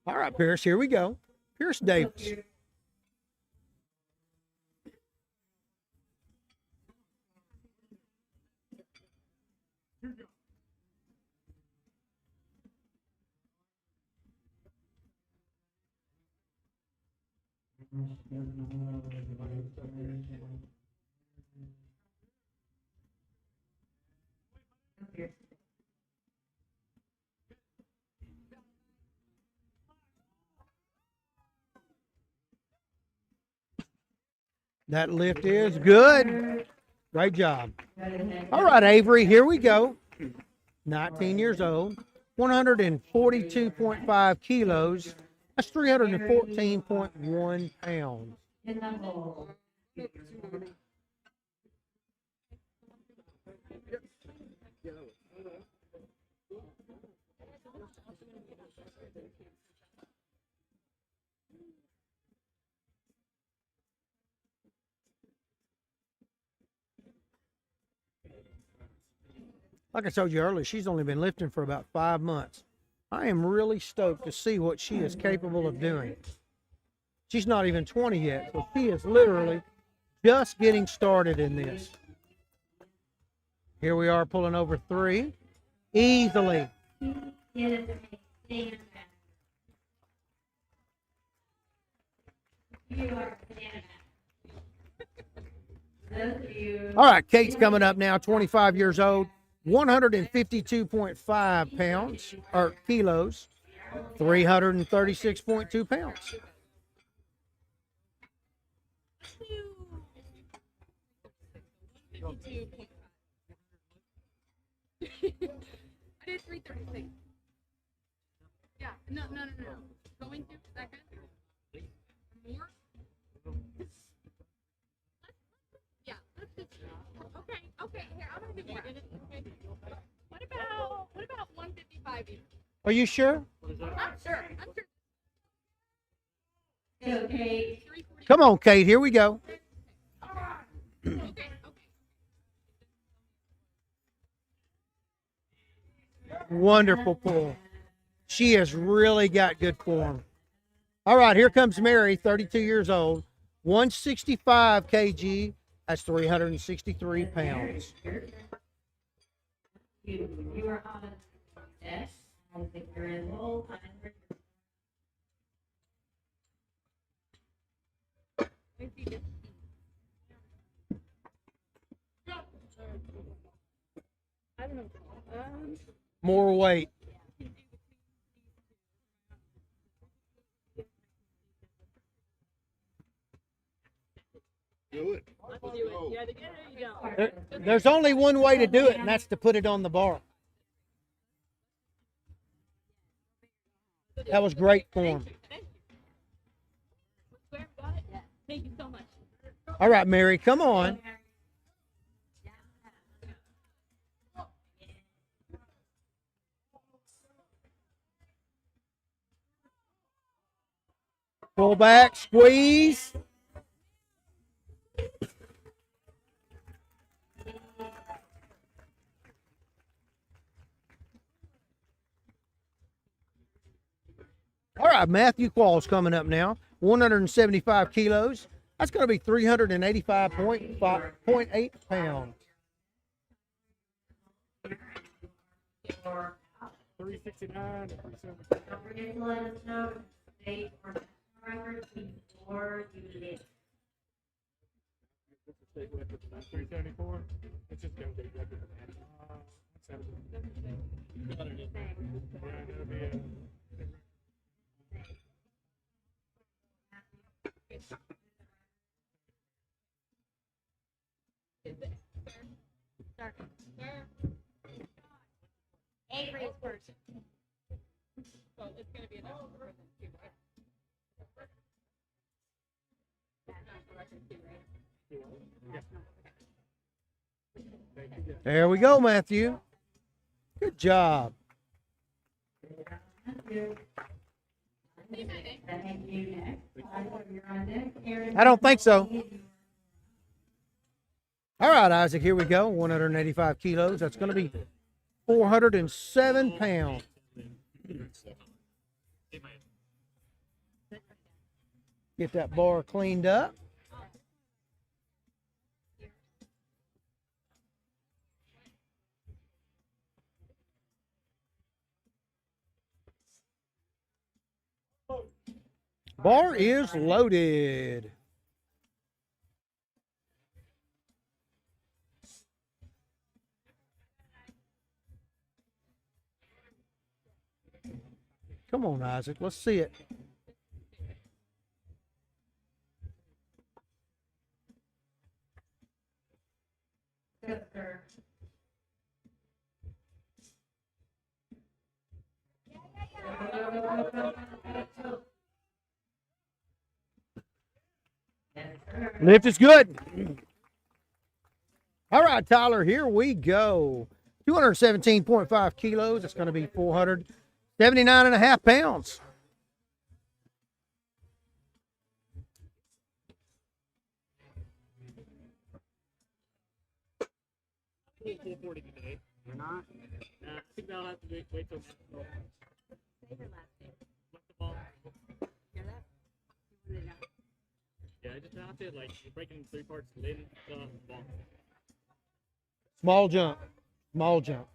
All right, Pierce, here we go. Pierce Davis. That lift is good. Great job. All right, Avery, here we go. 19 years old, 142.5 kilos. That's 314.1 pounds. In the hole. Like I told you earlier, she's only been lifting for about 5 months. I am really stoked to see what she is capable of doing. She's not even 20 yet, so she is literally just getting started in this. Here we are pulling over 3 easily. All right, Kate's coming up now, 25 years old, 152.5 pounds, or kilos, 336.2 pounds. I did 336. Yeah, no. Going through second. More? Yeah, let's just, okay, here, I'm gonna do more. Okay. What about 155 even? Are you sure? I'm sure. Okay. Come on, Kate, here we go. Okay. Wonderful pull. She has really got good form. All right, here comes Mary, 32 years old, 165 kg. That's 363 pounds. You are on this. I think you're in low. I don't know. More weight. Do it. Let's do it. You either get it or you don't. There's only one way to do it, and that's to put it on the bar. That was great form. Thank you. Swear we got it? Yeah. Thank you so much. All right, Mary, come on. Pull back, squeeze. All right, Matthew Quall's coming up now. 175 kilos. That's going to be 385.8 pounds. 369, 370. Don't forget to let us know the state or national record before you leave. This is state record for that. 374. Let's just go state record for that. 170. Yeah, that'll be a. Avery is first. So it's going to be an extra for them too, right? There we go, Matthew. Good job. I don't think so. All right, Isaac, here we go. 185 kilos. That's going to be 407 pounds. Get that bar cleaned up. Bar is loaded. Come on, Isaac. Let's see it. Lift is good. All right, Tyler, here we go. 217.5 kilos. That's going to be 479.5 pounds. Full 440 today. You're not? I think that'll have to wait till next month. Say your last name. What's the ball? Hear that? You wanna know? Yeah, I just announced it like you're breaking in 3 parts. Then the ball. Small jump. Small jump.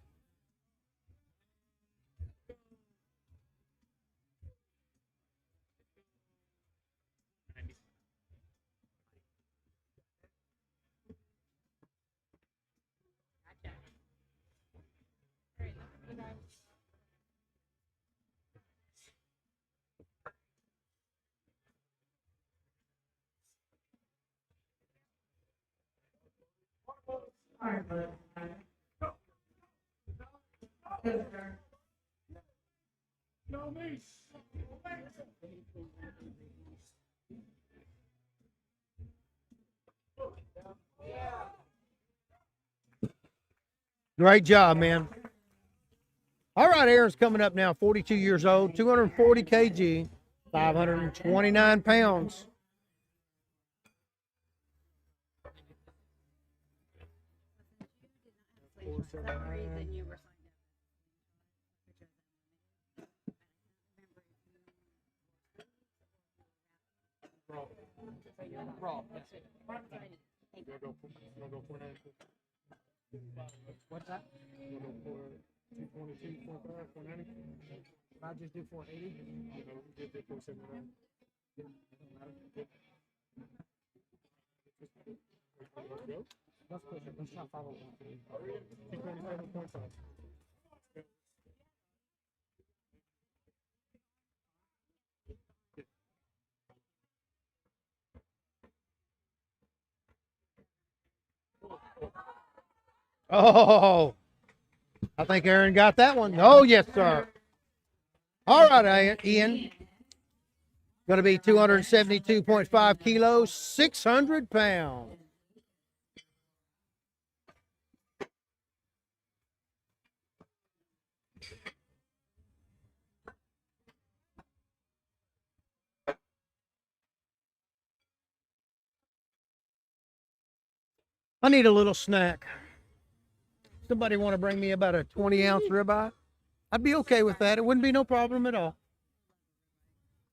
No, me. Great job, man. All right, Aaron's coming up now, 42 years old, 240 kg, 529 pounds. For some reason you were signed Raw. You'll go 490. What's that? You'll go for 222, 405, 490. I just do 480. You know, we did 479. Let's push it. Let's not follow it. 227.5. Oh, I think Aaron got that one. Oh, yes, sir. All right, Ian. Going to be 272.5 kilos, 600 pounds. I need a little snack. Somebody want to bring me about a 20-ounce ribeye? I'd be okay with that. It wouldn't be no problem at all.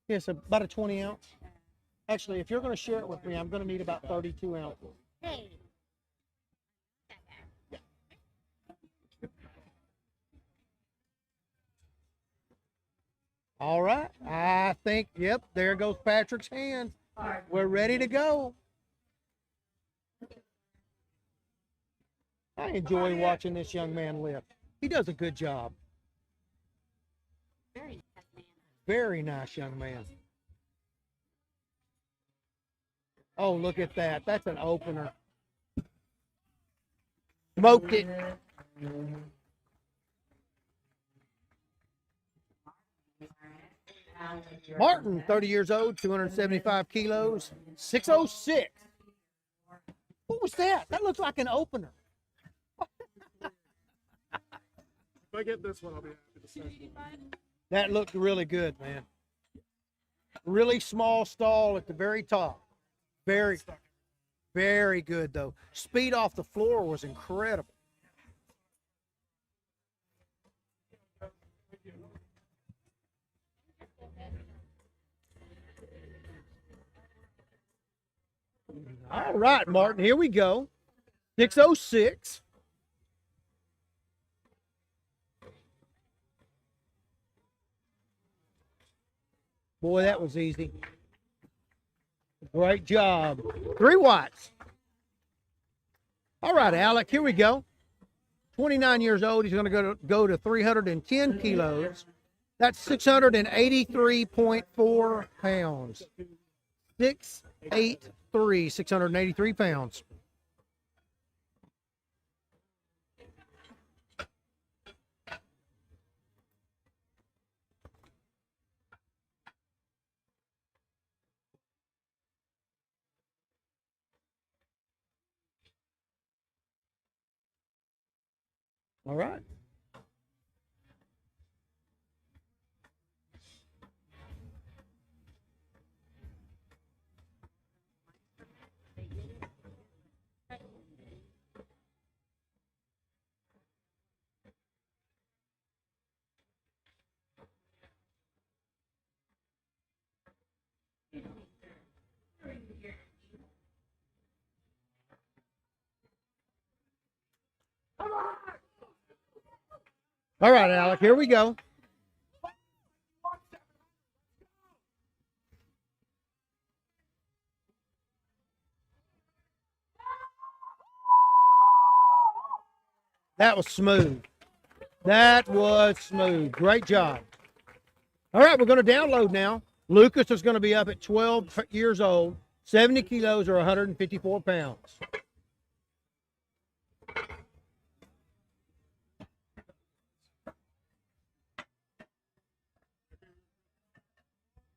Yes, about a 20 ounce. Actually, if you're going to share it with me, I'm going to need about 32 ounces. Hey. All right. I think, yep, there goes Patrick's hand. We're ready to go. I enjoy watching this young man lift. He does a good job. Very nice young man. Oh, look at that. That's an opener. Smoked it. Martin, 30 years old, 275 kilos, 606. What was that? That looks like an opener. If I get this one, I'll be happy to say. That looked really good, man. Really small stall at the very top. Very, very good, though. Speed off the floor was incredible. All right, Martin, here we go. 606. Boy, that was easy. Great job. 3 watts. All right, Alec, here we go. 29 years old. He's going to go to 310 kilos. That's 683.4 pounds. 683, 683 pounds. All right. All right, Alec, here we go. That was smooth. That was smooth. Great job. All right, we're going to download now. Lucas is going to be up at 12 years old, 70 kilos or 154 pounds.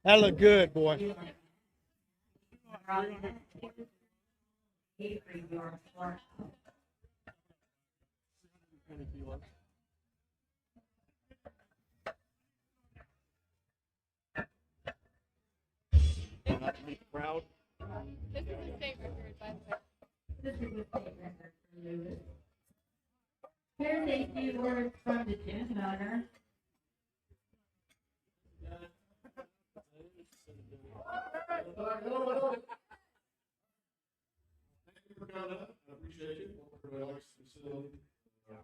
That looked good, boy. Not to meet the crowd. This is a state record, by the way. This is a state record for Lewis. Here's a few words from the gym owner. Thank you for coming up. I appreciate you. Everybody likes the facility. I'm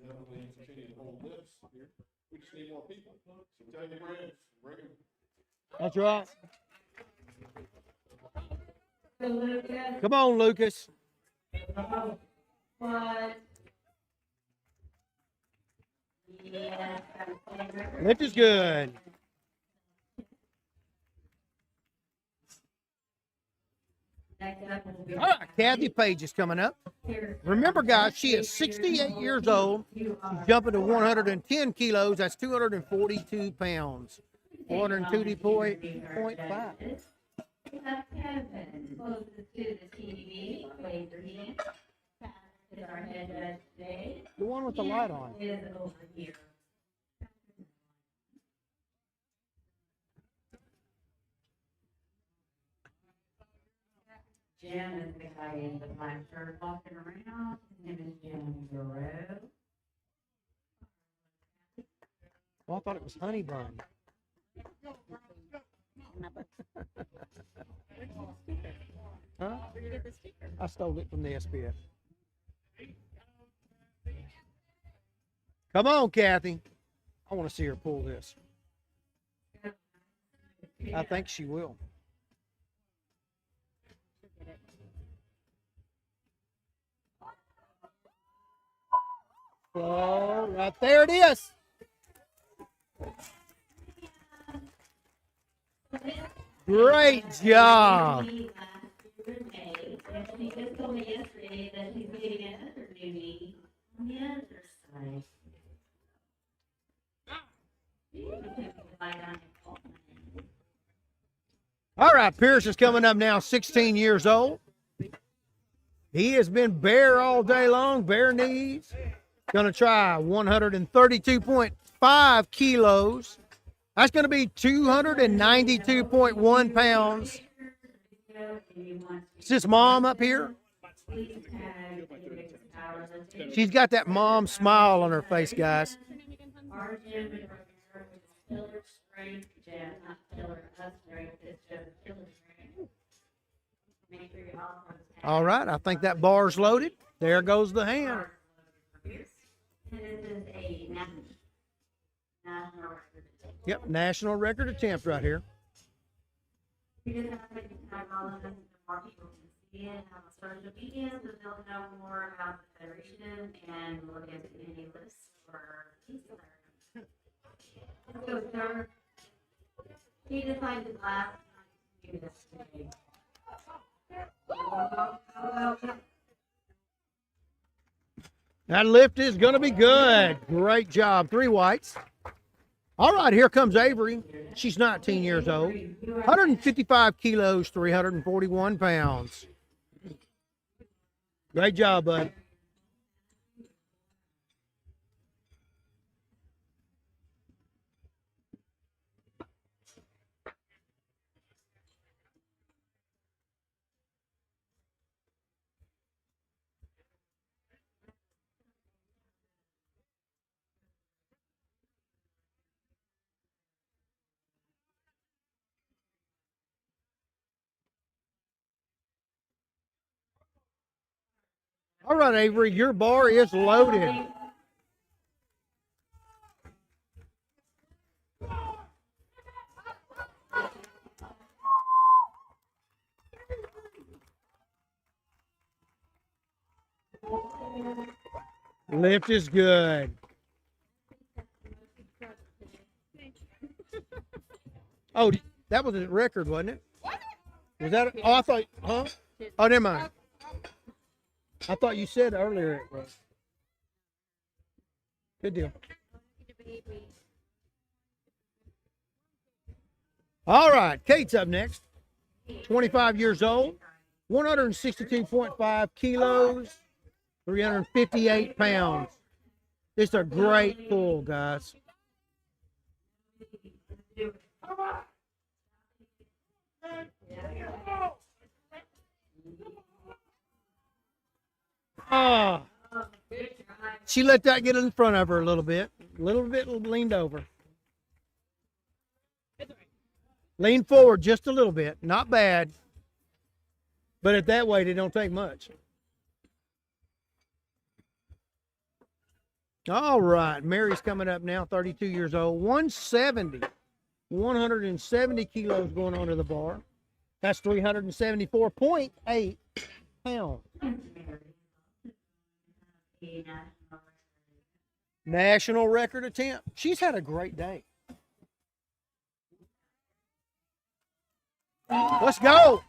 definitely continuing to hold lifts here. We just need more people. So tell your friends, bring them. That's right. Come on, Lucas. What? Yeah. Lift is good. Next up will be All right, Kathy Page is coming up. Remember, guys, she is 68 years old. She's jumping to 110 kilos. That's 242 pounds. 402.5. We have Kevin closest to the TV. Wave your hand. Kevin is our head judge today. The one with the light on. Is over here. Jim is the guy in the black shirt walking around. His name is Jim Giroux. Well, I thought it was honey bun. Huh? Where'd you get the sticker? I stole it from the SPF. Come on, Kathy. I want to see her pull this. I think she will. So, right there it is. Great job. And she just told me yesterday that she's getting another new knee on the other side. All right, Pierce is coming up now, 16 years old. He has been bare all day long, bare knees. Going to try 132.5 kilos. That's going to be 292.1 pounds. Is this mom up here? She's got that mom smile on her face, guys. Our gym is pillar strength gym, not pillar up strength, it's just pillar strength. Make sure you all All right, I think that bar's loaded. There goes the hand. And this is a national record. Yep, national record attempt right here. We just have to take time all of them so more people can see it, have a social media so they'll know more about the federation and look into any lists for these. So, sir, he decided last time to do this today. That lift is going to be good. Great job. 3 whites. All right, here comes Avery. She's 19 years old. 155 kilos, 341 pounds. Great job, bud. All right, Avery, your bar is loaded. Lift is good. Oh, that was a record, wasn't it? Was that? Oh, I thought. Huh? Oh, never mind. I thought you said earlier it was. Good deal. All right, Kate's up next. 25 years old, 162.5 kilos, 358 pounds. It's a great pull, guys. Oh, she let that get in front of her a little bit leaned over. Lean forward just a little bit, not bad. But at that weight, it don't take much. All right, Mary's coming up now, 32 years old, 170 kilos going onto the bar. That's 374.8 pounds. National record attempt. She's had a great day. Let's go.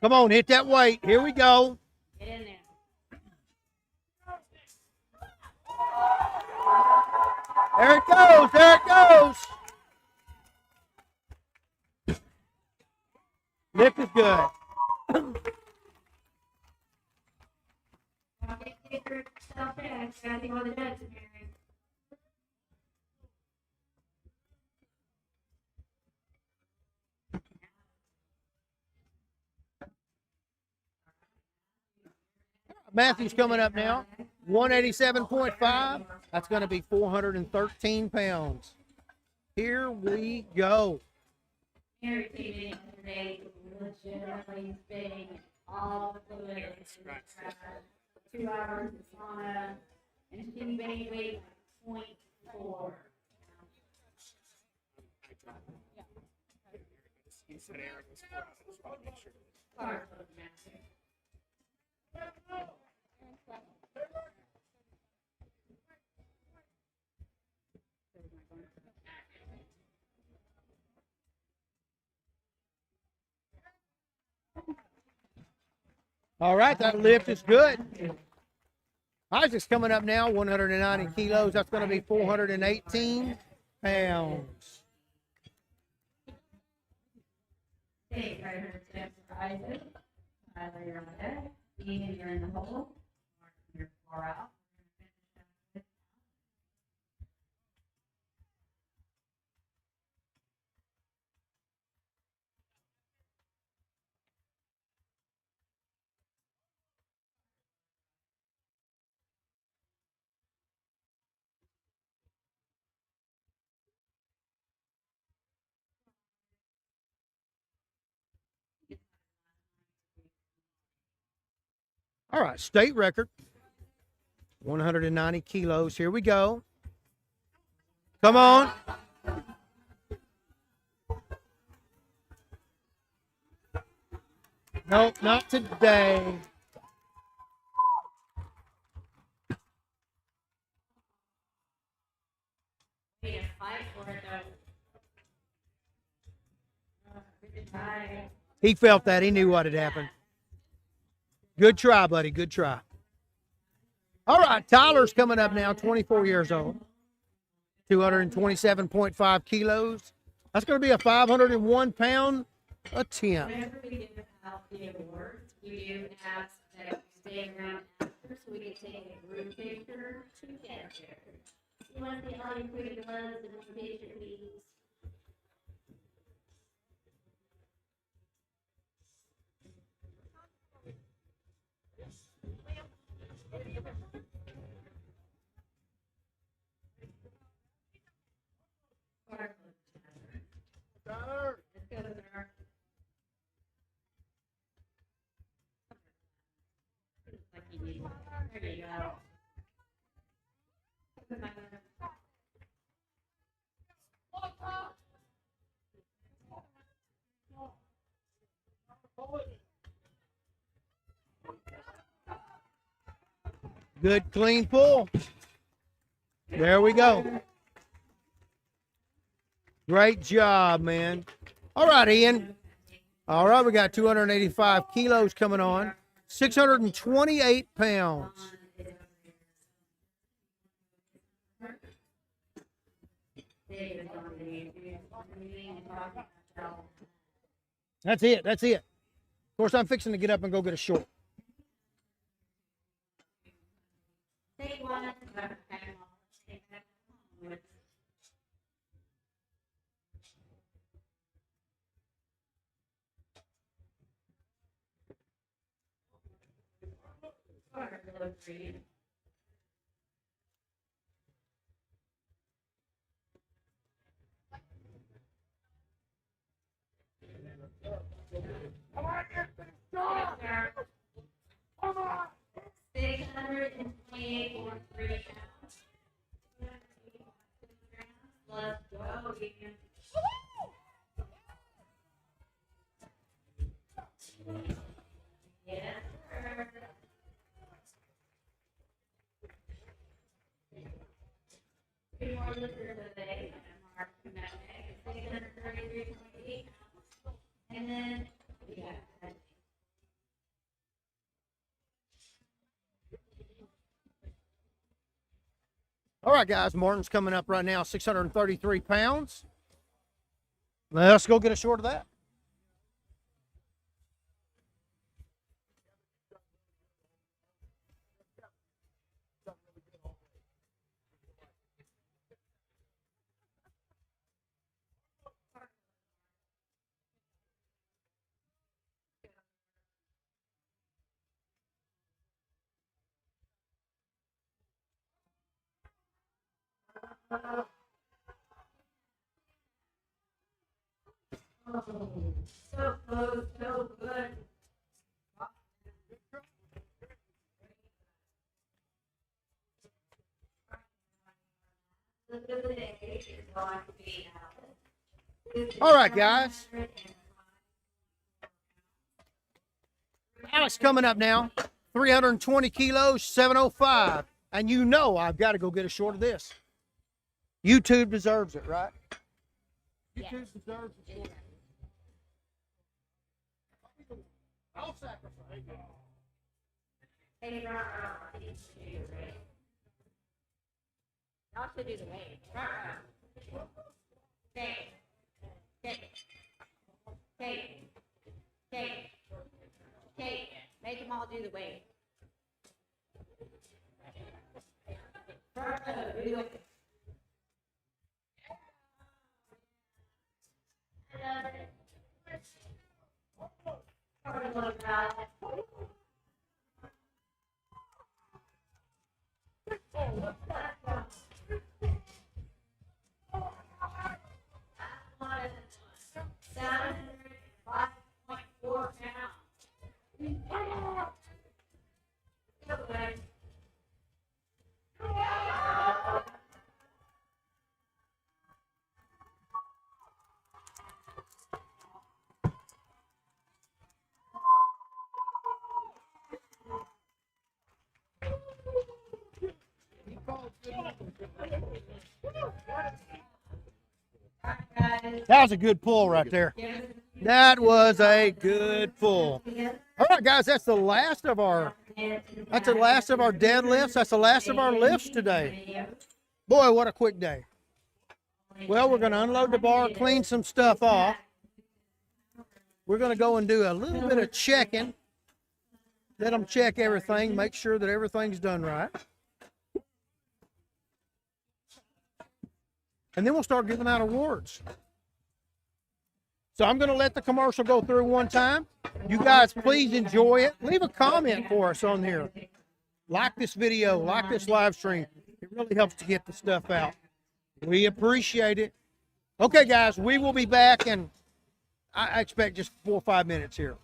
Come on, hit that weight. Here we go. Get in there. There it goes. There it goes. Lift is good. Matthew's coming up now. 187.5. That's going to be 413 pounds. Here we go. Mary came in yesterday, legitimately spitting all the fluid into the trash. 2 hours in sauna, and she made weight like 0.4. He said Aaron was 4 hours. I just want to make sure. Carb master. All right, that lift is good. Isaac's coming up now, 190 kilos. That's going to be 418 pounds. Hey, right here, steps for Isaac. Either you're on deck, being you're in the hole, or you're far out. All right, state record, 190 kilos. Here we go. Come on. Nope, not today. We need to fight for it though. He felt that. He knew what had happened. Good try, buddy. Good try. All right, Tyler's coming up now, 24 years old, 227.5 kilos. That's going to be a 501-pound attempt. Whenever we give out the awards, we do ask that you stay around after so we can take a group picture together. You want to see all your pretty gloves and one picture, please? Let's go, sir. Like you need. There you go. Good, clean pull. There we go. Great job, man. All right, Ian. All right, we got 285 kilos coming on. 628 pounds. That's it. That's it. Of course, I'm fixing to get up and go get a short. Take one. Come on, get 128.3 pounds. Let's go again. Yes, sir. Three more lifters a day. Mark that day. 633.8 pounds. And then, yeah. All right, guys, Martin's coming up right now, 633 pounds. Let's go get a short of that. So close, so good. The day is going to be All right, guys. Alex coming up now, 320 kilos, 705. And you know I've got to go get a short of this. YouTube deserves it, right? YouTube deserves it. I'll sacrifice. Hey, Ron, y'all should do the weight. Okay. Make them all do the weight. Front row, do it. That was a good pull right there. That was a good pull. All right, guys, that's the last of our deadlifts. That's the last of our lifts today. Boy, what a quick day. Well, we're going to unload the bar, clean some stuff off. We're going to go and do a little bit of checking. Let them check everything, make sure that everything's done right. And then we'll start giving out awards. So I'm going to let the commercial go through one time. You guys, please enjoy it. Leave a comment for us on here. Like this video, like this live stream. It really helps to get the stuff out. We appreciate it. Okay, guys, we will be back in, I expect, just 4 or 5 minutes here.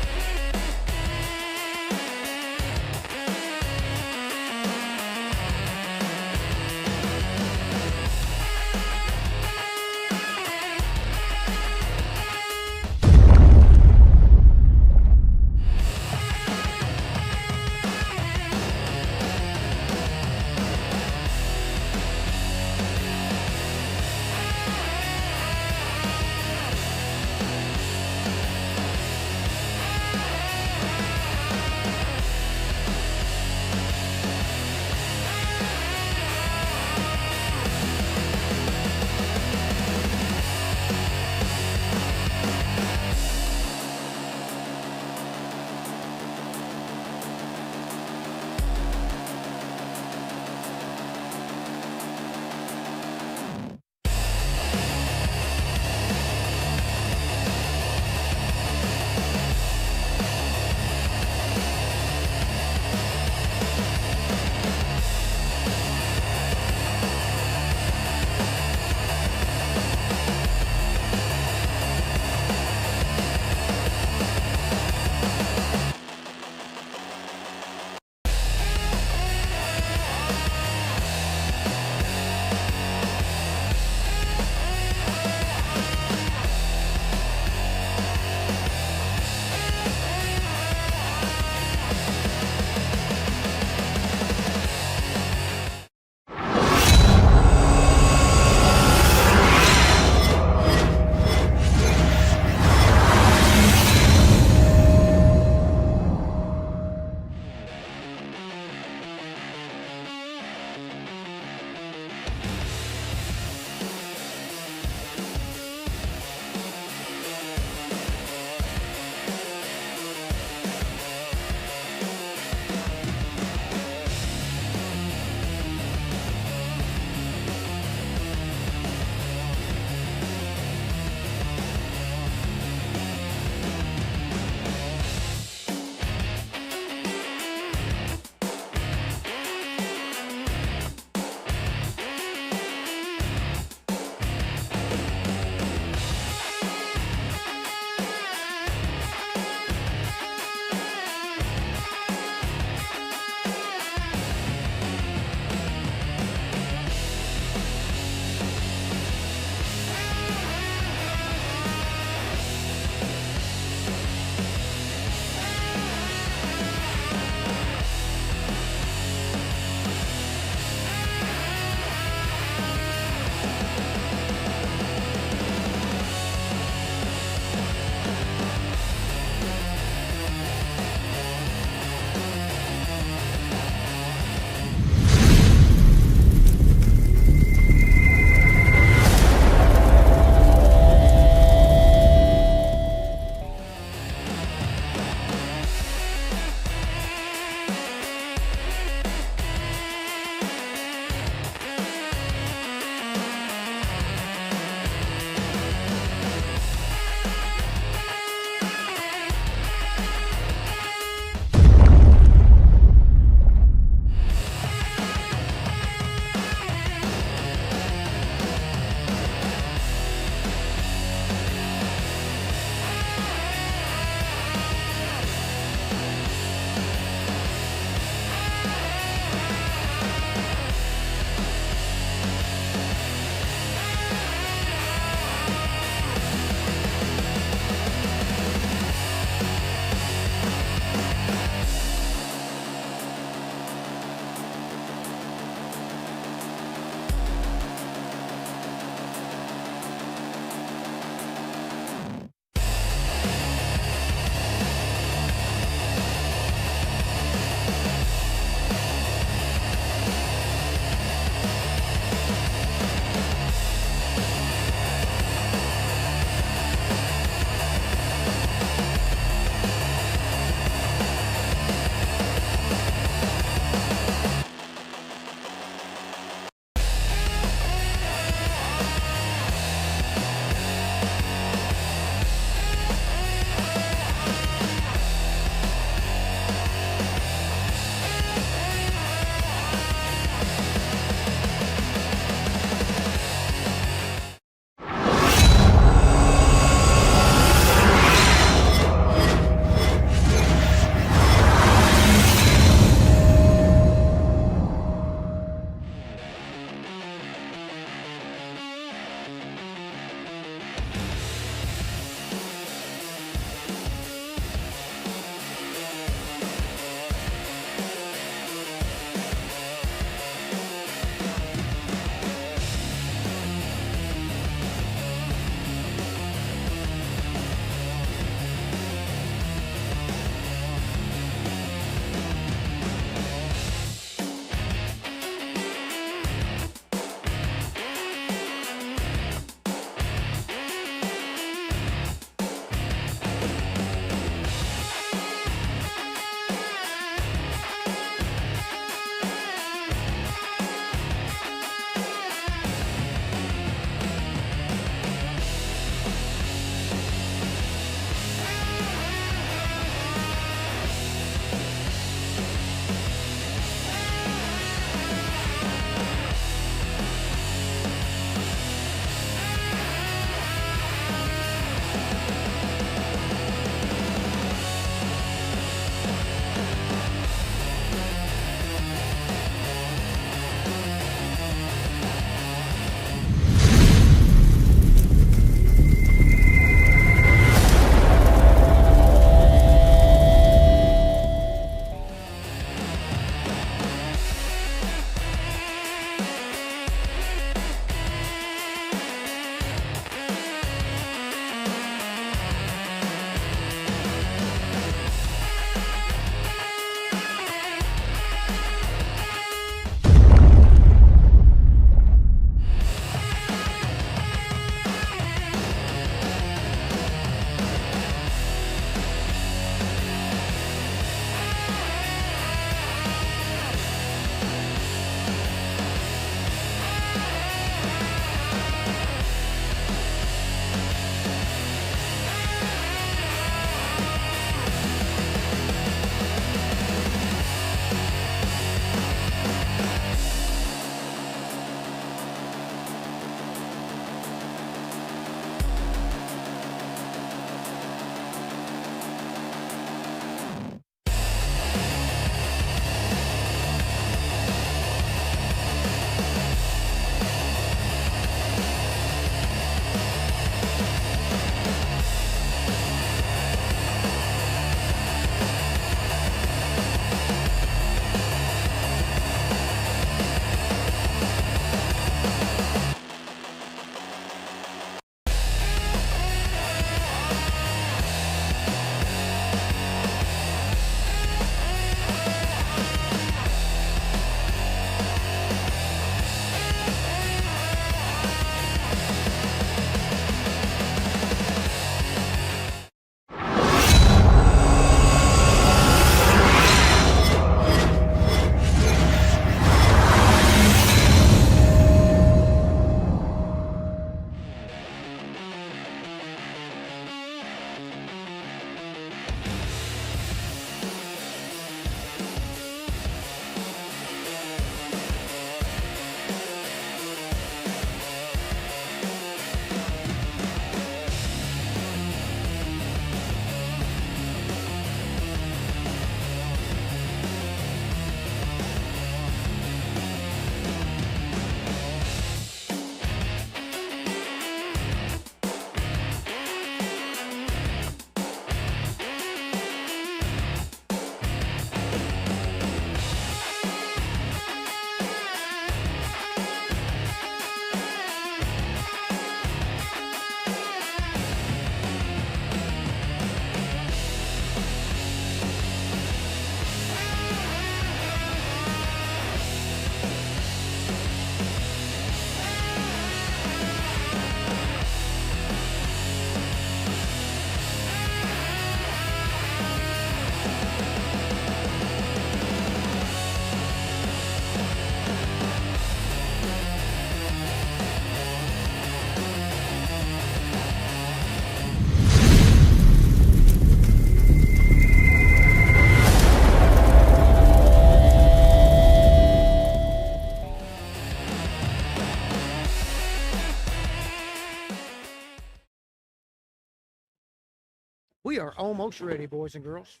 We are almost ready, boys and girls.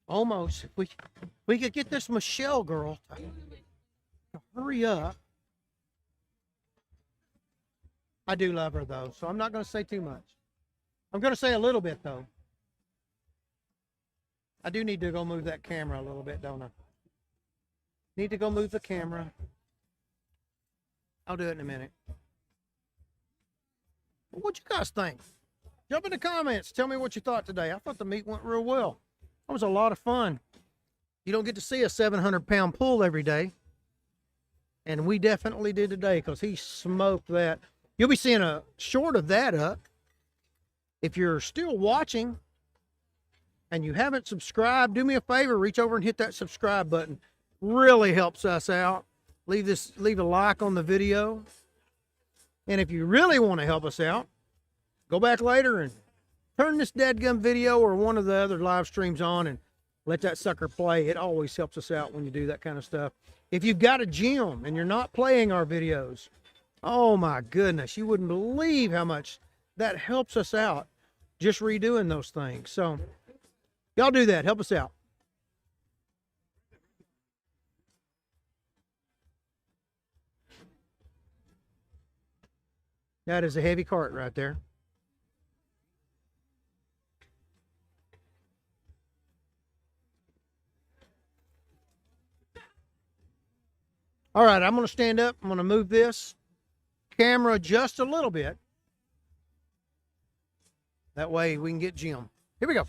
Almost. If we could get this Michelle girl to hurry up. I do love her though, so I'm not going to say too much. I'm going to say a little bit though. I do need to go move that camera a little bit, don't I? Need to go move the camera. I'll do it in a minute. What you guys think? Jump in the comments. Tell me what you thought today. I thought the meet went real well. That was a lot of fun. You don't get to see a 700-pound pull every day. And we definitely did today because he smoked that. You'll be seeing a short of that up. If you're still watching and you haven't subscribed, do me a favor, reach over and hit that subscribe button. Really helps us out. Leave a like on the video. And if you really want to help us out, go back later and turn this dadgum video or one of the other live streams on and let that sucker play. It always helps us out when you do that kind of stuff. If you've got a gym and you're not playing our videos, oh my goodness, you wouldn't believe how much that helps us out just redoing those things. So y'all do that. Help us out. That is a heavy cart right there. All right, I'm going to stand up. I'm going to move this camera just a little bit. That way we can get Jim. Here we go.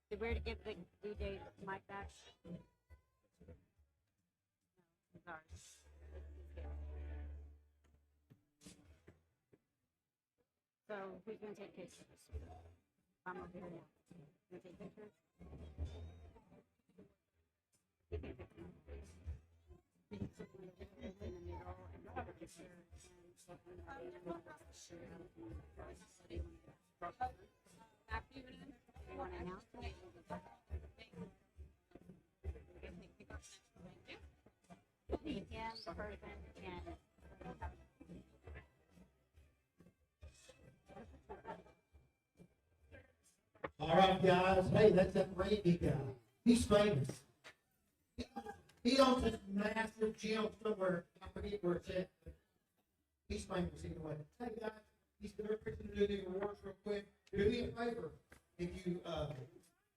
Did we already give the DJ mic back? Sorry. So who's gonna take pictures? I'm over here now. Gonna take pictures? In the middle and have a picture you want to announce it? Yeah, the person and All right, guys. Hey, that's that Randy guy. He's famous. He owns this massive gym somewhere. I forget where it's at. He's famous either way. Hey, guys. He's fixing to do the awards real quick. Do me a favor. If you,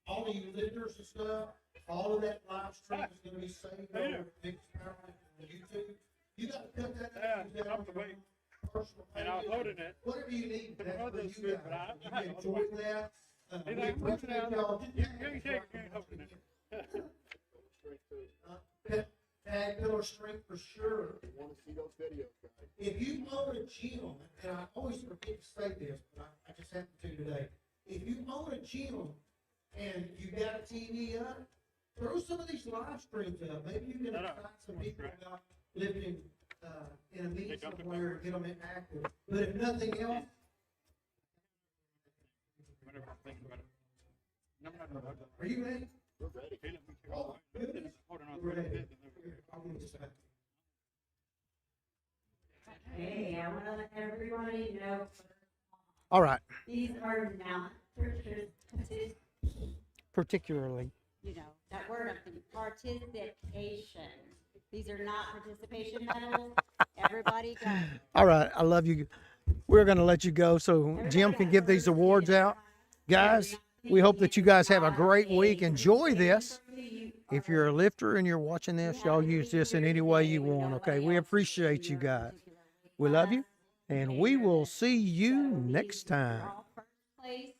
all of you lifters and stuff, all of that live stream is going to be saved over Big Powerlifting on YouTube. You got to cut that out. Yeah, I'm the way. Personal And I'm pages. loading it. Whatever you need, But that's the for other's you good, guys. but I You enjoy that. Hey, We I'm looking appreciate at y'all. it. You can shake, you ain't holding it. Tag pillar strength for sure. You want to see those videos, guys? If you own a gym, and I always forget to say this, but I just happened to today. If you own a gym and you got a TV up, throw some of these live streams up. Maybe you can No. excite some people about living in a meet somewhere and get them active. But if nothing else, Whatever I'm thinking about it. No, no. are you ready? We're ready. Oh, good. Hold on, We're ready. I'll Here, I'll give you a second. hey, I want to let everybody know All right. these are not participation. Particularly. You know, that word, I'm thinking participation. These are not participation medals. Everybody got it. All right. I love you. We're going to let you go so Jim can give these awards out. Guys, we hope that you guys have a great week. Enjoy this. If you're a lifter and you're watching this, y'all use this in any way you want, okay? We appreciate you guys. We love you, and we will see you next time. We're all first place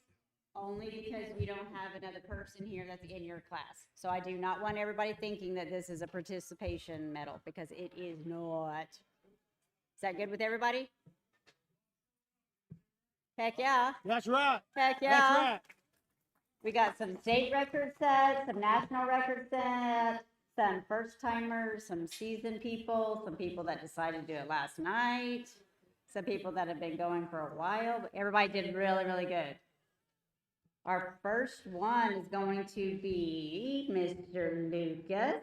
only because we don't have another person here that's in your class. So I do not want everybody thinking that this is a participation medal because it is not. Is that good with everybody? Heck yeah. That's right. Heck yeah. We got some state record sets, some national record sets, some first timers, some seasoned people, some people that decided to do it last night, some people that have been going for a while. But everybody did really, really good. Our first one is going to be Mr. Lucas.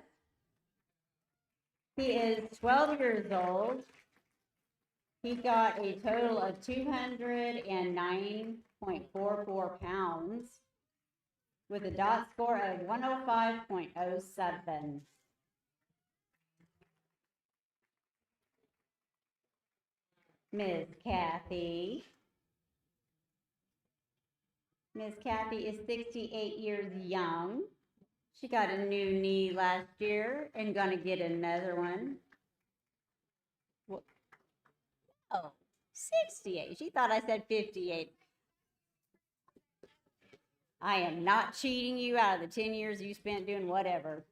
He is 12 years old. He got a total of 209.44 pounds with a dot score of 105.07. Miss Kathy. Miss Kathy is 68 years young. She got a new knee last year and gonna get another one. Oh, 68. She thought I said 58. I am not cheating you out of the 10 years you spent doing whatever.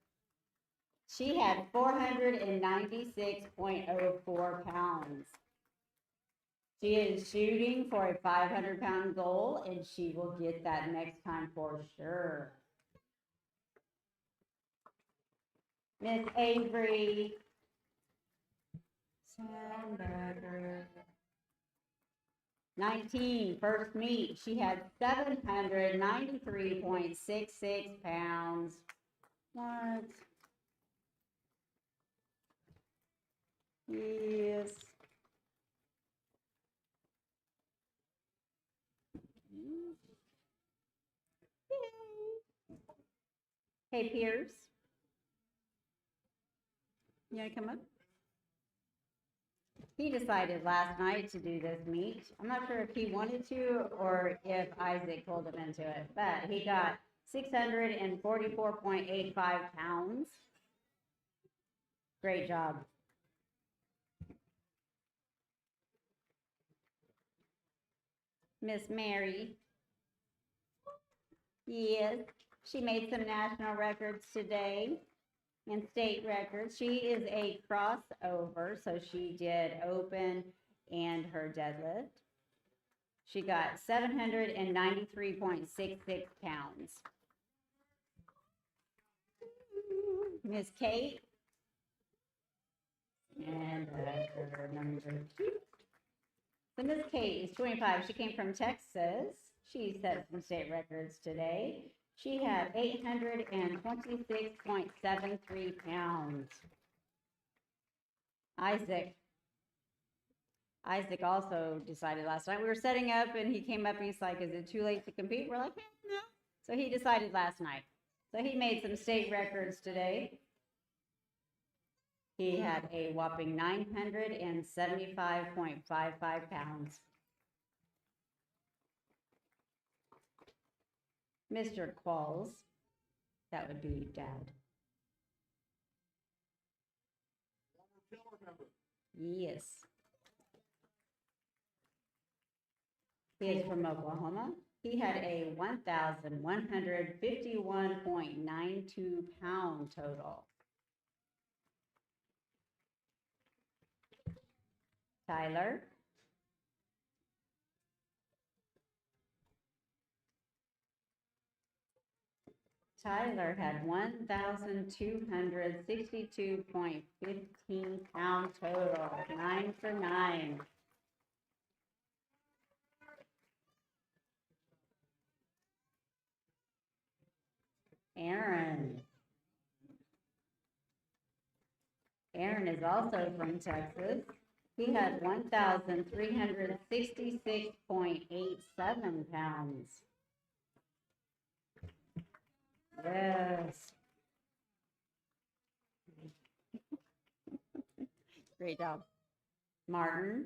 She had 496.04 pounds. She is shooting for a 500-pound goal, and she will get that next time for sure. Miss Avery Sandberger. 19, first meet. She had 793.66 pounds. What? Yes. Hey, Pierce. You want to come up? He decided last night to do this meet. I'm not sure if he wanted to or if Isaac pulled him into it, but he got 644.85 pounds. Great job. Miss Mary. Yes, she made some national records today and state records. She is a crossover, so she did open and her deadlift. She got 793.66 pounds. Miss Kate. And her number 2. So Miss Kate is 25. She came from Texas. She set some state records today. She had 826.73 pounds. Isaac also decided last night. We were setting up and he came up and he's like, is it too late to compete? We're like, no. So he decided last night. So he made some state records today. He had a whopping 975.55 pounds. Mr. Qualls, that would be Dad. Yes. He is from Oklahoma. He had a 1,151.92 pound total. Tyler. Tyler had 1,262.15 pound total. 9 for 9. Aaron. Aaron is also from Texas. He had 1,366.87 pounds. Yes. Great job. Martin.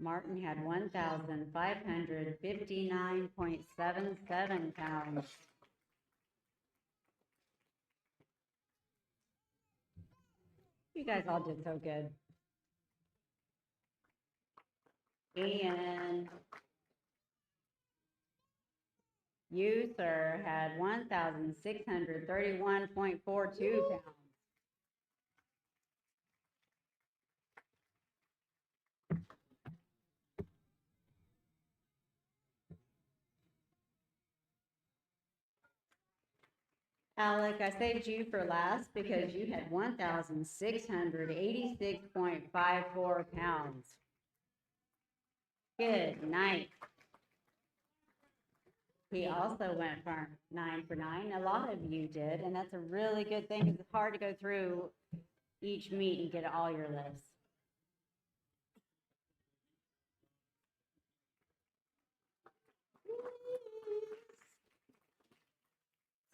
Martin had 1,559.77 pounds. You guys all did so good. And you, sir, had 1,631.42 pounds. Alec, I saved you for last because you had 1,686.54 pounds. Good night. He also went for 9 for 9. A lot of you did, and that's a really good thing. It's hard to go through each meet and get all your lifts.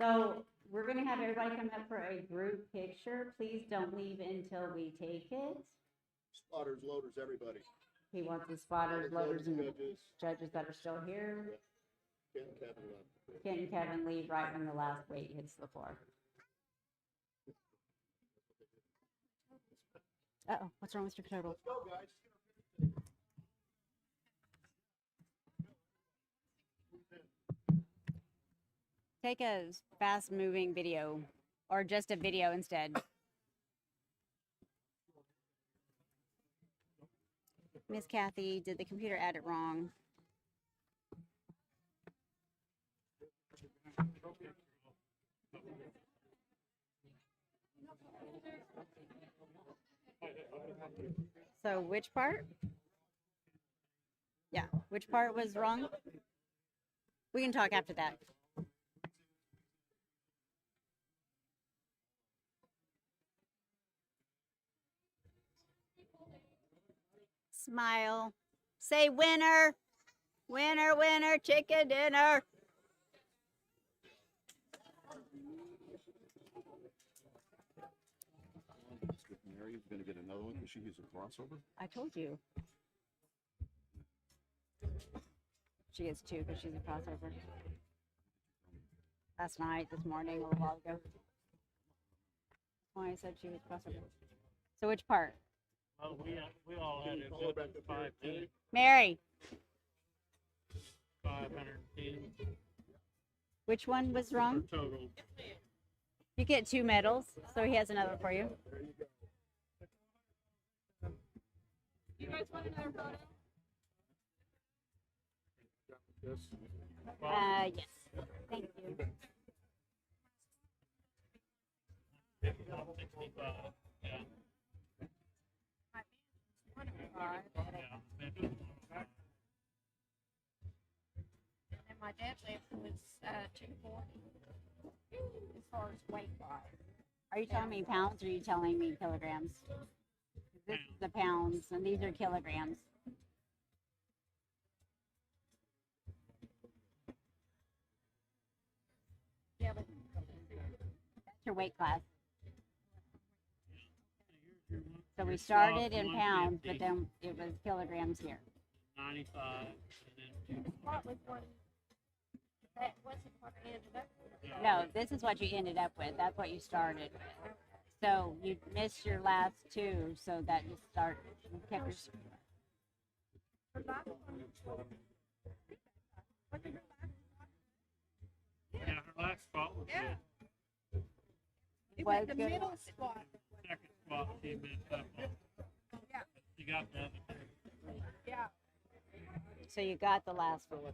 So we're going to have everybody come up for a group picture. Please don't leave until we take it. Spotters, loaders, everybody. He wants the spotters, loaders, and Judges. judges that are still here. Ken and Kevin left. Ken and Kevin leave right when the last weight hits the floor. Uh-oh, what's wrong with your turtle? Let's go, guys. Take a fast-moving video, or just a video instead. Miss Kathy, did the computer add it wrong? So which part? Yeah, which part was wrong? We can talk after that. Smile. Say winner. Winner, winner, chicken dinner. Mary's gonna get another one because she gets a crossover. I told you. She gets 2 because she's a crossover. Last night, this morning, a little while ago. Oh, I said she was crossover. So which part? Well, we all had it up at 510, Mary, 510 which one was wrong? total. You get 2 medals, so he has another for you. You guys want another photo? Yes. Yes. Thank you. 65, yeah. And my dad left was 240 as far as weight wise. Are you telling me pounds or are you telling me kilograms? This is the pounds and these are kilograms. Yeah, but That's your weight class. So we started in pounds, but then it was kilograms here. 95, and then what was one that wasn't what I ended up with. No, this is what you ended up with. That's what you started with. So you missed your last 2, so that you kept your. yeah, her last spot was Yeah. good. It Was was the good. middle squat. Second spot, she missed that one. Yeah. She got the other 2. Yeah. So you got the last one.